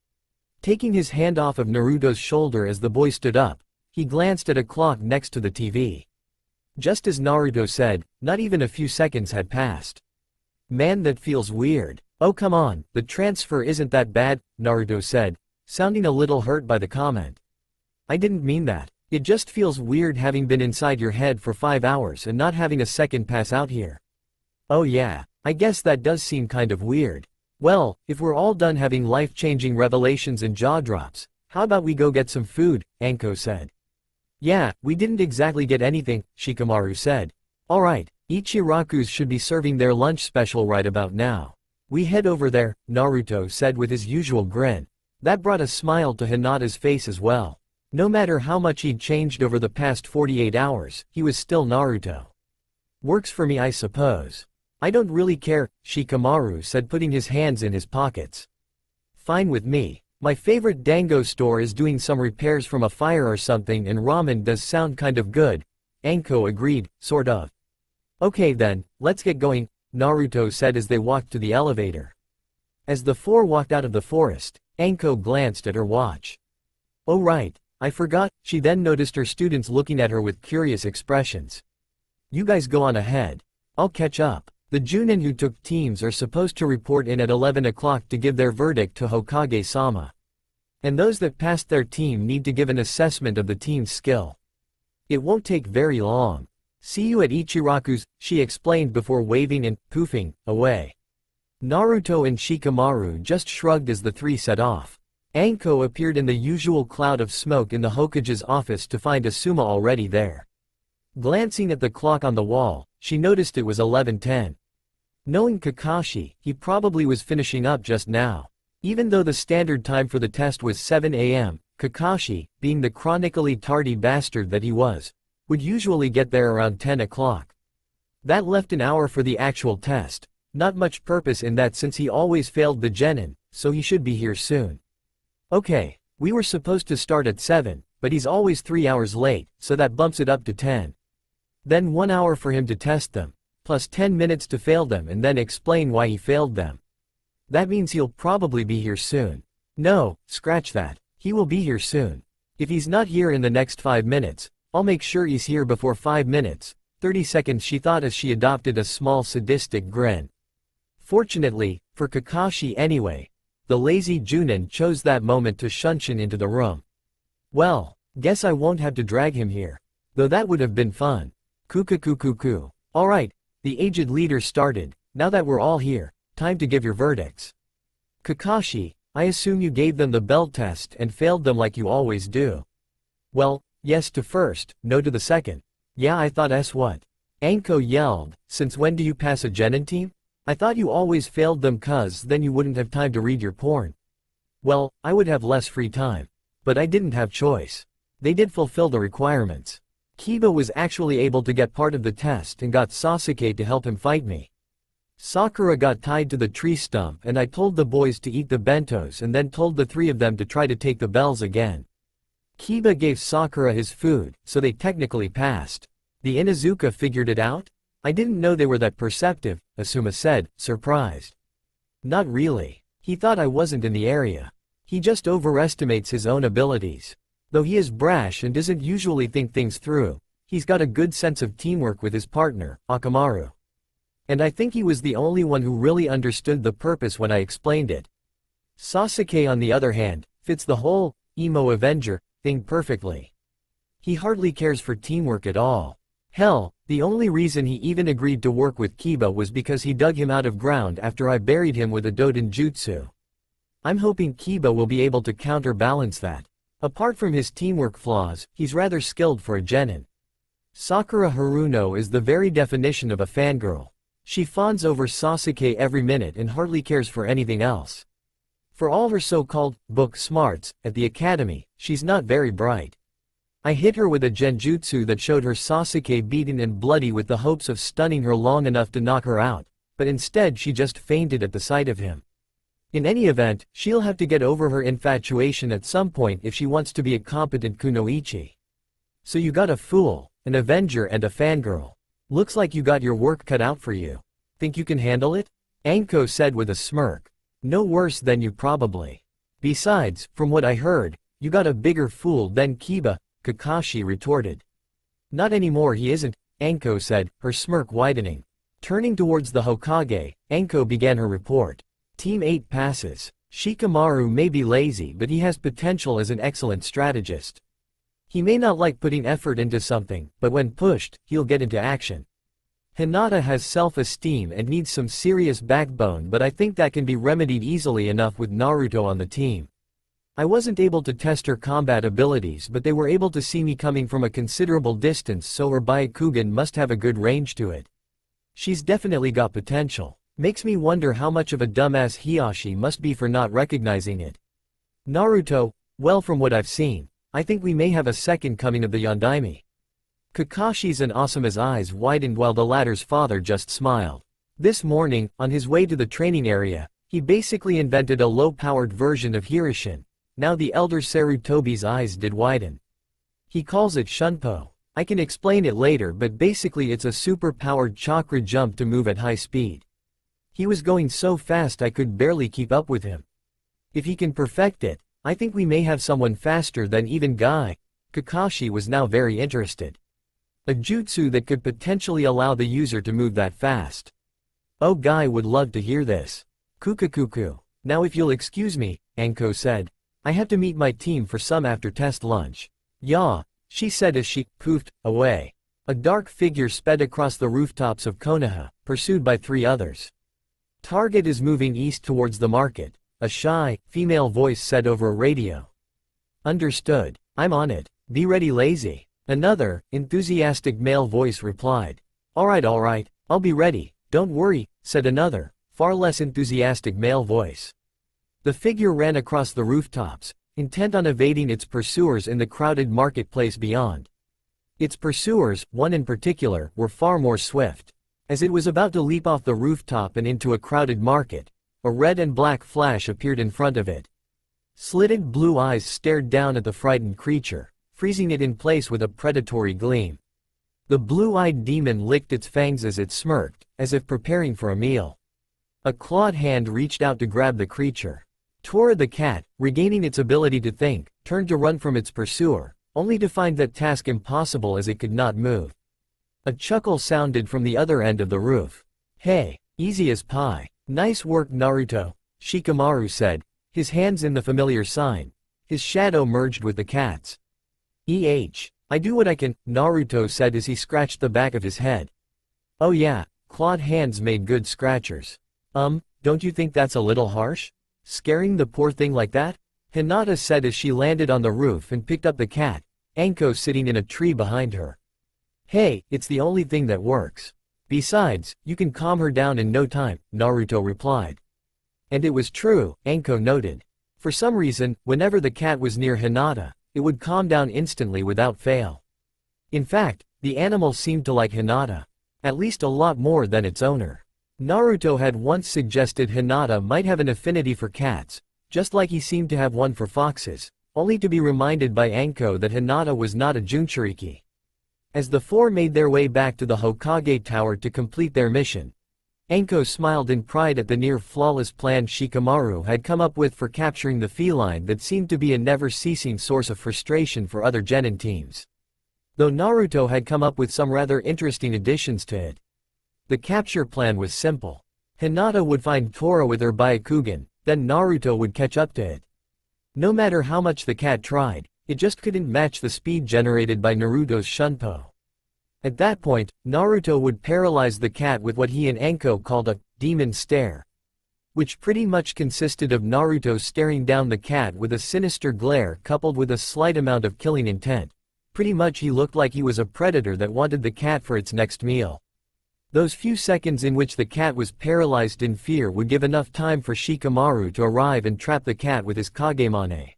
Taking his hand off of Naruto's shoulder as the boy stood up, he glanced at a clock next to the TV. Just as Naruto said, not even a few seconds had passed. Man, that feels weird. Oh come on, the transfer isn't that bad, Naruto said, sounding a little hurt by the comment. I didn't mean that. It just feels weird having been inside your head for 5 hours and not having a second pass out here. Oh yeah, I guess that does seem kind of weird. Well, if we're all done having life-changing revelations and jaw drops, how about we go get some food, Anko said. Yeah, we didn't exactly get anything, Shikamaru said. Alright, Ichiraku's should be serving their lunch special right about now. We head over there, Naruto said with his usual grin. That brought a smile to Hinata's face as well. No matter how much he'd changed over the past 48 hours, he was still Naruto. Works for me I suppose. I don't really care, Shikamaru said putting his hands in his pockets. Fine with me. My favorite dango store is doing some repairs from a fire or something and ramen does sound kind of good. Anko agreed, sort of. Okay then, let's get going, Naruto said as they walked to the elevator. As the four walked out of the forest, Anko glanced at her watch. Oh right, I forgot, she then noticed her students looking at her with curious expressions. You guys go on ahead. I'll catch up. The Junin who took teams are supposed to report in at 11 o'clock to give their verdict to Hokage-sama. And those that passed their team need to give an assessment of the team's skill. It won't take very long. See you at Ichiraku's, she explained before waving and poofing away. Naruto and Shikamaru just shrugged as the three set off. Anko appeared in the usual cloud of smoke in the Hokage's office to find Asuma already there. Glancing at the clock on the wall, she noticed it was 11:10. Knowing Kakashi, he probably was finishing up just now. Even though the standard time for the test was 7 a.m., Kakashi, being the chronically tardy bastard that he was, would usually get there around 10 o'clock. That left an hour for the actual test. Not much purpose in that since he always failed the genin, so he should be here soon. Okay, we were supposed to start at 7, but he's always 3 hours late, so that bumps it up to 10. Then 1 hour for him to test them, plus 10 minutes to fail them and then explain why he failed them. That means he'll probably be here soon. No, scratch that. He will be here soon. If he's not here in the next 5 minutes, I'll make sure he's here before 5 minutes, 30 seconds she thought as she adopted a small sadistic grin. Fortunately, for Kakashi anyway, the lazy Junin chose that moment to shunshin into the room. Well, guess I won't have to drag him here. Though that would have been fun. Kukukukuku. Alright, the aged leader started. Now that we're all here, time to give your verdicts. Kakashi, I assume you gave them the bell test and failed them like you always do. Well, yes to first, no to the second. Yeah I thought what? Anko yelled, since when do you pass a genin team? I thought you always failed them cuz then you wouldn't have time to read your porn. Well, I would have less free time. But I didn't have choice. They did fulfill the requirements. Kiba was actually able to get part of the test and got Sasuke to help him fight me. Sakura got tied to the tree stump and I told the boys to eat the bentos and then told the three of them to try to take the bells again. Kiba gave Sakura his food, so they technically passed. The Inuzuka figured it out? I didn't know they were that perceptive, Asuma said, surprised. Not really. He thought I wasn't in the area. He just overestimates his own abilities. Though he is brash and doesn't usually think things through, he's got a good sense of teamwork with his partner, Akamaru. And I think he was the only one who really understood the purpose when I explained it. Sasuke on the other hand, fits the whole, emo Avenger, thing perfectly. He hardly cares for teamwork at all. Hell, the only reason he even agreed to work with Kiba was because he dug him out of ground after I buried him with a Doden Jutsu. I'm hoping Kiba will be able to counterbalance that. Apart from his teamwork flaws, he's rather skilled for a genin. Sakura Haruno is the very definition of a fangirl. She fawns over Sasuke every minute and hardly cares for anything else. For all her so-called book smarts at the academy, she's not very bright. I hit her with a genjutsu that showed her Sasuke beaten and bloody with the hopes of stunning her long enough to knock her out, but instead she just fainted at the sight of him. In any event, she'll have to get over her infatuation at some point if she wants to be a competent kunoichi. So you got a fool, an avenger and a fangirl. Looks like you got your work cut out for you. Think you can handle it? Anko said with a smirk. No worse than you probably. Besides, from what I heard, you got a bigger fool than Kiba, Kakashi retorted. Not anymore he isn't, Anko said, her smirk widening. Turning towards the Hokage, Anko began her report. Team 8 passes. Shikamaru may be lazy but he has potential as an excellent strategist. He may not like putting effort into something, but when pushed, he'll get into action. Hinata has self-esteem and needs some serious backbone but I think that can be remedied easily enough with Naruto on the team. I wasn't able to test her combat abilities, but they were able to see me coming from a considerable distance, so her Byakugan must have a good range to it. She's definitely got potential. Makes me wonder how much of a dumbass Hiyashi must be for not recognizing it. Naruto, well, from what I've seen, I think we may have a second coming of the Yondaime. Kakashi's and Asuma's eyes widened while the latter's father just smiled. This morning, on his way to the training area, he basically invented a low-powered version of Hirishin. Now the elder Sarutobi's eyes did widen. He calls it Shunpo. I can explain it later, but basically it's a super-powered chakra jump to move at high speed. He was going so fast I could barely keep up with him. If he can perfect it, I think we may have someone faster than even Guy. Kakashi was now very interested. A jutsu that could potentially allow the user to move that fast. Oh, Guy would love to hear this. Kukakuku. Now if you'll excuse me, Anko said. I have to meet my team for some after-test lunch. Yeah, she said as she poofed away. A dark figure sped across the rooftops of Konoha, pursued by 3 others. Target is moving east towards the market, a shy, female voice said over a radio. Understood. I'm on it. Be ready, lazy. Another, enthusiastic male voice replied. Alright, I'll be ready, don't worry, said another, far less enthusiastic male voice. The figure ran across the rooftops, intent on evading its pursuers in the crowded marketplace beyond. Its pursuers, one in particular, were far more swift. As it was about to leap off the rooftop and into a crowded market, a red and black flash appeared in front of it. Slitted blue eyes stared down at the frightened creature, freezing it in place with a predatory gleam. The blue-eyed demon licked its fangs as it smirked, as if preparing for a meal. A clawed hand reached out to grab the creature. Tora the cat, regaining its ability to think, turned to run from its pursuer, only to find that task impossible as it could not move. A chuckle sounded from the other end of the roof. Hey, easy as pie. Nice work, Naruto, Shikamaru said, his hands in the familiar sign. His shadow merged with the cat's. I do what I can, Naruto said as he scratched the back of his head. Oh yeah, clawed hands made good scratchers. Don't you think that's a little harsh? Scaring the poor thing like that? Hinata said as she landed on the roof and picked up the cat, Anko sitting in a tree behind her. Hey, it's the only thing that works. Besides, you can calm her down in no time, Naruto replied. And it was true, Anko noted. For some reason, whenever the cat was near Hinata, it would calm down instantly without fail. In fact, the animal seemed to like Hinata. At least a lot more than its owner. Naruto had once suggested Hinata might have an affinity for cats, just like he seemed to have one for foxes, only to be reminded by Anko that Hinata was not a Jinchuriki. As the 4 made their way back to the Hokage Tower to complete their mission, Anko smiled in pride at the near-flawless plan Shikamaru had come up with for capturing the feline that seemed to be a never-ceasing source of frustration for other genin teams. Though Naruto had come up with some rather interesting additions to it. The capture plan was simple. Hinata would find Tora with her Byakugan, then Naruto would catch up to it. No matter how much the cat tried, it just couldn't match the speed generated by Naruto's Shunpo. At that point, Naruto would paralyze the cat with what he and Anko called a demon stare, which pretty much consisted of Naruto staring down the cat with a sinister glare coupled with a slight amount of killing intent. Pretty much he looked like he was a predator that wanted the cat for its next meal. Those few seconds in which the cat was paralyzed in fear would give enough time for Shikamaru to arrive and trap the cat with his Kagemane.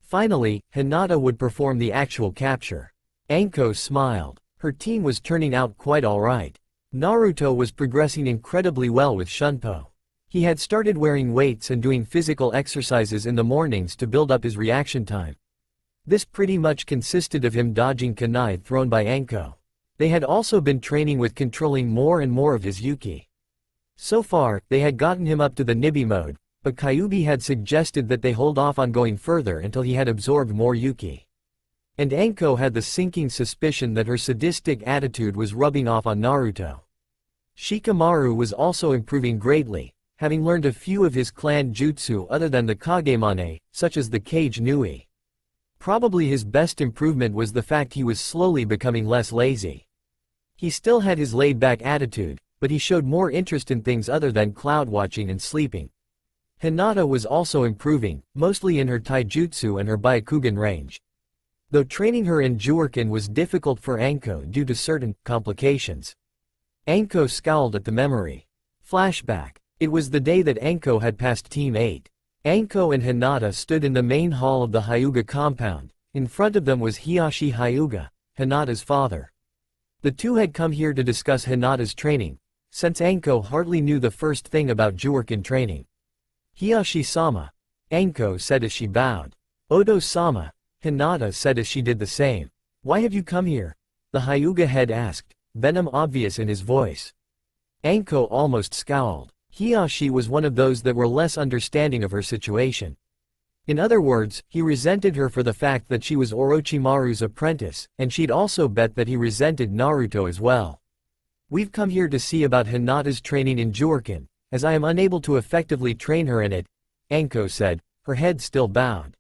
Finally, Hinata would perform the actual capture. Anko smiled. Her team was turning out quite alright. Naruto was progressing incredibly well with Shunpo. He had started wearing weights and doing physical exercises in the mornings to build up his reaction time. This pretty much consisted of him dodging kunai thrown by Anko. They had also been training with controlling more and more of his Yuki. So far, they had gotten him up to the Nibi mode, but Kyuubi had suggested that they hold off on going further until he had absorbed more Yuki. And Anko had the sinking suspicion that her sadistic attitude was rubbing off on Naruto. Shikamaru was also improving greatly, having learned a few of his clan jutsu other than the Kagemane, such as the Kage Nui. Probably his best improvement was the fact he was slowly becoming less lazy. He still had his laid-back attitude, but he showed more interest in things other than cloud watching and sleeping. Hinata was also improving, mostly in her taijutsu and her byakugan range. Though training her in Juurkin was difficult for Anko due to certain complications. Anko scowled at the memory. Flashback. It was the day that Anko had passed Team 8. Anko and Hinata stood in the main hall of the Hyuga compound. In front of them was Hiyashi Hyuga, Hinata's father. The two had come here to discuss Hinata's training, since Anko hardly knew the first thing about Juurkin training. Hiyashi-sama, Anko said as she bowed. Odo-sama, Hinata said as she did the same. Why have you come here? The Hyuga head asked, venom obvious in his voice. Anko almost scowled. Hiyashi was one of those that were less understanding of her situation. In other words, he resented her for the fact that she was Orochimaru's apprentice, and she'd also bet that he resented Naruto as well. We've come here to see about Hinata's training in Juurkin, as I am unable to effectively train her in it, Anko said, her head still bowed.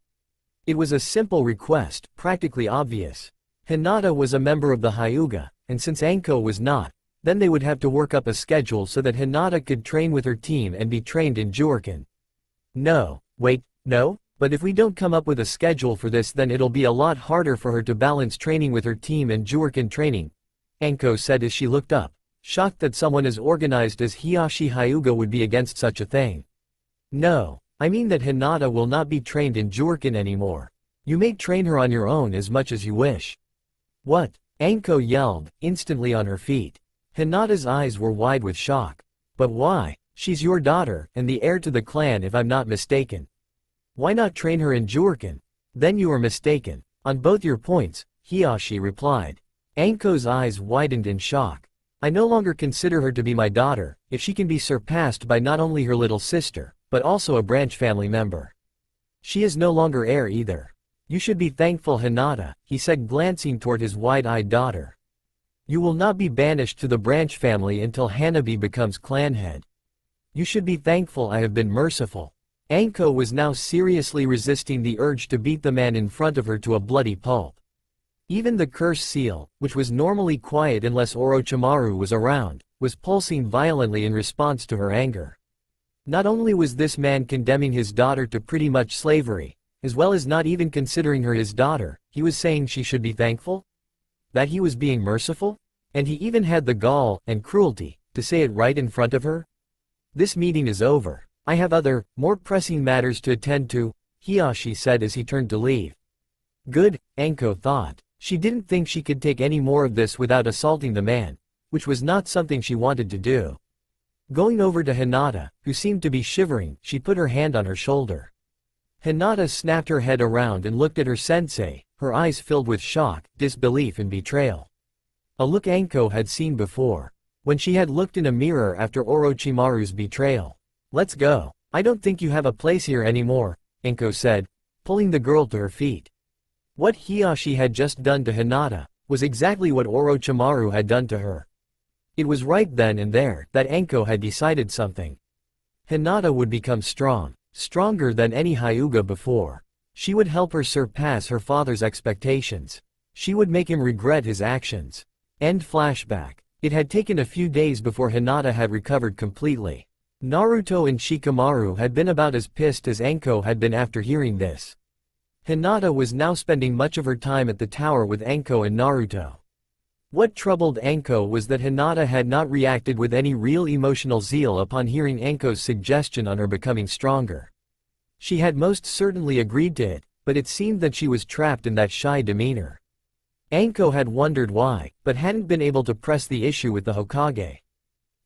It was a simple request, practically obvious. Hinata was a member of the Hyuga, and since Anko was not, then they would have to work up a schedule so that Hinata could train with her team and be trained in Juurkin. No, wait, no? But if we don't come up with a schedule for this, then it'll be a lot harder for her to balance training with her team and Juurkin training, Anko said as she looked up, shocked that someone as organized as Hiyashi Hyuga would be against such a thing. No, I mean that Hinata will not be trained in Juurkin anymore. You may train her on your own as much as you wish. What? Anko yelled, instantly on her feet. Hinata's eyes were wide with shock. But why? She's your daughter, and the heir to the clan if I'm not mistaken. Why not train her in Juurkin? Then you are mistaken. On both your points, Hiyashi replied. Anko's eyes widened in shock. I no longer consider her to be my daughter, if she can be surpassed by not only her little sister, but also a branch family member. She is no longer heir either. You should be thankful, Hinata, he said, glancing toward his wide-eyed daughter. You will not be banished to the branch family until Hanabi becomes clan head. You should be thankful I have been merciful. Anko was now seriously resisting the urge to beat the man in front of her to a bloody pulp. Even the curse seal, which was normally quiet unless Orochimaru was around, was pulsing violently in response to her anger. Not only was this man condemning his daughter to pretty much slavery, as well as not even considering her his daughter, he was saying she should be thankful? That he was being merciful? And he even had the gall, and cruelty, to say it right in front of her? This meeting is over. I have other, more pressing matters to attend to, Hiyashi said as he turned to leave. Good, Anko thought. She didn't think she could take any more of this without assaulting the man, which was not something she wanted to do. Going over to Hinata, who seemed to be shivering, she put her hand on her shoulder. Hinata snapped her head around and looked at her sensei, her eyes filled with shock, disbelief and betrayal. A look Anko had seen before, when she had looked in a mirror after Orochimaru's betrayal. Let's go. I don't think you have a place here anymore, Anko said, pulling the girl to her feet. What Hiyashi had just done to Hinata was exactly what Orochimaru had done to her. It was right then and there that Anko had decided something. Hinata would become strong, stronger than any Hyuga before. She would help her surpass her father's expectations. She would make him regret his actions. End flashback. It had taken a few days before Hinata had recovered completely. Naruto and Shikamaru had been about as pissed as Anko had been after hearing this. Hinata was now spending much of her time at the tower with Anko and Naruto. What troubled Anko was that Hinata had not reacted with any real emotional zeal upon hearing Anko's suggestion on her becoming stronger. She had most certainly agreed to it, but it seemed that she was trapped in that shy demeanor. Anko had wondered why, but hadn't been able to press the issue with the Hokage.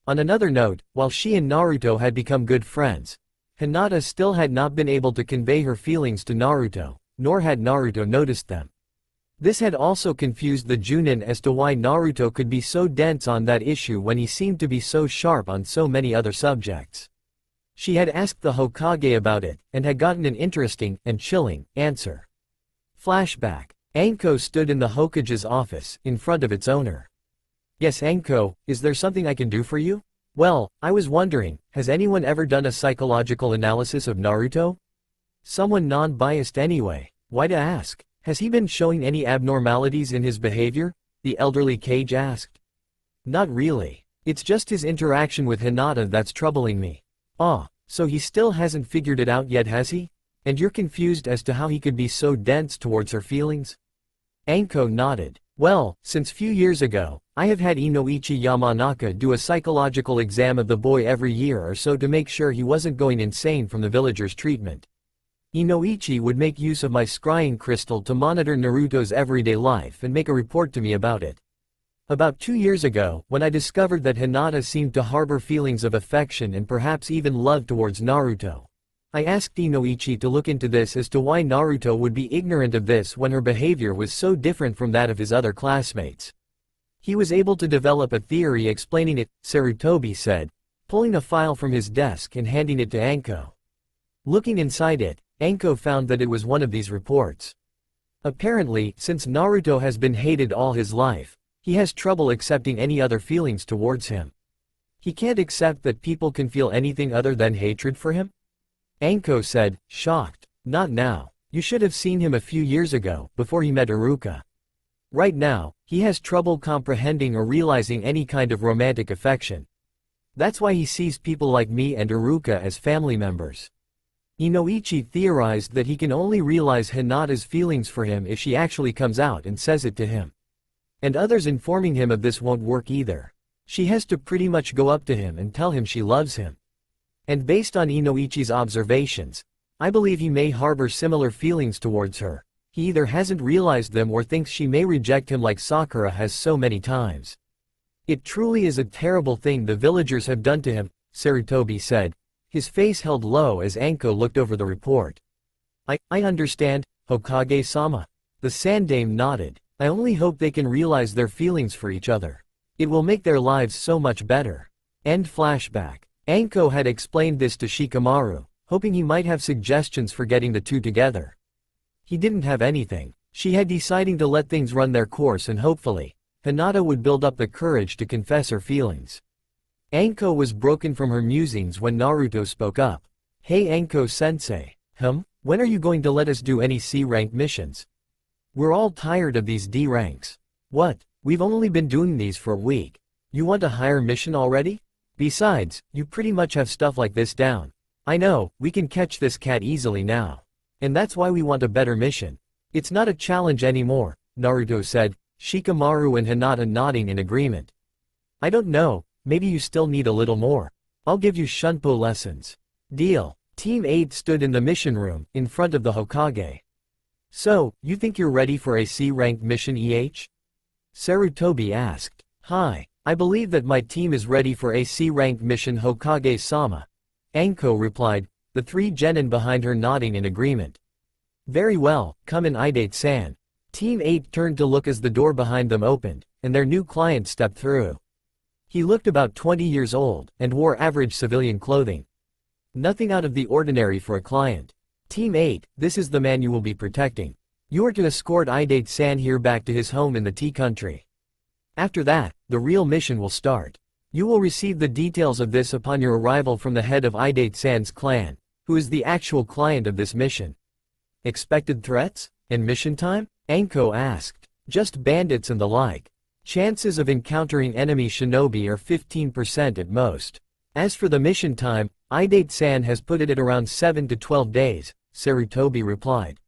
On another note, while she and Naruto had become good friends, Hinata still had not been able to convey her feelings to Naruto, nor had Naruto noticed them. This had also confused the Junin as to why Naruto could be so dense on that issue when he seemed to be so sharp on so many other subjects. She had asked the Hokage about it, and had gotten an interesting, and chilling, answer. Flashback. Anko stood in the Hokage's office, in front of its owner. Yes, Anko, is there something I can do for you? Well, I was wondering, has anyone ever done a psychological analysis of Naruto? Someone non-biased anyway. Why to ask? Has he been showing any abnormalities in his behavior? The elderly Kage asked. Not really. It's just his interaction with Hinata that's troubling me. Ah, So he still hasn't figured it out yet, has he? And you're confused as to how he could be so dense towards her feelings? Anko nodded. Well, since few years ago, I have had Inoichi Yamanaka do a psychological exam of the boy every year or so to make sure he wasn't going insane from the villagers' treatment. Inoichi would make use of my scrying crystal to monitor Naruto's everyday life and make a report to me about it. About 2 years ago, when I discovered that Hinata seemed to harbor feelings of affection and perhaps even love towards Naruto, I asked Inoichi to look into this as to why Naruto would be ignorant of this when her behavior was so different from that of his other classmates. He was able to develop a theory explaining it, Sarutobi said, pulling a file from his desk and handing it to Anko. Looking inside it, Anko found that it was one of these reports. Apparently, since Naruto has been hated all his life, he has trouble accepting any other feelings towards him. He can't accept that people can feel anything other than hatred for him? Anko said, shocked. Not now. You should have seen him a few years ago, before he met Iruka. Right now, he has trouble comprehending or realizing any kind of romantic affection. That's why he sees people like me and Iruka as family members. Inoichi theorized that he can only realize Hinata's feelings for him if she actually comes out and says it to him. And others informing him of this won't work either. She has to pretty much go up to him and tell him she loves him. And based on Inoichi's observations, I believe he may harbor similar feelings towards her. He either hasn't realized them or thinks she may reject him like Sakura has so many times. It truly is a terrible thing the villagers have done to him, Sarutobi said, his face held low as Anko looked over the report. I understand, Hokage-sama. The Sandaime nodded. I only hope they can realize their feelings for each other. It will make their lives so much better. End flashback. Anko had explained this to Shikamaru, hoping he might have suggestions for getting the two together. He didn't have anything. She had decided to let things run their course and hopefully, Hinata would build up the courage to confess her feelings. Anko was broken from her musings when Naruto spoke up. Hey Anko-sensei. When are you going to let us do any C-rank missions? We're all tired of these D ranks. What? We've only been doing these for a week. You want a higher mission already? Besides, you pretty much have stuff like this down. I know, we can catch this cat easily now. And that's why we want a better mission. It's not a challenge anymore, Naruto said, Shikamaru and Hinata nodding in agreement. I don't know, maybe you still need a little more. I'll give you Shunpo lessons. Deal. Team 8 stood in the mission room, in front of the Hokage. So, you think you're ready for a C-ranked mission EH? Sarutobi asked. Hi. I believe that my team is ready for a C-ranked mission Hokage-sama. Anko replied, the three genin behind her nodding in agreement. Very well, come in Idate-san. Team 8 turned to look as the door behind them opened, and their new client stepped through. He looked about 20 years old, and wore average civilian clothing. Nothing out of the ordinary for a client. Team 8, this is the man you will be protecting. You are to escort Idate-san here back to his home in the tea country. After that, the real mission will start. You will receive the details of this upon your arrival from the head of Idate-san's clan, who is the actual client of this mission. Expected threats? And mission time? Anko asked. Just bandits and the like. Chances of encountering enemy shinobi are 15% at most. As for the mission time, Idate-san has put it at around 7 to 12 days, Sarutobi replied.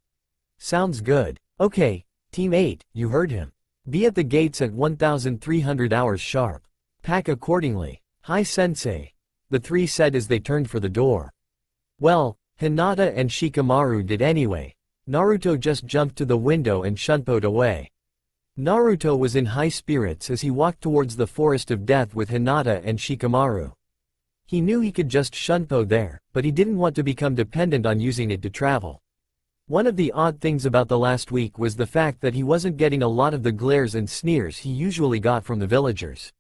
Sounds good. Okay, Team 8, you heard him. Be at the gates at 1300 hours sharp. Pack accordingly. Hi sensei. The three said as they turned for the door. Well, Hinata and Shikamaru did anyway. Naruto just jumped to the window and shunpoed away. Naruto was in high spirits as he walked towards the forest of death with Hinata and Shikamaru. He knew he could just shunpo there, but he didn't want to become dependent on using it to travel. One of the odd things about the last week was the fact that he wasn't getting a lot of the glares and sneers he usually got from the villagers.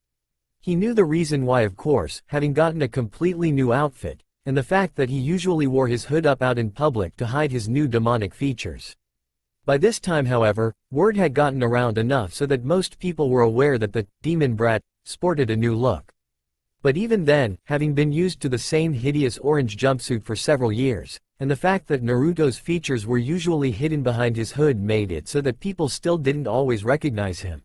He knew the reason why, of course, having gotten a completely new outfit, and the fact that he usually wore his hood up out in public to hide his new demonic features. By this time, however, word had gotten around enough so that most people were aware that the demon brat sported a new look. But even then, having been used to the same hideous orange jumpsuit for several years, and the fact that Naruto's features were usually hidden behind his hood made it so that people still didn't always recognize him.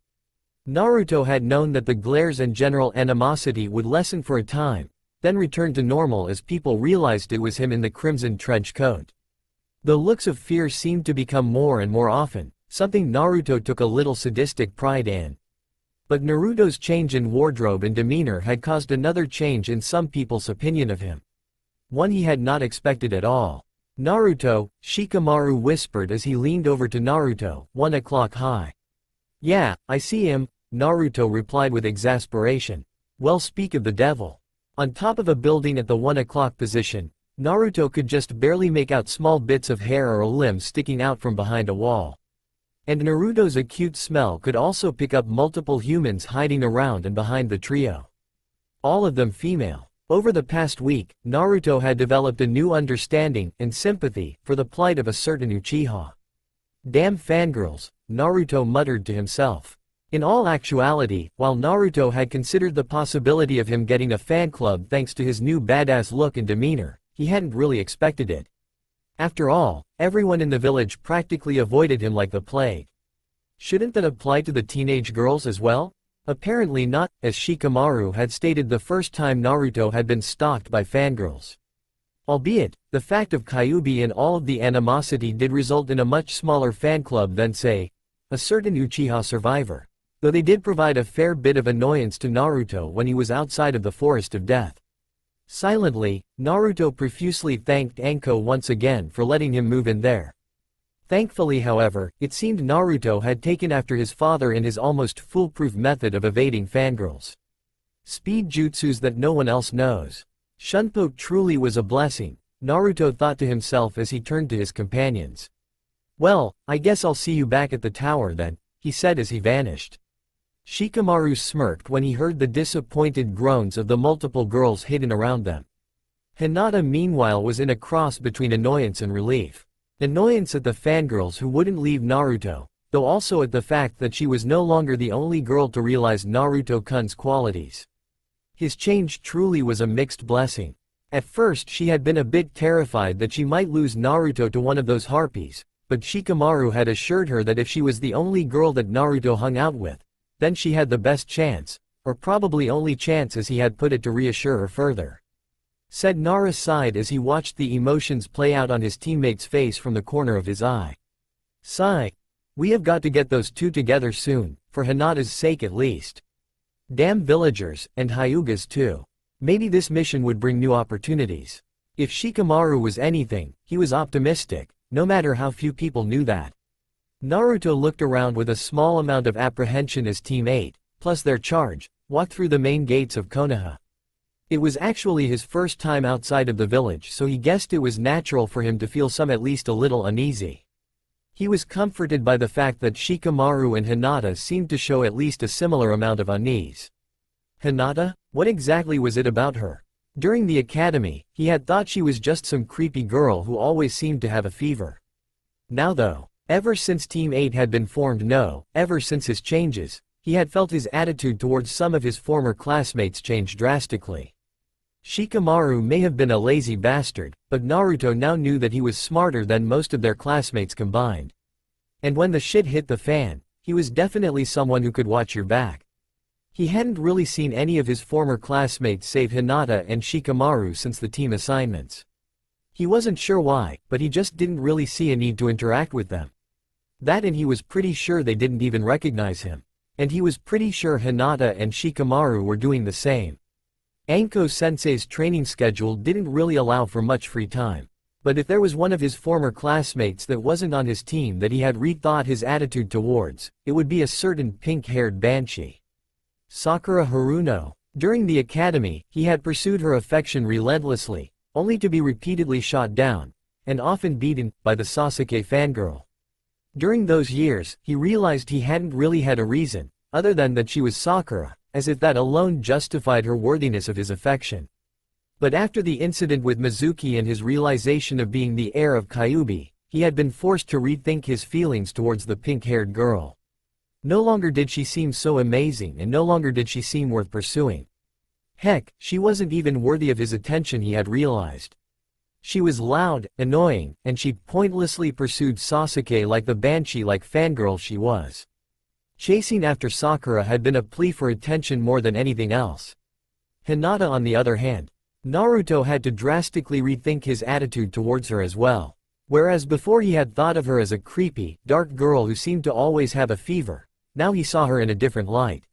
Naruto had known that the glares and general animosity would lessen for a time, then returned to normal as people realized it was him in the crimson trench coat. The looks of fear seemed to become more and more often, something Naruto took a little sadistic pride in. But Naruto's change in wardrobe and demeanor had caused another change in some people's opinion of him. One he had not expected at all. "Naruto," Shikamaru whispered as he leaned over to Naruto, 1 o'clock high. "Yeah, I see him," Naruto replied with exasperation. "Well, speak of the devil." On top of a building at the 1 o'clock position, Naruto could just barely make out small bits of hair or limbs sticking out from behind a wall. And Naruto's acute smell could also pick up multiple humans hiding around and behind the trio. All of them female. Over the past week, Naruto had developed a new understanding and sympathy for the plight of a certain Uchiha. "Damn fangirls," Naruto muttered to himself. In all actuality, while Naruto had considered the possibility of him getting a fan club thanks to his new badass look and demeanor, he hadn't really expected it. After all, everyone in the village practically avoided him like the plague. Shouldn't that apply to the teenage girls as well? Apparently not, as Shikamaru had stated the first time Naruto had been stalked by fangirls. Albeit, the fact of Kyuubi and all of the animosity did result in a much smaller fan club than, say, a certain Uchiha survivor, though they did provide a fair bit of annoyance to Naruto when he was outside of the Forest of Death. Silently, Naruto profusely thanked Anko once again for letting him move in there. Thankfully, however, it seemed Naruto had taken after his father in his almost foolproof method of evading fangirls. Speed jutsus that no one else knows. Shunpo truly was a blessing, Naruto thought to himself as he turned to his companions. "Well, I guess I'll see you back at the tower then," he said as he vanished. Shikamaru smirked when he heard the disappointed groans of the multiple girls hidden around them. Hinata meanwhile was in a cross between annoyance and relief. Annoyance at the fangirls who wouldn't leave Naruto, though also at the fact that she was no longer the only girl to realize Naruto-kun's qualities. His change truly was a mixed blessing. At first she had been a bit terrified that she might lose Naruto to one of those harpies, but Shikamaru had assured her that if she was the only girl that Naruto hung out with, then she had the best chance, or probably only chance as he had put it to reassure her further. Said Nara sighed as he watched the emotions play out on his teammate's face from the corner of his eye. Sigh. We have got to get those two together soon, for Hinata's sake at least. Damn villagers, and Hyugas too. Maybe this mission would bring new opportunities. If Shikamaru was anything, he was optimistic, no matter how few people knew that. Naruto looked around with a small amount of apprehension as Team 8, plus their charge, walked through the main gates of Konoha. It was actually his first time outside of the village, so he guessed it was natural for him to feel at least a little uneasy. He was comforted by the fact that Shikamaru and Hinata seemed to show at least a similar amount of unease. Hinata? What exactly was it about her? During the academy, he had thought she was just some creepy girl who always seemed to have a fever. Now though, ever since Team 8 had been formed, ever since his changes, he had felt his attitude towards some of his former classmates change drastically. Shikamaru may have been a lazy bastard, but Naruto now knew that he was smarter than most of their classmates combined. And when the shit hit the fan, he was definitely someone who could watch your back. He hadn't really seen any of his former classmates save Hinata and Shikamaru since the team assignments. He wasn't sure why, but he just didn't really see a need to interact with them. That, and he was pretty sure they didn't even recognize him. And he was pretty sure Hinata and Shikamaru were doing the same. Anko-sensei's training schedule didn't really allow for much free time. But if there was one of his former classmates that wasn't on his team that he had rethought his attitude towards, it would be a certain pink-haired banshee. Sakura Haruno. During the academy, he had pursued her affection relentlessly, only to be repeatedly shot down, and often beaten, by the Sasuke fangirl. During those years, he realized he hadn't really had a reason, other than that she was Sakura, as if that alone justified her worthiness of his affection. But after the incident with Mizuki and his realization of being the heir of Kyuubi, he had been forced to rethink his feelings towards the pink-haired girl. No longer did she seem so amazing, and no longer did she seem worth pursuing. Heck, she wasn't even worthy of his attention, he had realized. She was loud, annoying, and she pointlessly pursued Sasuke like the banshee-like fangirl she was. Chasing after Sakura had been a plea for attention more than anything else. Hinata, on the other hand, Naruto had to drastically rethink his attitude towards her as well. Whereas before he had thought of her as a creepy, dark girl who seemed to always have a fever, now he saw her in a different light.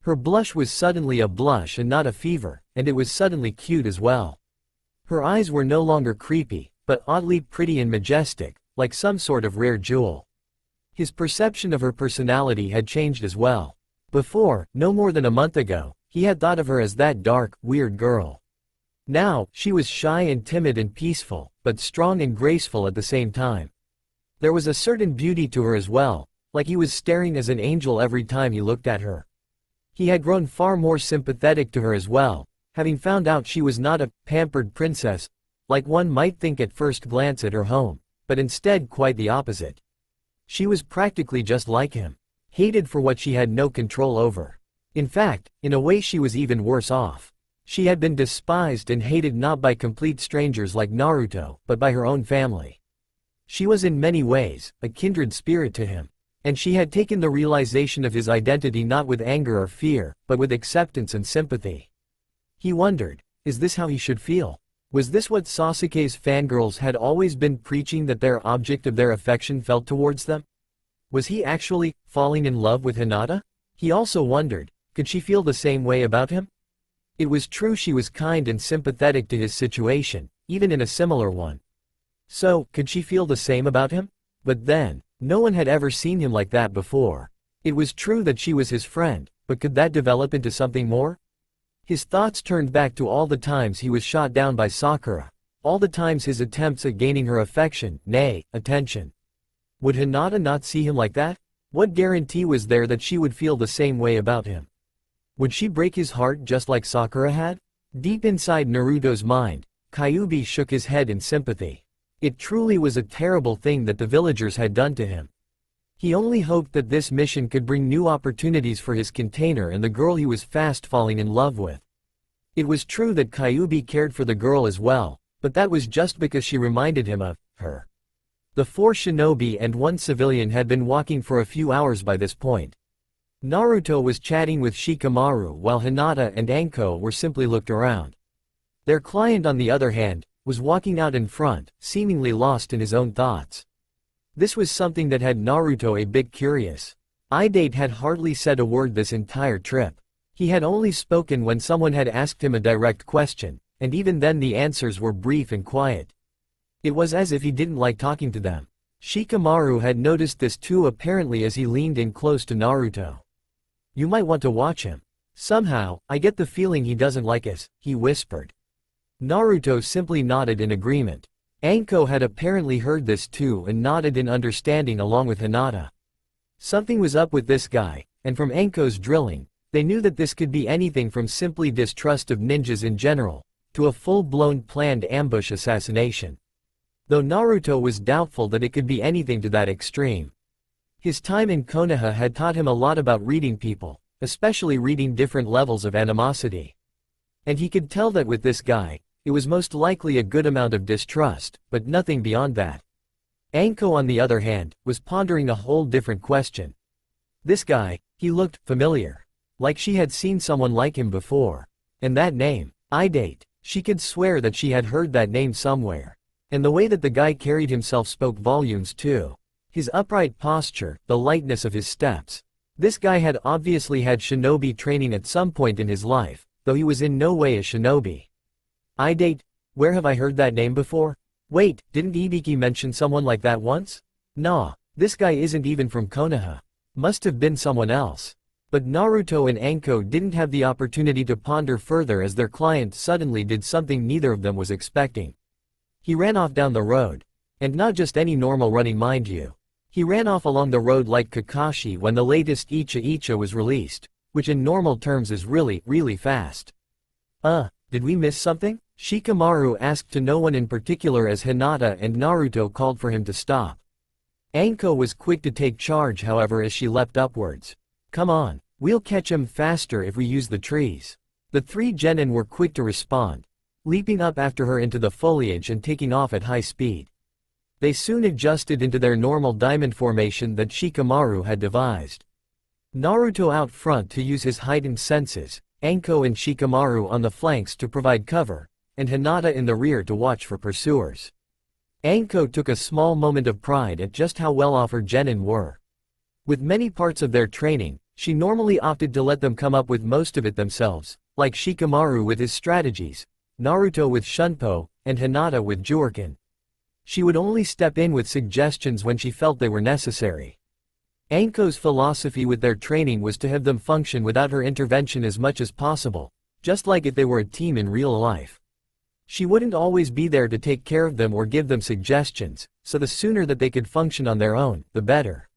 Her blush was suddenly a blush and not a fever, and it was suddenly cute as well. Her eyes were no longer creepy, but oddly pretty and majestic, like some sort of rare jewel. His perception of her personality had changed as well. Before, no more than a month ago, he had thought of her as that dark, weird girl. Now, she was shy and timid and peaceful, but strong and graceful at the same time. There was a certain beauty to her as well, like he was staring as an angel every time he looked at her. He had grown far more sympathetic to her as well, having found out she was not a pampered princess, like one might think at first glance at her home, but instead quite the opposite. She was practically just like him, hated for what she had no control over. In fact, in a way she was even worse off. She had been despised and hated not by complete strangers like Naruto, but by her own family. She was in many ways a kindred spirit to him, and she had taken the realization of his identity not with anger or fear, but with acceptance and sympathy. He wondered, is this how he should feel? Was this what Sasuke's fangirls had always been preaching, that their object of their affection felt towards them? Was he actually falling in love with Hinata? He also wondered, could she feel the same way about him? It was true she was kind and sympathetic to his situation, even in a similar one. So, could she feel the same about him? But then, no one had ever seen him like that before. It was true that she was his friend, but could that develop into something more? His thoughts turned back to all the times he was shot down by Sakura, all the times his attempts at gaining her affection, nay, attention. Would Hinata not see him like that? What guarantee was there that she would feel the same way about him? Would she break his heart just like Sakura had? Deep inside Naruto's mind, Kyuubi shook his head in sympathy. It truly was a terrible thing that the villagers had done to him. He only hoped that this mission could bring new opportunities for his container and the girl he was fast falling in love with. It was true that Kyuubi cared for the girl as well, but that was just because she reminded him of her. The 4 shinobi and 1 civilian had been walking for a few hours by this point. Naruto was chatting with Shikamaru while Hinata and Anko were simply looked around. Their client, on the other hand, was walking out in front, seemingly lost in his own thoughts. This was something that had Naruto a bit curious. Idate had hardly said a word this entire trip. He had only spoken when someone had asked him a direct question, and even then the answers were brief and quiet. It was as if he didn't like talking to them. Shikamaru had noticed this too, apparently, as he leaned in close to Naruto. "You might want to watch him. Somehow, I get the feeling he doesn't like us," he whispered. Naruto simply nodded in agreement. Anko had apparently heard this too and nodded in understanding along with Hinata. Something was up with this guy, and from Anko's drilling, they knew that this could be anything from simply distrust of ninjas in general, to a full-blown planned ambush assassination. Though Naruto was doubtful that it could be anything to that extreme. His time in Konoha had taught him a lot about reading people, especially reading different levels of animosity. And he could tell that with this guy, it was most likely a good amount of distrust, but nothing beyond that. Anko, on the other hand, was pondering a whole different question. This guy, he looked familiar. Like she had seen someone like him before. And that name, Idate, she could swear that she had heard that name somewhere. And the way that the guy carried himself spoke volumes too. His upright posture, the lightness of his steps. This guy had obviously had shinobi training at some point in his life, though he was in no way a shinobi. Idate, where have I heard that name before? Wait, didn't Hibiki mention someone like that once? Nah, this guy isn't even from Konoha. Must have been someone else. But Naruto and Anko didn't have the opportunity to ponder further as their client suddenly did something neither of them was expecting. He ran off down the road. And not just any normal running, mind you. He ran off along the road like Kakashi when the latest Icha Icha was released, which in normal terms is really, really fast. Did we miss something? Shikamaru asked to no one in particular as Hinata and Naruto called for him to stop. Anko was quick to take charge, however, as she leapt upwards. "Come on, we'll catch him faster if we use the trees." The 3 genin were quick to respond, leaping up after her into the foliage and taking off at high speed. They soon adjusted into their normal diamond formation that Shikamaru had devised. Naruto out front to use his heightened senses, Anko and Shikamaru on the flanks to provide cover, and Hinata in the rear to watch for pursuers. Anko took a small moment of pride at just how well off her genin were. With many parts of their training, she normally opted to let them come up with most of it themselves, like Shikamaru with his strategies, Naruto with Shunpo, and Hinata with Juriken. She would only step in with suggestions when she felt they were necessary. Anko's philosophy with their training was to have them function without her intervention as much as possible, just like if they were a team in real life. She wouldn't always be there to take care of them or give them suggestions, so the sooner that they could function on their own, the better.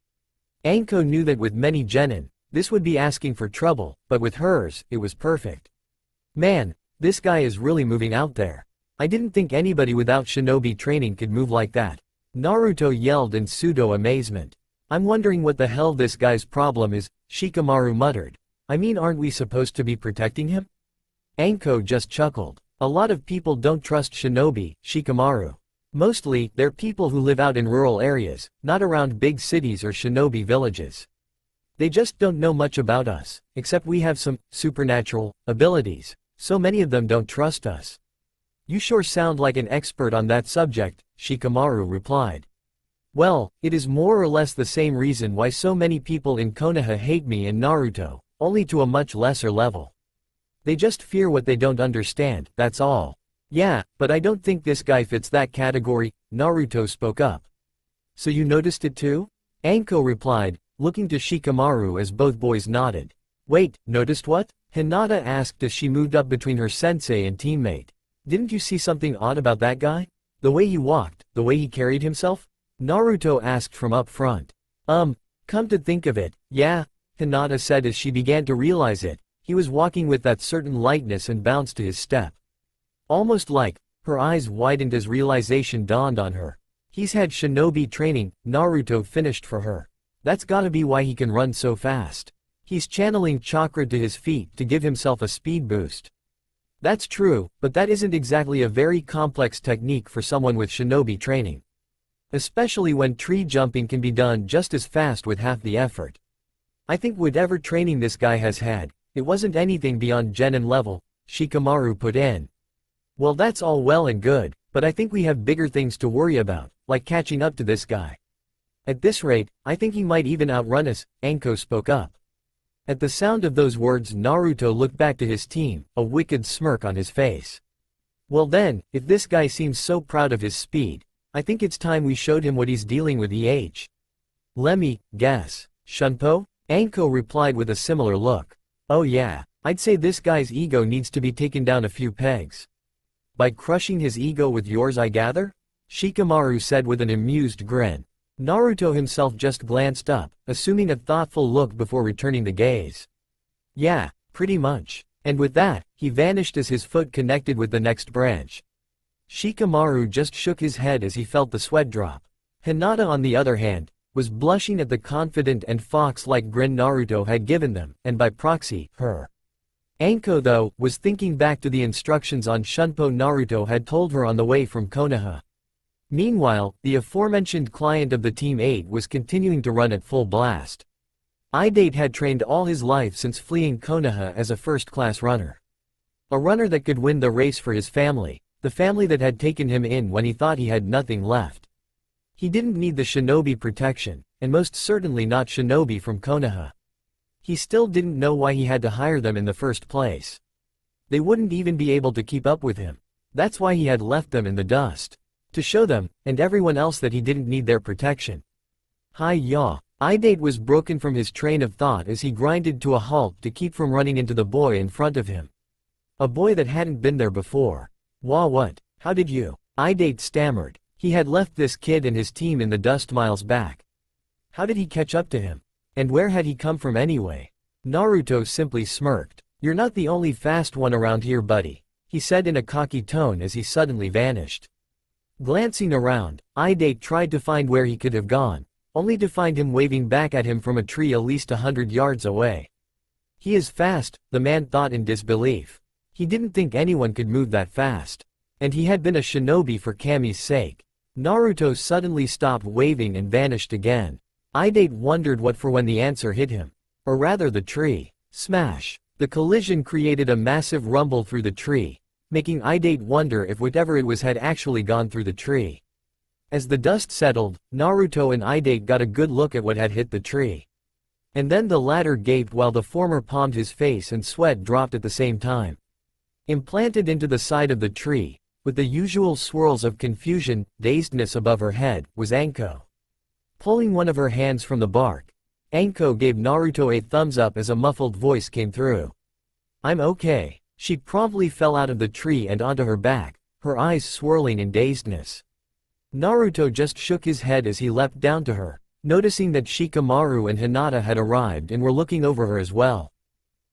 Anko knew that with many genin, this would be asking for trouble, but with hers, it was perfect. Man, this guy is really moving out there. I didn't think anybody without shinobi training could move like that. Naruto yelled in pseudo amazement. I'm wondering what the hell this guy's problem is, Shikamaru muttered. I mean, aren't we supposed to be protecting him? Anko just chuckled. A lot of people don't trust shinobi, Shikamaru. Mostly, they're people who live out in rural areas, not around big cities or shinobi villages. They just don't know much about us, except we have some supernatural abilities, so many of them don't trust us. You sure sound like an expert on that subject, Shikamaru replied. Well, it is more or less the same reason why so many people in Konoha hate me and Naruto, only to a much lesser level. They just fear what they don't understand, that's all. Yeah, but I don't think this guy fits that category, Naruto spoke up. So you noticed it too? Anko replied, looking to Shikamaru as both boys nodded. Wait, noticed what? Hinata asked as she moved up between her sensei and teammate. Didn't you see something odd about that guy? The way he walked, the way he carried himself? Naruto asked from up front. Come to think of it, yeah, Hinata said as she began to realize it. He was walking with that certain lightness and bounce to his step. Almost like, her eyes widened as realization dawned on her. He's had shinobi training, Naruto finished for her. That's gotta be why he can run so fast. He's channeling chakra to his feet to give himself a speed boost. That's true, but that isn't exactly a very complex technique for someone with shinobi training. Especially when tree jumping can be done just as fast with half the effort. I think whatever training this guy has had, it wasn't anything beyond genin level, Shikamaru put in. Well, that's all well and good, but I think we have bigger things to worry about, like catching up to this guy. At this rate, I think he might even outrun us, Anko spoke up. At the sound of those words, Naruto looked back to his team, a wicked smirk on his face. Well then, if this guy seems so proud of his speed, I think it's time we showed him what he's dealing with. Lemme guess. Shunpo? Anko replied with a similar look. Oh yeah, I'd say this guy's ego needs to be taken down a few pegs. By crushing his ego with yours, I gather? Shikamaru said with an amused grin. Naruto himself just glanced up, assuming a thoughtful look before returning the gaze. Yeah, pretty much. And with that, he vanished as his foot connected with the next branch. Shikamaru just shook his head as he felt the sweat drop. Hinata, on the other hand, was blushing at the confident and fox-like grin Naruto had given them, and by proxy, her. Anko, though, was thinking back to the instructions on Shunpo Naruto had told her on the way from Konoha. Meanwhile, the aforementioned client of the Team 8 was continuing to run at full blast. Idate had trained all his life since fleeing Konoha as a first-class runner. A runner that could win the race for his family, the family that had taken him in when he thought he had nothing left. He didn't need the shinobi protection, and most certainly not shinobi from Konoha. He still didn't know why he had to hire them in the first place. They wouldn't even be able to keep up with him. That's why he had left them in the dust. To show them, and everyone else, that he didn't need their protection. Hi-ya! Idate was broken from his train of thought as he grinded to a halt to keep from running into the boy in front of him. A boy that hadn't been there before. Wah, what? How did you? Idate stammered. He had left this kid and his team in the dust miles back. How did he catch up to him? And where had he come from anyway? Naruto simply smirked. You're not the only fast one around here, buddy, he said in a cocky tone as he suddenly vanished. Glancing around, Idate tried to find where he could have gone, only to find him waving back at him from a tree at least 100 yards away. He is fast, the man thought in disbelief. He didn't think anyone could move that fast. And he had been a shinobi for Kami's sake. Naruto suddenly stopped waving and vanished again. Idate wondered what for when the answer hit him. Or rather the tree. Smash! The collision created a massive rumble through the tree, making Idate wonder if whatever it was had actually gone through the tree. As the dust settled, Naruto and Idate got a good look at what had hit the tree. And then the latter gaped while the former palmed his face and sweat dropped at the same time. Implanted into the side of the tree, with the usual swirls of confusion, dazedness above her head, was Anko. Pulling one of her hands from the bark, Anko gave Naruto a thumbs up as a muffled voice came through. "I'm okay." She promptly fell out of the tree and onto her back, her eyes swirling in dazedness. Naruto just shook his head as he leapt down to her, noticing that Shikamaru and Hinata had arrived and were looking over her as well.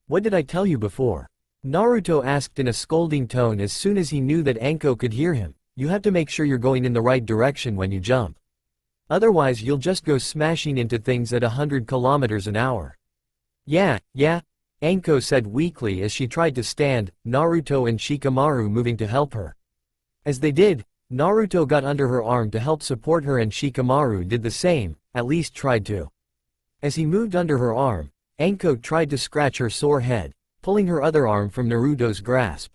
"What did I tell you before?" Naruto asked in a scolding tone as soon as he knew that Anko could hear him. "You have to make sure you're going in the right direction when you jump. Otherwise you'll just go smashing into things at 100 kilometers an hour. Yeah, Anko said weakly as she tried to stand, Naruto and Shikamaru moving to help her. As they did, Naruto got under her arm to help support her and Shikamaru did the same, at least tried to. As he moved under her arm, Anko tried to scratch her sore head, pulling her other arm from Naruto's grasp.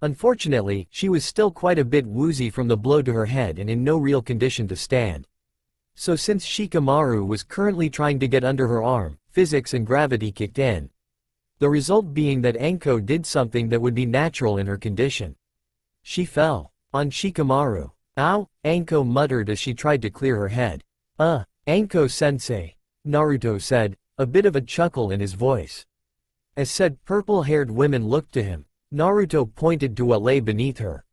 Unfortunately, she was still quite a bit woozy from the blow to her head and in no real condition to stand. So since Shikamaru was currently trying to get under her arm, physics and gravity kicked in. The result being that Anko did something that would be natural in her condition. She fell on Shikamaru. "Ow," Anko muttered as she tried to clear her head. Anko-sensei," Naruto said, a bit of a chuckle in his voice. As said purple-haired women looked to him, Naruto pointed to what lay beneath her.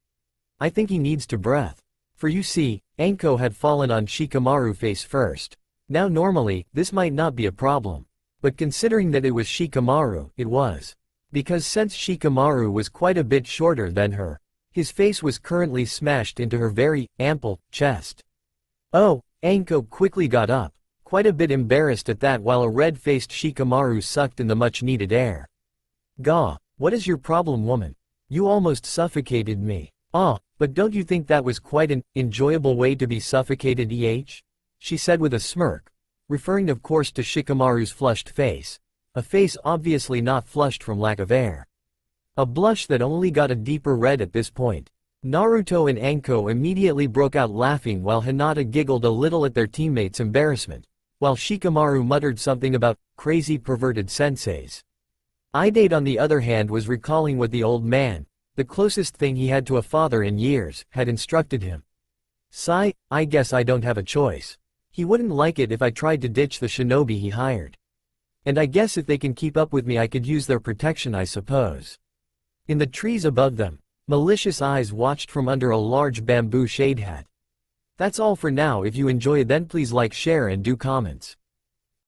"I think he needs to breath." For you see, Anko had fallen on Shikamaru face first. Now normally, this might not be a problem. But considering that it was Shikamaru, it was. Because since Shikamaru was quite a bit shorter than her, his face was currently smashed into her very ample chest. "Oh," Anko quickly got up, quite a bit embarrassed at that while a red-faced Shikamaru sucked in the much-needed air. "Gah, what is your problem, woman? You almost suffocated me." But don't you think that was quite an enjoyable way to be suffocated, she said with a smirk, referring of course to Shikamaru's flushed face, a face obviously not flushed from lack of air. A blush that only got a deeper red at this point. Naruto and Anko immediately broke out laughing while Hinata giggled a little at their teammates' embarrassment, while Shikamaru muttered something about crazy perverted senseis. Idate on the other hand was recalling what the old man, the closest thing he had to a father in years, had instructed him. "Sigh, I guess I don't have a choice. He wouldn't like it if I tried to ditch the shinobi he hired. And I guess if they can keep up with me I could use their protection, I suppose." In the trees above them, malicious eyes watched from under a large bamboo shade hat. That's all for now. If you enjoy then please like, share and do comments.